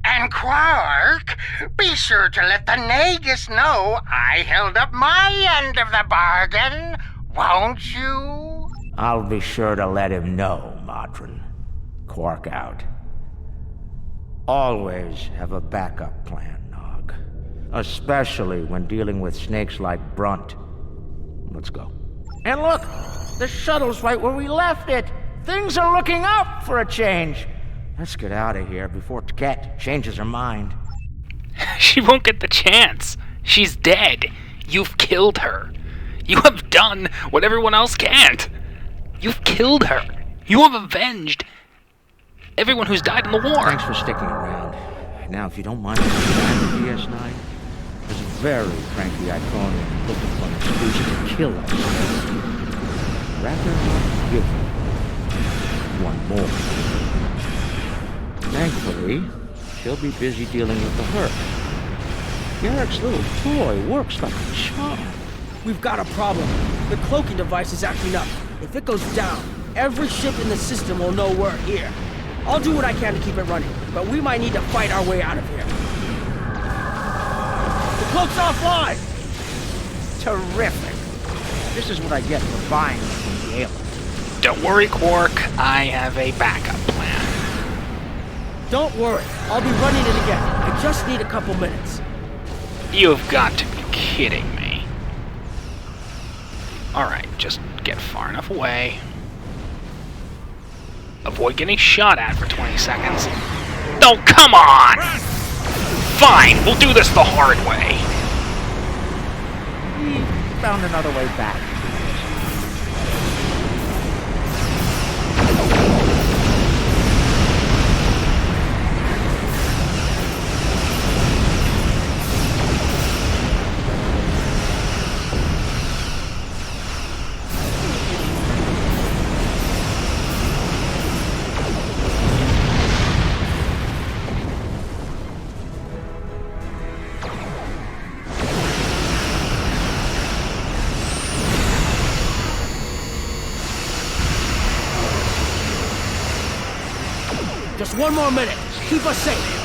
B: And Quark, be sure to let the Nagus know I held up my end of the bargain, won't you?
N: I'll be sure to let him know, Modron. Quark out. Always have a backup plan, Nog. Especially when dealing with snakes like Brunt. Let's go. And look! The shuttle's right where we left it! Things are looking up for a change! Let's get out of here before Ticket changes her mind.
A: She won't get the chance. She's dead. You've killed her. You have done what everyone else can't. You've killed her. You have avenged everyone who's died in the war.
N: Thanks for sticking around. Now, if you don't mind coming back to DS9, there's a very cranky Iconian looking for an excuse to kill us. Rather not give her one more. Thankfully, she'll be busy dealing with the hurt. Garrick's little toy works like a charm.
F: We've got a problem. The cloaking device is acting up. If it goes down, every ship in the system will know we're here. I'll do what I can to keep it running, but we might need to fight our way out of here. The cloak's offline!
N: Terrific. This is what I get for buying them from the aliens.
A: Don't worry, Quark. I have a backup plan.
F: Don't worry. I'll be running it again. I just need a couple minutes.
A: You've got to be kidding me. Alright, just get far enough away. Avoid getting shot at for 20 seconds. Oh, come on! Fine, we'll do this the hard way.
N: We found another way back.
F: Just one more minute. Keep us safe.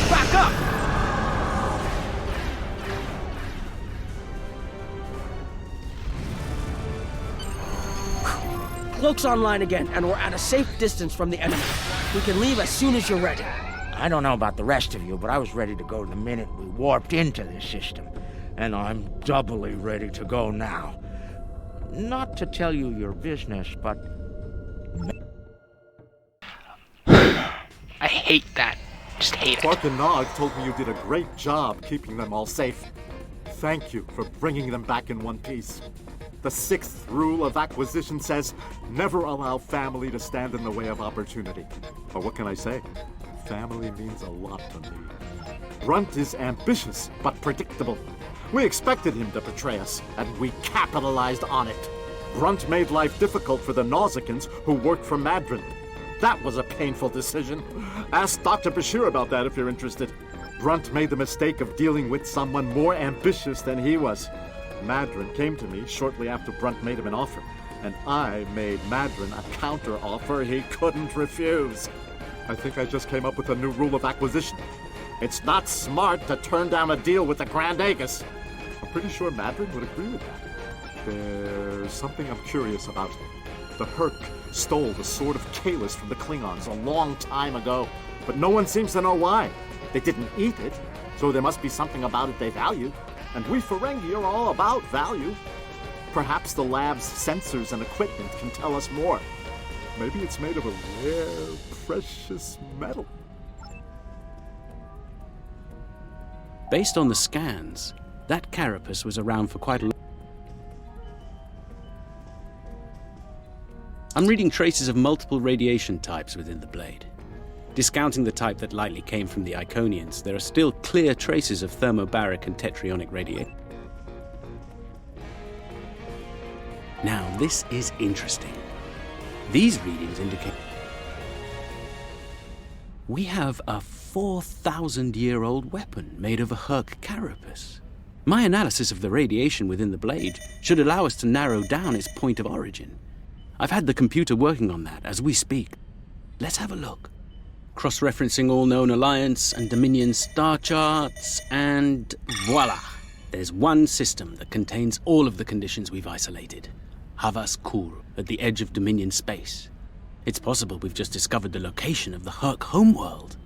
F: Back up! Cloak's online again, and we're at a safe distance from the enemy. We can leave as soon as you're ready.
N: I don't know about the rest of you, but I was ready to go the minute we warped into this system. And I'm doubly ready to go now. Not to tell you your business, but...
A: I hate that. Just hate
O: Quark and Nog told me you did a great job keeping them all safe. Thank you for bringing them back in one piece. The 6th rule of acquisition says, never allow family to stand in the way of opportunity. But what can I say? Family means a lot to me. Brunt is ambitious, but predictable. We expected him to betray us, and we capitalized on it. Brunt made life difficult for the Nausicans who worked for Madron. That was a painful decision. Ask Dr. Bashir about that if you're interested. Brunt made the mistake of dealing with someone more ambitious than he was. Madron came to me shortly after Brunt made him an offer, and I made Madron a counter-offer he couldn't refuse. I think I just came up with a new rule of acquisition. It's not smart to turn down a deal with the Grand Aegis. I'm pretty sure Madron would agree with that. There's something I'm curious about. The Herc stole the Sword of Kalis from the Klingons a long time ago, but no one seems to know why. They didn't eat it, so there must be something about it they valued. And we Ferengi are all about value. Perhaps the lab's sensors and equipment can tell us more. Maybe it's made of a rare, precious metal.
C: Based on the scans, that carapace was around for quite a long time. I'm reading traces of multiple radiation types within the blade. Discounting the type that likely came from the Iconians, there are still clear traces of thermobaric and tetrionic radiation. Now, this is interesting. These readings indicate we have a 4,000-year-old weapon made of a Herc carapace. My analysis of the radiation within the blade should allow us to narrow down its point of origin. I've had the computer working on that as we speak. Let's have a look. Cross-referencing all known Alliance and Dominion star charts, and voila! There's one system that contains all of the conditions we've isolated. Housecoat, at the edge of Dominion space. It's possible we've just discovered the location of the Herc homeworld.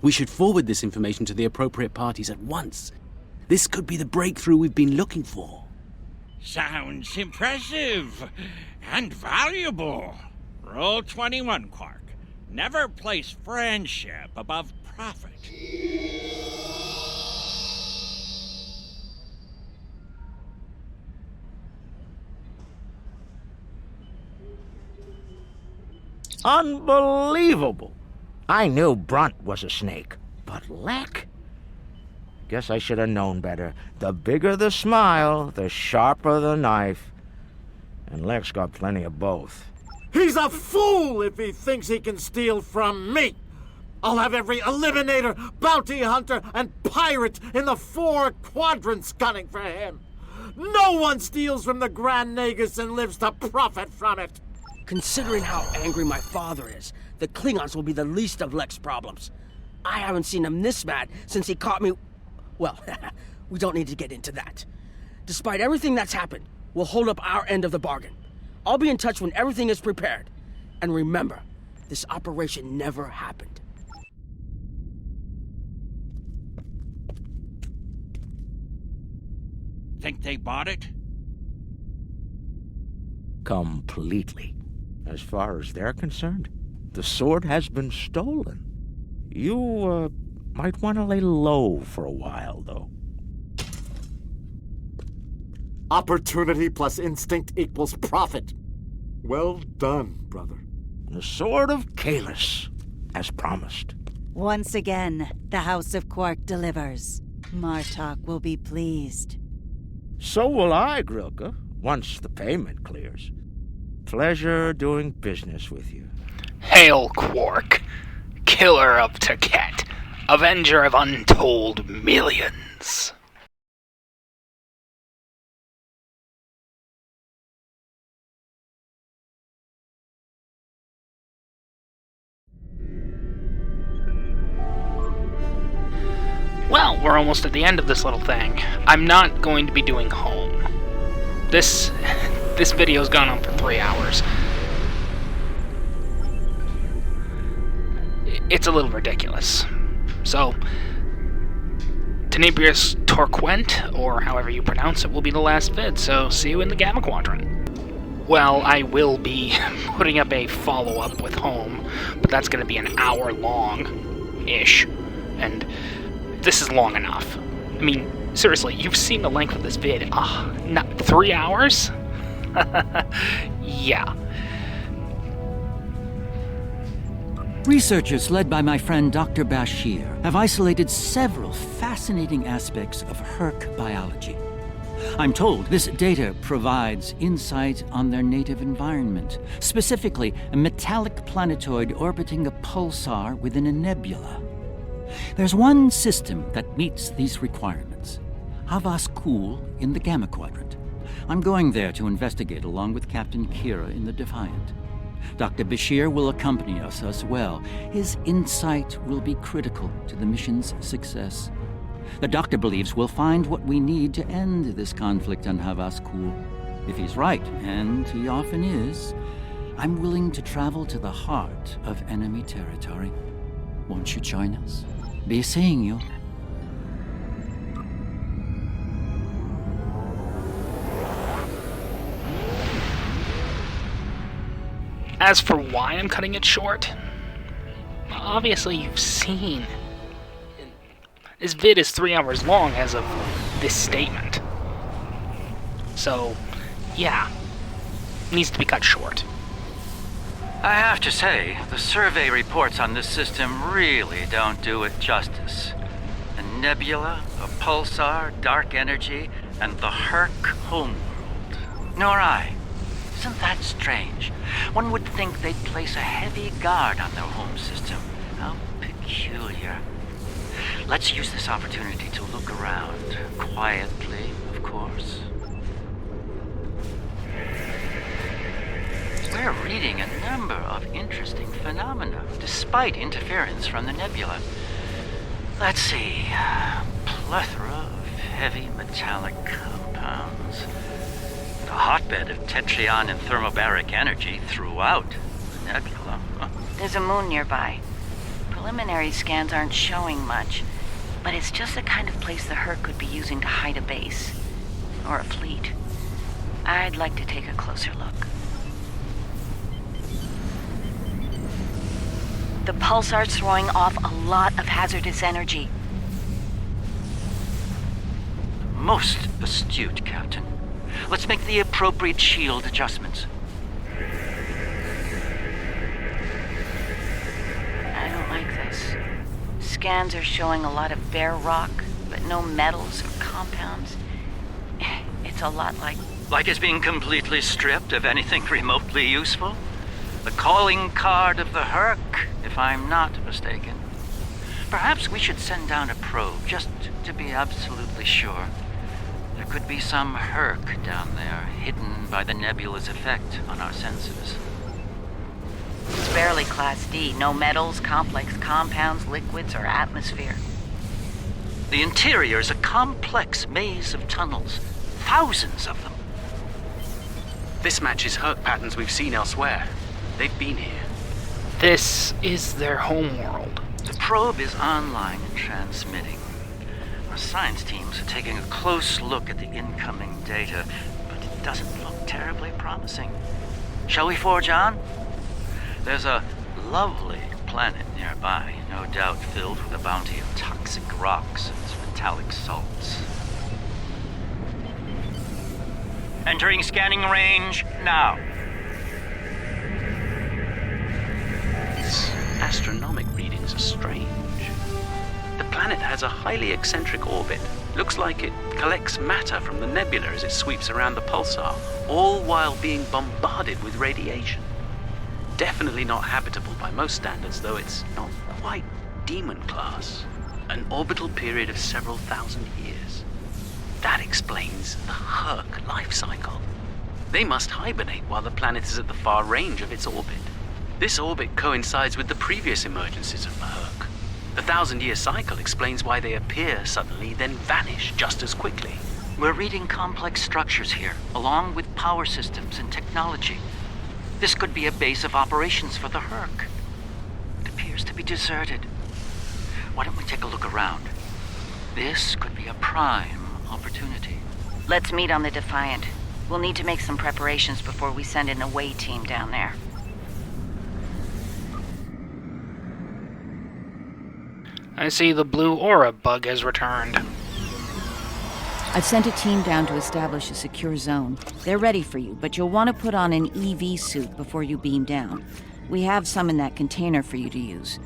C: We should forward this information to the appropriate parties at once. This could be the breakthrough we've been looking for.
T: Sounds impressive and valuable. Rule 21, Quark. Never place friendship above profit.
N: Unbelievable! I knew Brunt was a snake, but Lek? Guess I should have known better. The bigger the smile, the sharper the knife. And Lek's got plenty of both.
O: He's a fool if he thinks he can steal from me! I'll have every eliminator, bounty hunter, and pirate in the 4 quadrants gunning for him! No one steals from the Grand Nagus and lives to profit from it!
F: Considering how angry my father is, the Klingons will be the least of Lek's problems. I haven't seen him this mad since he caught me... Well, we don't need to get into that. Despite everything that's happened, we'll hold up our end of the bargain. I'll be in touch when everything is prepared. And remember, this operation never happened.
T: Think they bought it?
N: Completely. As far as they're concerned, the sword has been stolen. You, might want to lay low for a while, though.
O: Opportunity plus instinct equals profit. Well done, brother.
N: The Sword of Kalis, as promised.
V: Once again, the House of Quark delivers. Martok will be pleased.
N: So will I, Grilka, once the payment clears. Pleasure doing business with you.
A: Hail, Quark, killer of Taket, avenger of untold millions. Well, we're almost at the end of this little thing. I'm not going to be doing home. This video's gone on for 3 hours. It's a little ridiculous. So, Tenebrious Torquent, or however you pronounce it, will be the last vid, so see you in the Gamma Quadrant. Well, I will be putting up a follow-up with home, but that's going to be an hour long-ish, and this is long enough. I mean, seriously, you've seen the length of this vid. Not 3 hours? Yeah.
L: Researchers led by my friend Dr. Bashir have isolated several fascinating aspects of Herc biology. I'm told this data provides insight on their native environment, specifically a metallic planetoid orbiting a pulsar within a nebula. There's one system that meets these requirements, Housecoat in the Gamma Quadrant. I'm going there to investigate along with Captain Kira in the Defiant. Dr. Bashir will accompany us as well. His insight will be critical to the mission's success. The doctor believes we'll find what we need to end this conflict on Housecoat. If he's right, and he often is, I'm willing to travel to the heart of enemy territory. Won't you join us? Be seeing you.
A: As for why I'm cutting it short, obviously you've seen. This vid is 3 hours long as of this statement. So, yeah, it needs to be cut short.
L: I have to say, the survey reports on this system really don't do it justice. A nebula, a pulsar, dark energy, and the Herc homeworld. Nor I. Isn't that strange? One would think they'd place a heavy guard on their home system. How peculiar. Let's use this opportunity to look around. Quietly, of course. We're reading a number of interesting phenomena, despite interference from the nebula. Let's see. Plethora of heavy metallic compounds. A hotbed of tetryon and thermobaric energy throughout the nebula.
K: There's a moon nearby. Preliminary scans aren't showing much, but it's just the kind of place the Herc could be using to hide a base. Or a fleet. I'd like to take a closer look. The pulsar's throwing off a lot of hazardous energy.
L: Most astute, Captain. Let's make the appropriate shield adjustments.
K: I don't like this. Scans are showing a lot of bare rock, but no metals or compounds. It's a lot like...
L: Like it's being completely stripped of anything remotely useful? The calling card of the Herc, if I'm not mistaken. Perhaps we should send down a probe, just to be absolutely sure. There could be some Herc down there, hidden by the nebula's effect on our senses.
K: It's barely Class D. No metals, complex compounds, liquids, or atmosphere.
L: The interior is a complex maze of tunnels. Thousands of them.
C: This matches Herc patterns we've seen elsewhere. They've been here.
A: This is their homeworld.
L: The probe is online and transmitting. Our science teams are taking a close look at the incoming data, but it doesn't look terribly promising. Shall we forge on? There's a lovely planet nearby, no doubt filled with a bounty of toxic rocks and metallic salts. Entering scanning range now.
C: Its astronomic readings are strange. The planet has a highly eccentric orbit. Looks like it collects matter from the nebula as it sweeps around the pulsar, all while being bombarded with radiation. Definitely not habitable by most standards, though it's not quite demon class. An orbital period of several thousand years. That explains the Herc life cycle. They must hibernate while the planet is at the far range of its orbit. This orbit coincides with the previous emergencies of the Herc. The 1,000-year cycle explains why they appear suddenly, then vanish just as quickly.
L: We're reading complex structures here, along with power systems and technology. This could be a base of operations for the Herc. It appears to be deserted. Why don't we take a look around? This could be a prime opportunity.
K: Let's meet on the Defiant. We'll need to make some preparations before we send an away team down there.
A: I see the blue aura bug has returned.
J: I've sent a team down to establish a secure zone. They're ready for you, but you'll want to put on an EV suit before you beam down. We have some in that container for you to use.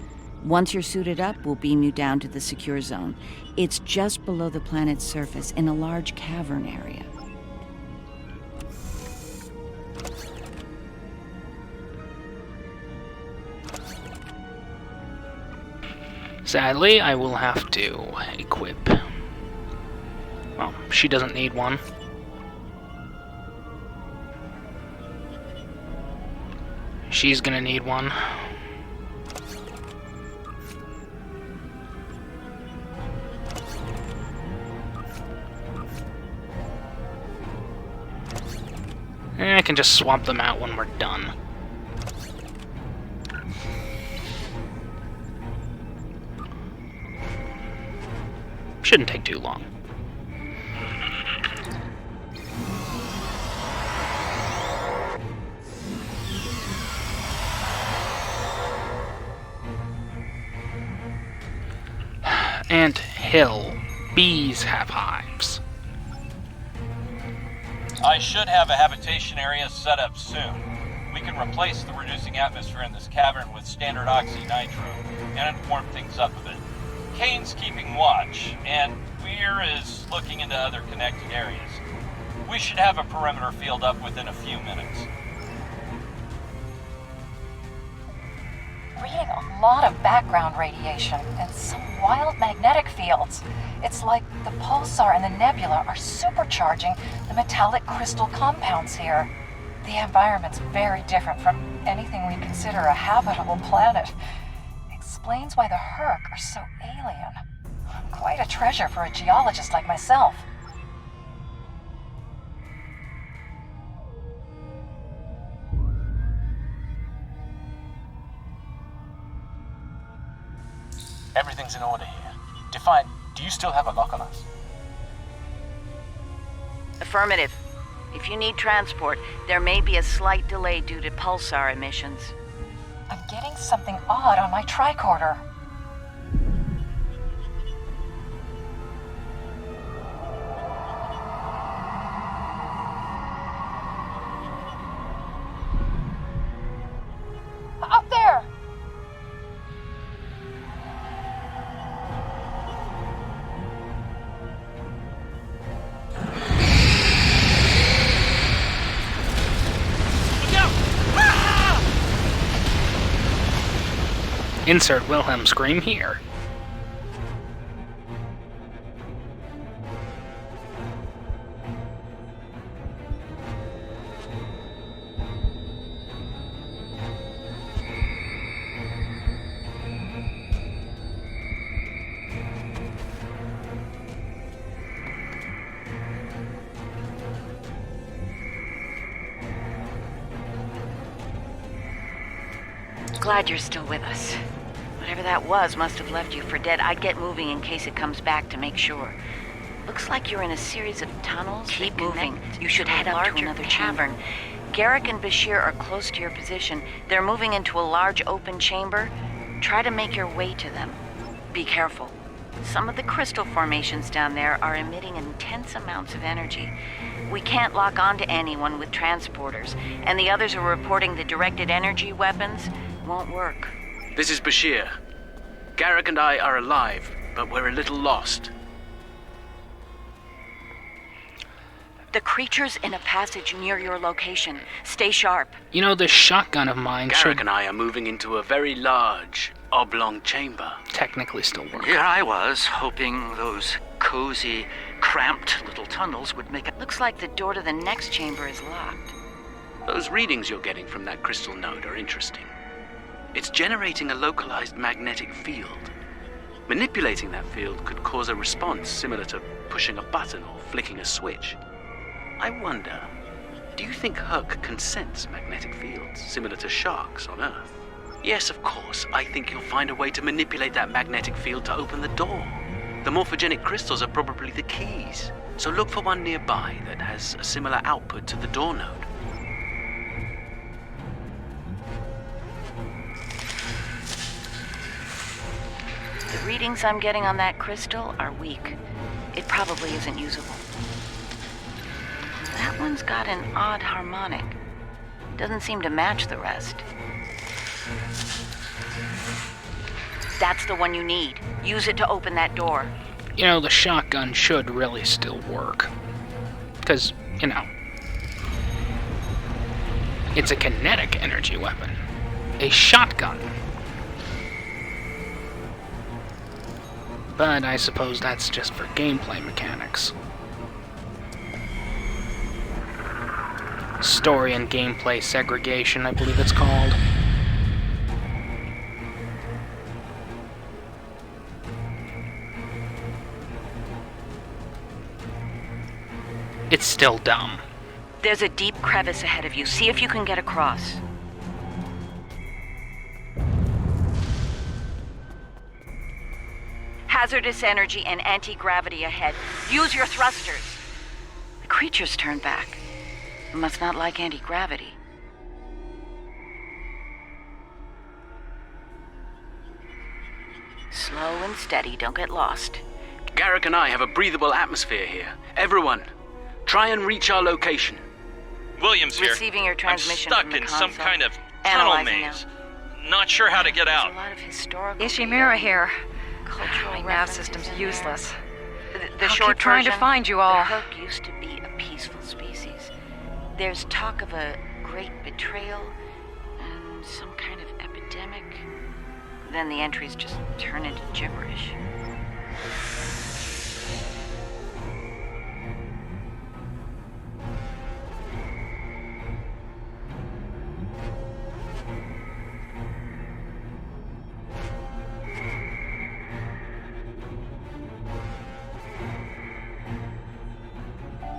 J: Once you're suited up, we'll beam you down to the secure zone. It's just below the planet's surface in a large cavern area.
A: Sadly, I will have to equip. Well, she doesn't need one. She's gonna need one. And I can just swap them out when we're done. Shouldn't take too long. Ant Hill. Bees have hives.
E: I should have a habitation area set up soon. We can replace the reducing atmosphere in this cavern with standard oxy-nitro, and warm things up a bit. Kane's keeping watch, and Weir is looking into other connected areas. We should have a perimeter field up within a few minutes.
D: Reading a lot of background radiation and some wild magnetic fields. It's like the pulsar and the nebula are supercharging the metallic crystal compounds here. The environment's very different from anything we consider a habitable planet. Explains why the Herc are so alien. Quite a treasure for a geologist like myself.
C: Everything's in order here. Defiant, do you still have a lock on us?
K: Affirmative. If you need transport, there may be a slight delay due to pulsar emissions.
D: I'm getting something odd on my tricorder. Up there!
A: Insert Wilhelm scream here.
K: Glad you're still with us. Whatever that was must have left you for dead. I'd get moving in case it comes back to make sure. Looks like you're in a series of tunnels. Keep moving. You should head up to another cavern. Garrick and Bashir are close to your position. They're moving into a large open chamber. Try to make your way to them. Be careful. Some of the crystal formations down there are emitting intense amounts of energy. We can't lock onto anyone with transporters, and the others are reporting the directed energy weapons won't work.
C: This is Bashir. Garrick and I are alive, but we're a little lost.
K: The creature's in a passage near your location. Stay sharp.
A: You know, this shotgun of mine
C: Garrick and I are moving into a very large, oblong chamber.
A: Technically still works.
L: Here I was, hoping those cozy, cramped little tunnels would make it.
K: Looks like the door to the next chamber is locked.
C: Those readings you're getting from that crystal node are interesting. It's generating a localized magnetic field. Manipulating that field could cause a response similar to pushing a button or flicking a switch. I wonder, do you think Herc can sense magnetic fields similar to sharks on Earth? Yes, of course. I think you'll find a way to manipulate that magnetic field to open the door. The morphogenic crystals are probably the keys, so look for one nearby that has a similar output to the door node.
K: The readings I'm getting on that crystal are weak. It probably isn't usable. That one's got an odd harmonic. Doesn't seem to match the rest. That's the one you need. Use it to open that door.
A: You know, the shotgun should really still work. Because, you know, it's a kinetic energy weapon. A shotgun. But I suppose that's just for gameplay mechanics. Story and gameplay segregation, I believe it's called. It's still dumb.
K: There's a deep crevice ahead of you. See if you can get across. Hazardous energy and anti-gravity ahead. Use your thrusters. The creature's turned back. It must not like anti-gravity. Slow and steady, don't get lost.
C: Garrick and I have a breathable atmosphere here. Everyone, try and reach our location.
E: Williams here.
K: Receiving your transmission
E: I'm
K: from
E: stuck
K: the
E: in some
K: console.
E: kind of tunnel
K: Analyzing
E: maze. Not sure how to get out.
K: There's a lot of historical
D: Ishimura here.
K: cultural
D: My nav
K: references
D: system's
K: in there.
D: useless.
K: The
D: I'll
K: short
D: keep trying to
K: version,
D: find you all.
K: The Herc used to be a peaceful species. There's talk of a great betrayal and some kind of epidemic. Then the entries just turn into gibberish.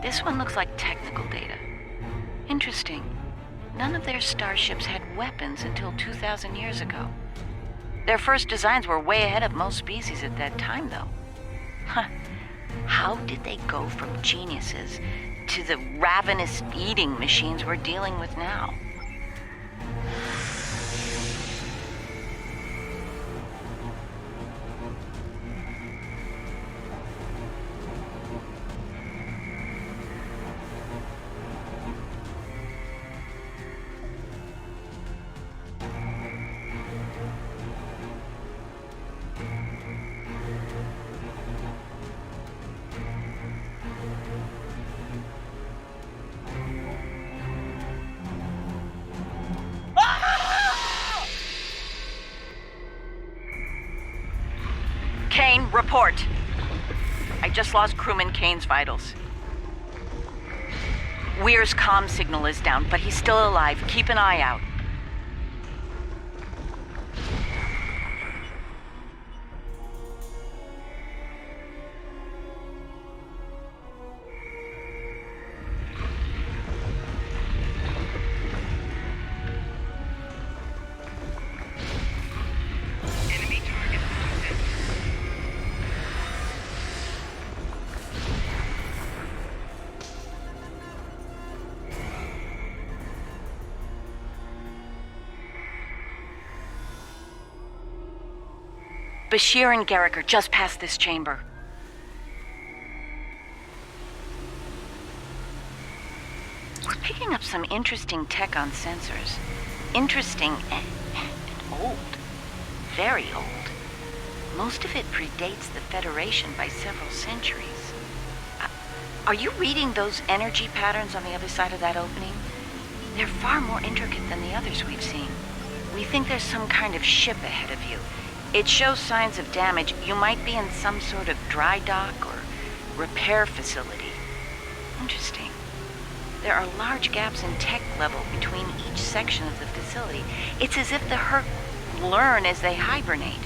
K: This one looks like technical data. Interesting. None of their starships had weapons until 2,000 years ago. Their first designs were way ahead of most species at that time, though. Huh. How did they go from geniuses to the ravenous eating machines we're dealing with now? Kane, report. I just lost crewman Kane's vitals. Weir's comm signal is down, but he's still alive. Keep an eye out. Bashir and Garrick are just past this chamber. We're picking up some interesting tech on sensors. Interesting and old. Very old. Most of it predates the Federation by several centuries. Are you reading those energy patterns on the other side of that opening? They're far more intricate than the others we've seen. We think there's some kind of ship ahead of you. It shows signs of damage. You might be in some sort of dry dock or repair facility. Interesting. There are large gaps in tech level between each section of the facility. It's as if the Herc learn as they hibernate.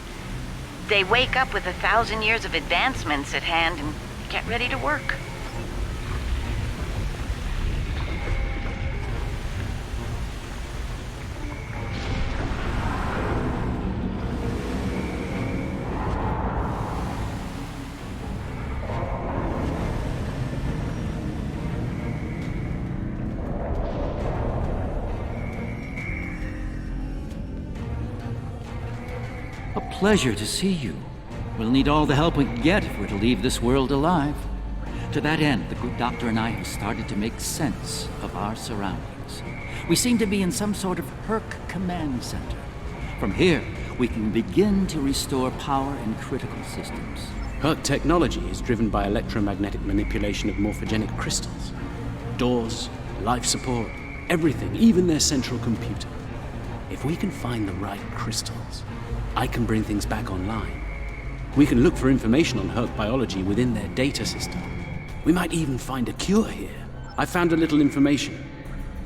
K: They wake up with 1,000 years of advancements at hand and get ready to work.
L: Pleasure to see you. We'll need all the help we can get if we're to leave this world alive. To that end, the good doctor and I have started to make sense of our surroundings. We seem to be in some sort of Herc command center. From here, we can begin to restore power in critical systems.
C: Herc technology is driven by electromagnetic manipulation of morphogenic crystals. Doors, life support, everything, even their central computer. If we can find the right crystals, I can bring things back online. We can look for information on Herc biology within their data system. We might even find a cure here. I found a little information.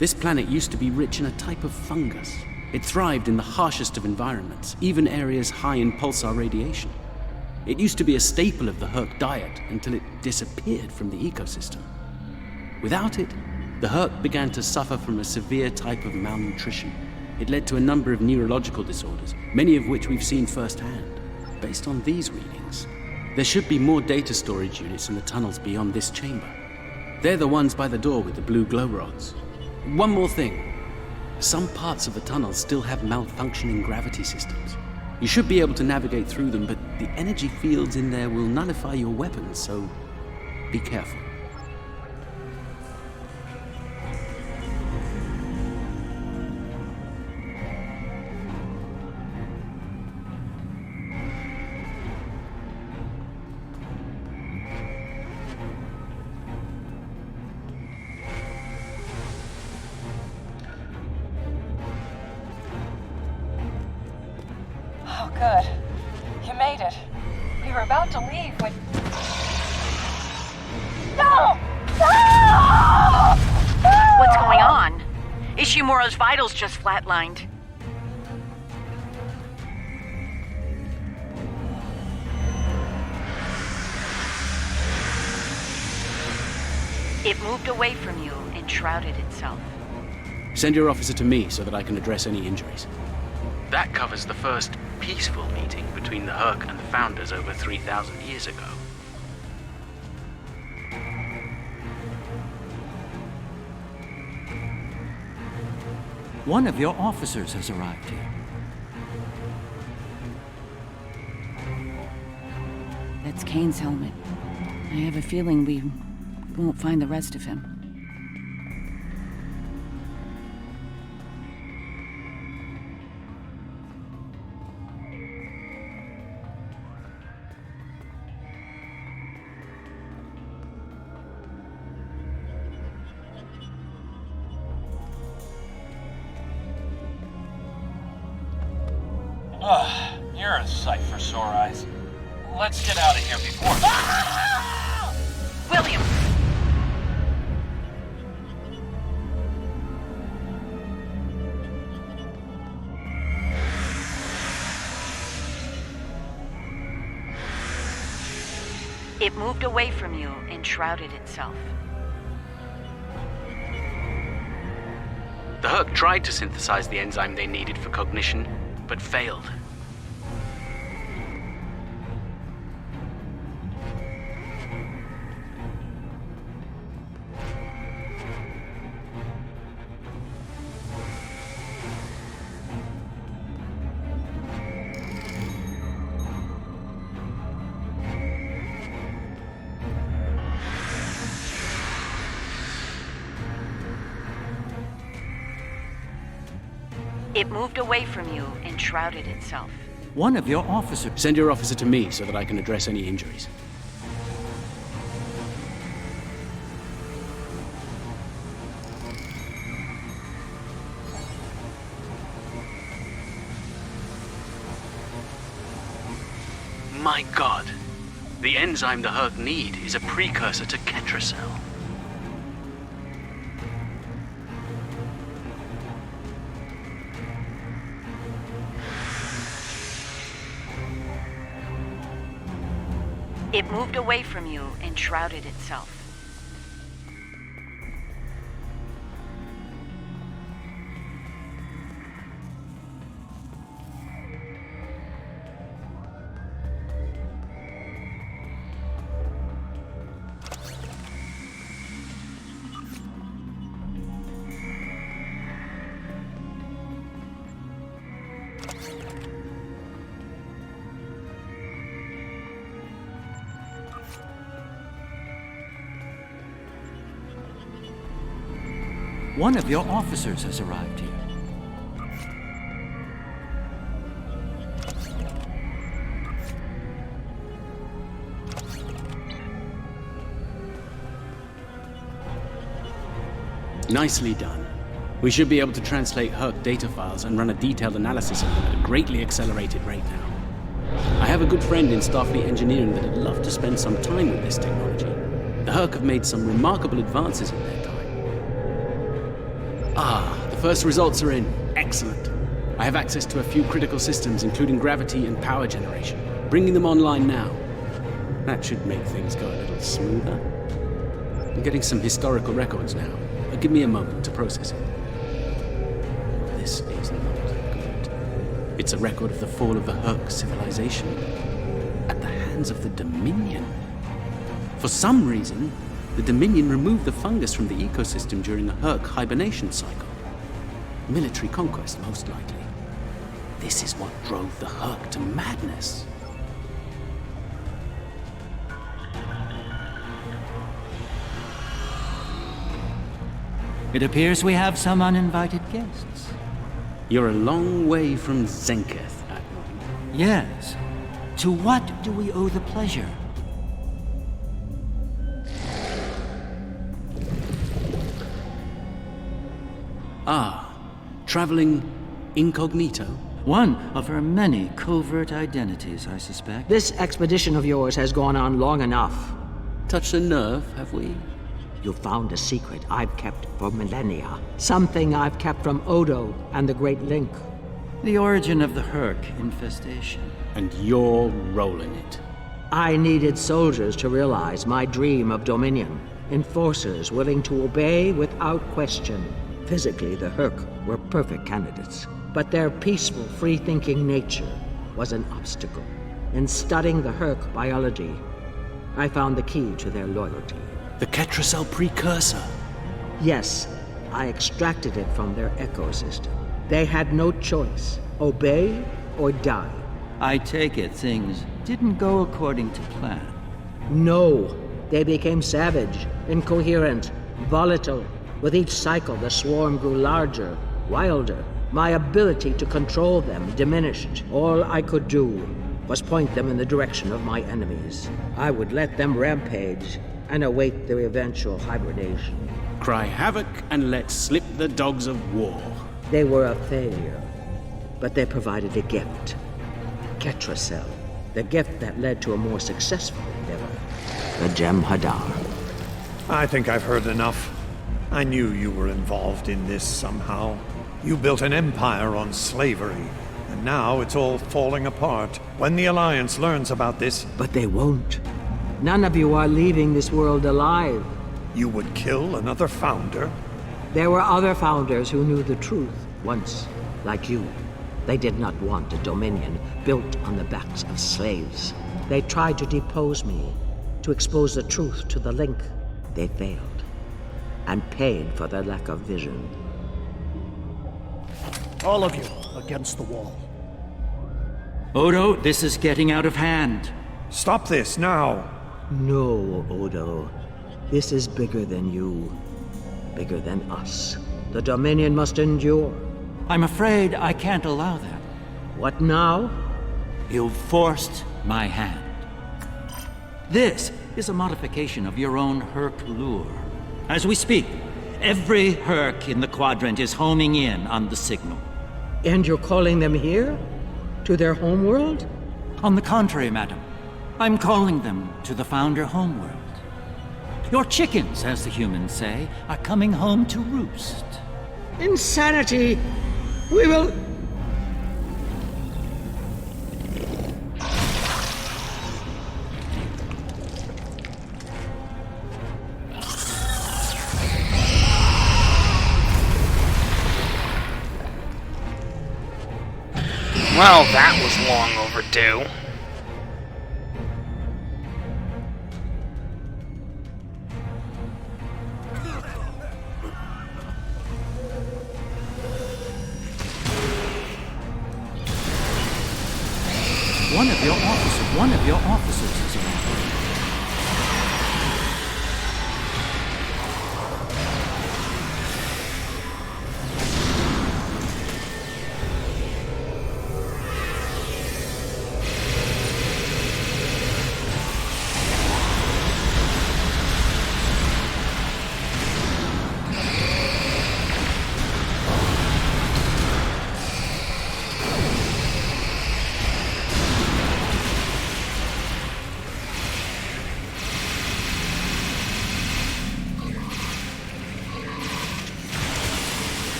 C: This planet used to be rich in a type of fungus. It thrived in the harshest of environments, even areas high in pulsar radiation. It used to be a staple of the Herc diet until it disappeared from the ecosystem. Without it, the Herc began to suffer from a severe type of malnutrition. It led to a number of neurological disorders, many of which we've seen firsthand. Based on these readings, there should be more data storage units in the tunnels beyond this chamber. They're the ones by the door with the blue glow rods. One more thing. Some parts of the tunnels still have malfunctioning gravity systems. You should be able to navigate through them, but the energy fields in there will nullify your weapons, so be careful.
D: Good. You made it. We were about to leave when... No! No!
K: What's going on? Ishimura's vitals just flatlined. It moved away from you and shrouded itself.
C: Send your officer to me so that I can address any injuries. That covers the first peaceful meeting between the Herc and the Founders over 3,000 years ago.
L: One of your officers has arrived here.
J: That's Kane's helmet. I have a feeling we won't find the rest of him.
E: You're a sight for sore eyes. Let's get out of here before...
K: William! It moved away from you and shrouded itself.
C: The Herc tried to synthesize the enzyme they needed for cognition, but failed.
K: It moved away from you and shrouded itself.
L: One of your officers...
C: Send your officer to me so that I can address any injuries. My God! The enzyme the Herc need is a precursor to Ketracel.
K: It moved away from you and shrouded itself.
L: One of your officers has arrived here.
C: Nicely done. We should be able to translate Herc data files and run a detailed analysis of them at a greatly accelerated rate now. I have a good friend in Starfleet engineering that would love to spend some time with this technology. The Herc have made some remarkable advances in their time. The first results are in. Excellent. I have access to a few critical systems, including gravity and power generation. Bringing them online now. That should make things go a little smoother. I'm getting some historical records now. Give me a moment to process it. This is not good. It's a record of the fall of the Herc civilization at the hands of the Dominion. For some reason, the Dominion removed the fungus from the ecosystem during a Herc hibernation cycle. Military conquest, most likely. This is what drove the Herc to madness.
L: It appears we have some uninvited guests.
C: You're a long way from Zenketh, Admiral.
L: Yes. To what do we owe the pleasure?
C: Traveling incognito?
L: One of her many covert identities, I suspect.
B: This expedition of yours has gone on long enough.
C: Touched a nerve, have we?
B: You found a secret I've kept for millennia. Something I've kept from Odo and the Great Link.
L: The origin of the Herc infestation.
C: And you're rolling it.
B: I needed soldiers to realize my dream of dominion. Enforcers willing to obey without question. Physically, the Herc were perfect candidates. But their peaceful, free-thinking nature was an obstacle. In studying the Herc biology, I found the key to their loyalty.
C: The Ketracel precursor?
B: Yes, I extracted it from their ecosystem. They had no choice. Obey or die.
L: I take it things didn't go according to plan.
B: No. They became savage, incoherent, volatile. With each cycle, the swarm grew larger, wilder. My ability to control them diminished. All I could do was point them in the direction of my enemies. I would let them rampage and await their eventual hibernation.
C: Cry havoc and let slip the dogs of war.
B: They were a failure, but they provided a gift. Ketracel, the gift that led to a more successful endeavor. The Jem'Hadar.
I: I think I've heard enough. I knew you were involved in this somehow. You built an empire on slavery, and now it's all falling apart. When the Alliance learns about this...
B: But they won't. None of you are leaving this world alive.
I: You would kill another founder?
B: There were other founders who knew the truth once, like you. They did not want a dominion built on the backs of slaves. They tried to depose me, to expose the truth to the Link. They failed, and paid for their lack of vision.
R: All of you, against the wall.
L: Odo, this is getting out of hand.
I: Stop this, now!
B: No, Odo. This is bigger than you. Bigger than us. The Dominion must endure.
L: I'm afraid I can't allow that.
B: What now?
L: You've forced my hand. This is a modification of your own Herc lure. As we speak, every Herc in the Quadrant is homing in on the signal.
B: And you're calling them here? To their homeworld?
L: On the contrary, madam. I'm calling them to the Founder homeworld. Your chickens, as the humans say, are coming home to roost.
B: Insanity! We will...
A: Well, that was long overdue.
L: One of your officers is around.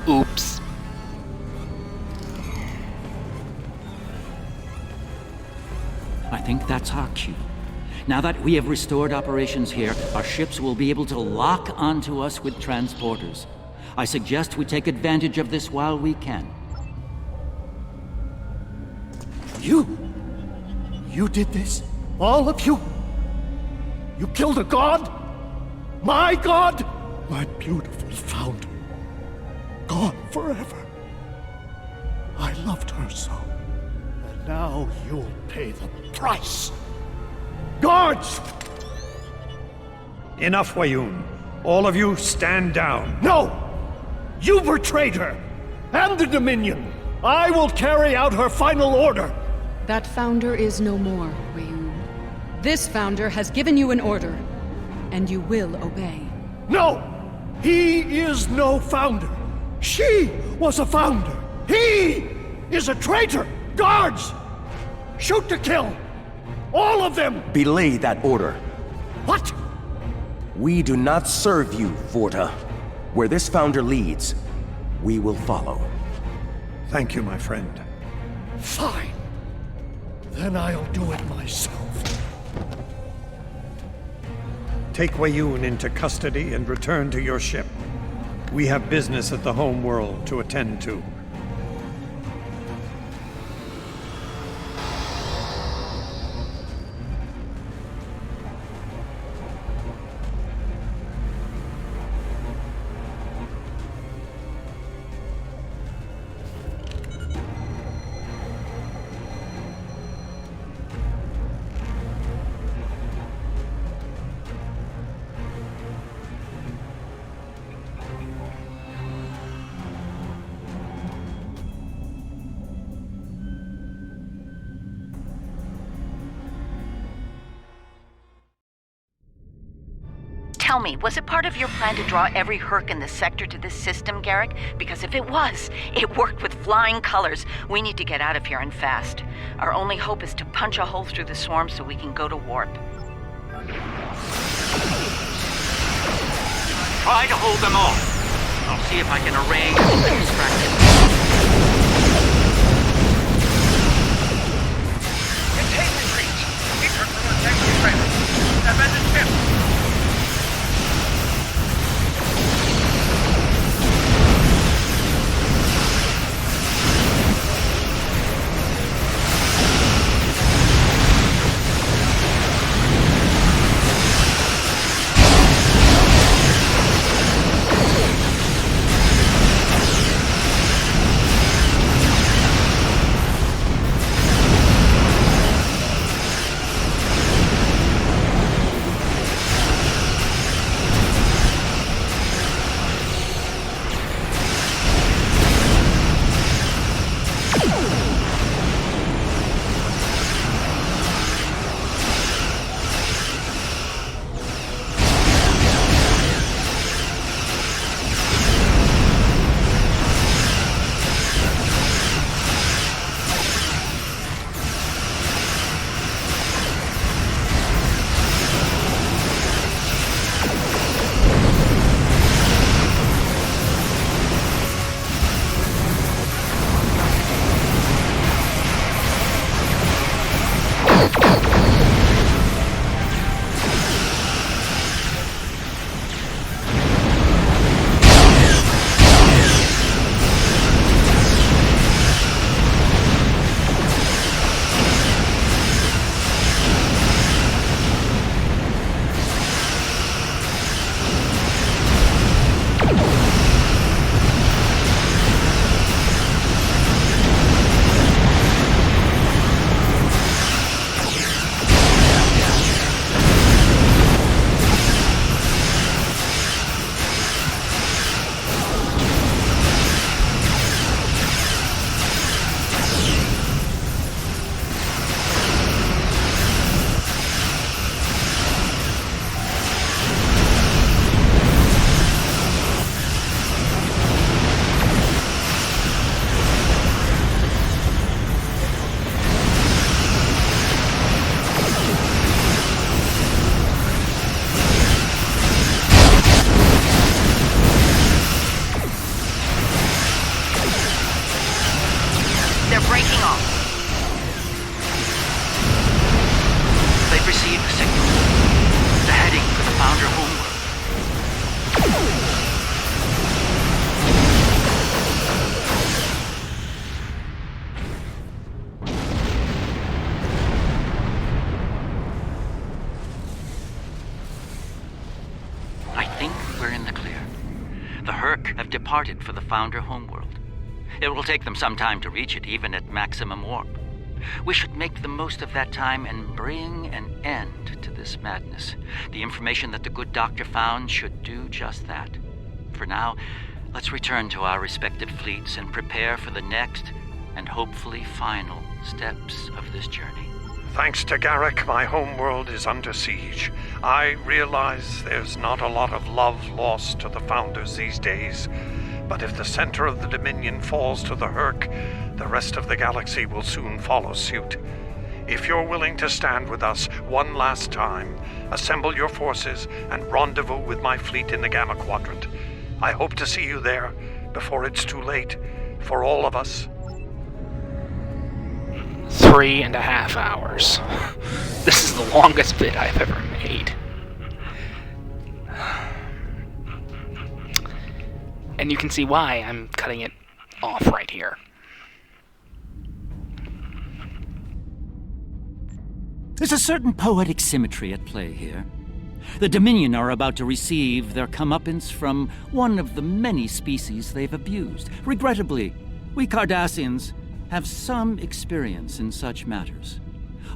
A: Oops.
L: I think that's our cue. Now that we have restored operations here, our ships will be able to lock onto us with transporters. I suggest we take advantage of this while we can.
R: You did this? All of you? You killed a god? My god? My beautiful founder. Gone forever. I loved her so. And now you'll pay the price. Guards!
I: Enough, Wayun. All of you, stand down.
R: No! You betrayed her! And the Dominion! I will carry out her final order!
Q: That founder is no more, Wayun. This founder has given you an order, and you will obey.
R: No! He is no founder. She was a founder. He is a traitor. Guards! Shoot to kill! All of them!
M: Belay that order.
R: What?
M: We do not serve you, Vorta. Where this founder leads, we will follow.
I: Thank you, my friend.
R: Fine. Then I'll do it myself.
I: Take Weyoun into custody and return to your ship. We have business at the home world to attend to.
K: Tell me, was it part of your plan to draw every Herc in the sector to this system, Garrick? Because if it was, it worked with flying colors. We need to get out of here and fast. Our only hope is to punch a hole through the swarm so we can go to warp.
P: Try to hold them off. I'll see if I can arrange to distract them.
B: Contain retreat. Keep her from attacking traffic. Abandon ship.
L: have departed for the Founder homeworld. It will take them some time to reach it, even at maximum warp. We should make the most of that time and bring an end to this madness. The information that the good doctor found should do just that. For now, let's return to our respective fleets and prepare for the next and hopefully final steps of this journey.
I: Thanks to Garrick, my homeworld is under siege. I realize there's not a lot of love lost to the Founders these days, but if the center of the Dominion falls to the Herc, the rest of the galaxy will soon follow suit. If you're willing to stand with us one last time, assemble your forces and rendezvous with my fleet in the Gamma Quadrant. I hope to see you there before it's too late for all of us.
A: 3.5 hours. This is the longest vid I've ever made. And you can see why I'm cutting it off right here.
L: There's a certain poetic symmetry at play here. The Dominion are about to receive their comeuppance from one of the many species they've abused. Regrettably, we Cardassians have some experience in such matters.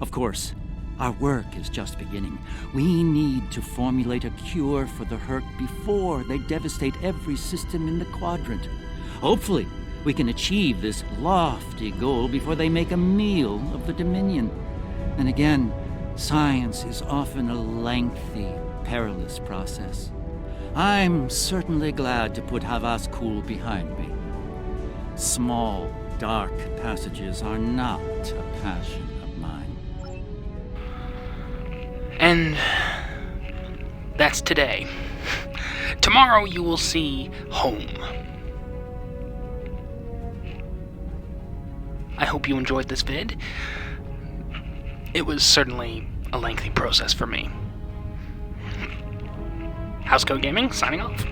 L: Of course, our work is just beginning. We need to formulate a cure for the Herc before they devastate every system in the quadrant. Hopefully, we can achieve this lofty goal before they make a meal of the Dominion. And again, science is often a lengthy, perilous process. I'm certainly glad to put Housecoat behind me. Small, dark passages are not a passion of mine.
A: And that's today. Tomorrow you will see home. I hope you enjoyed this vid. It was certainly a lengthy process for me. Housecoat Gaming, signing off.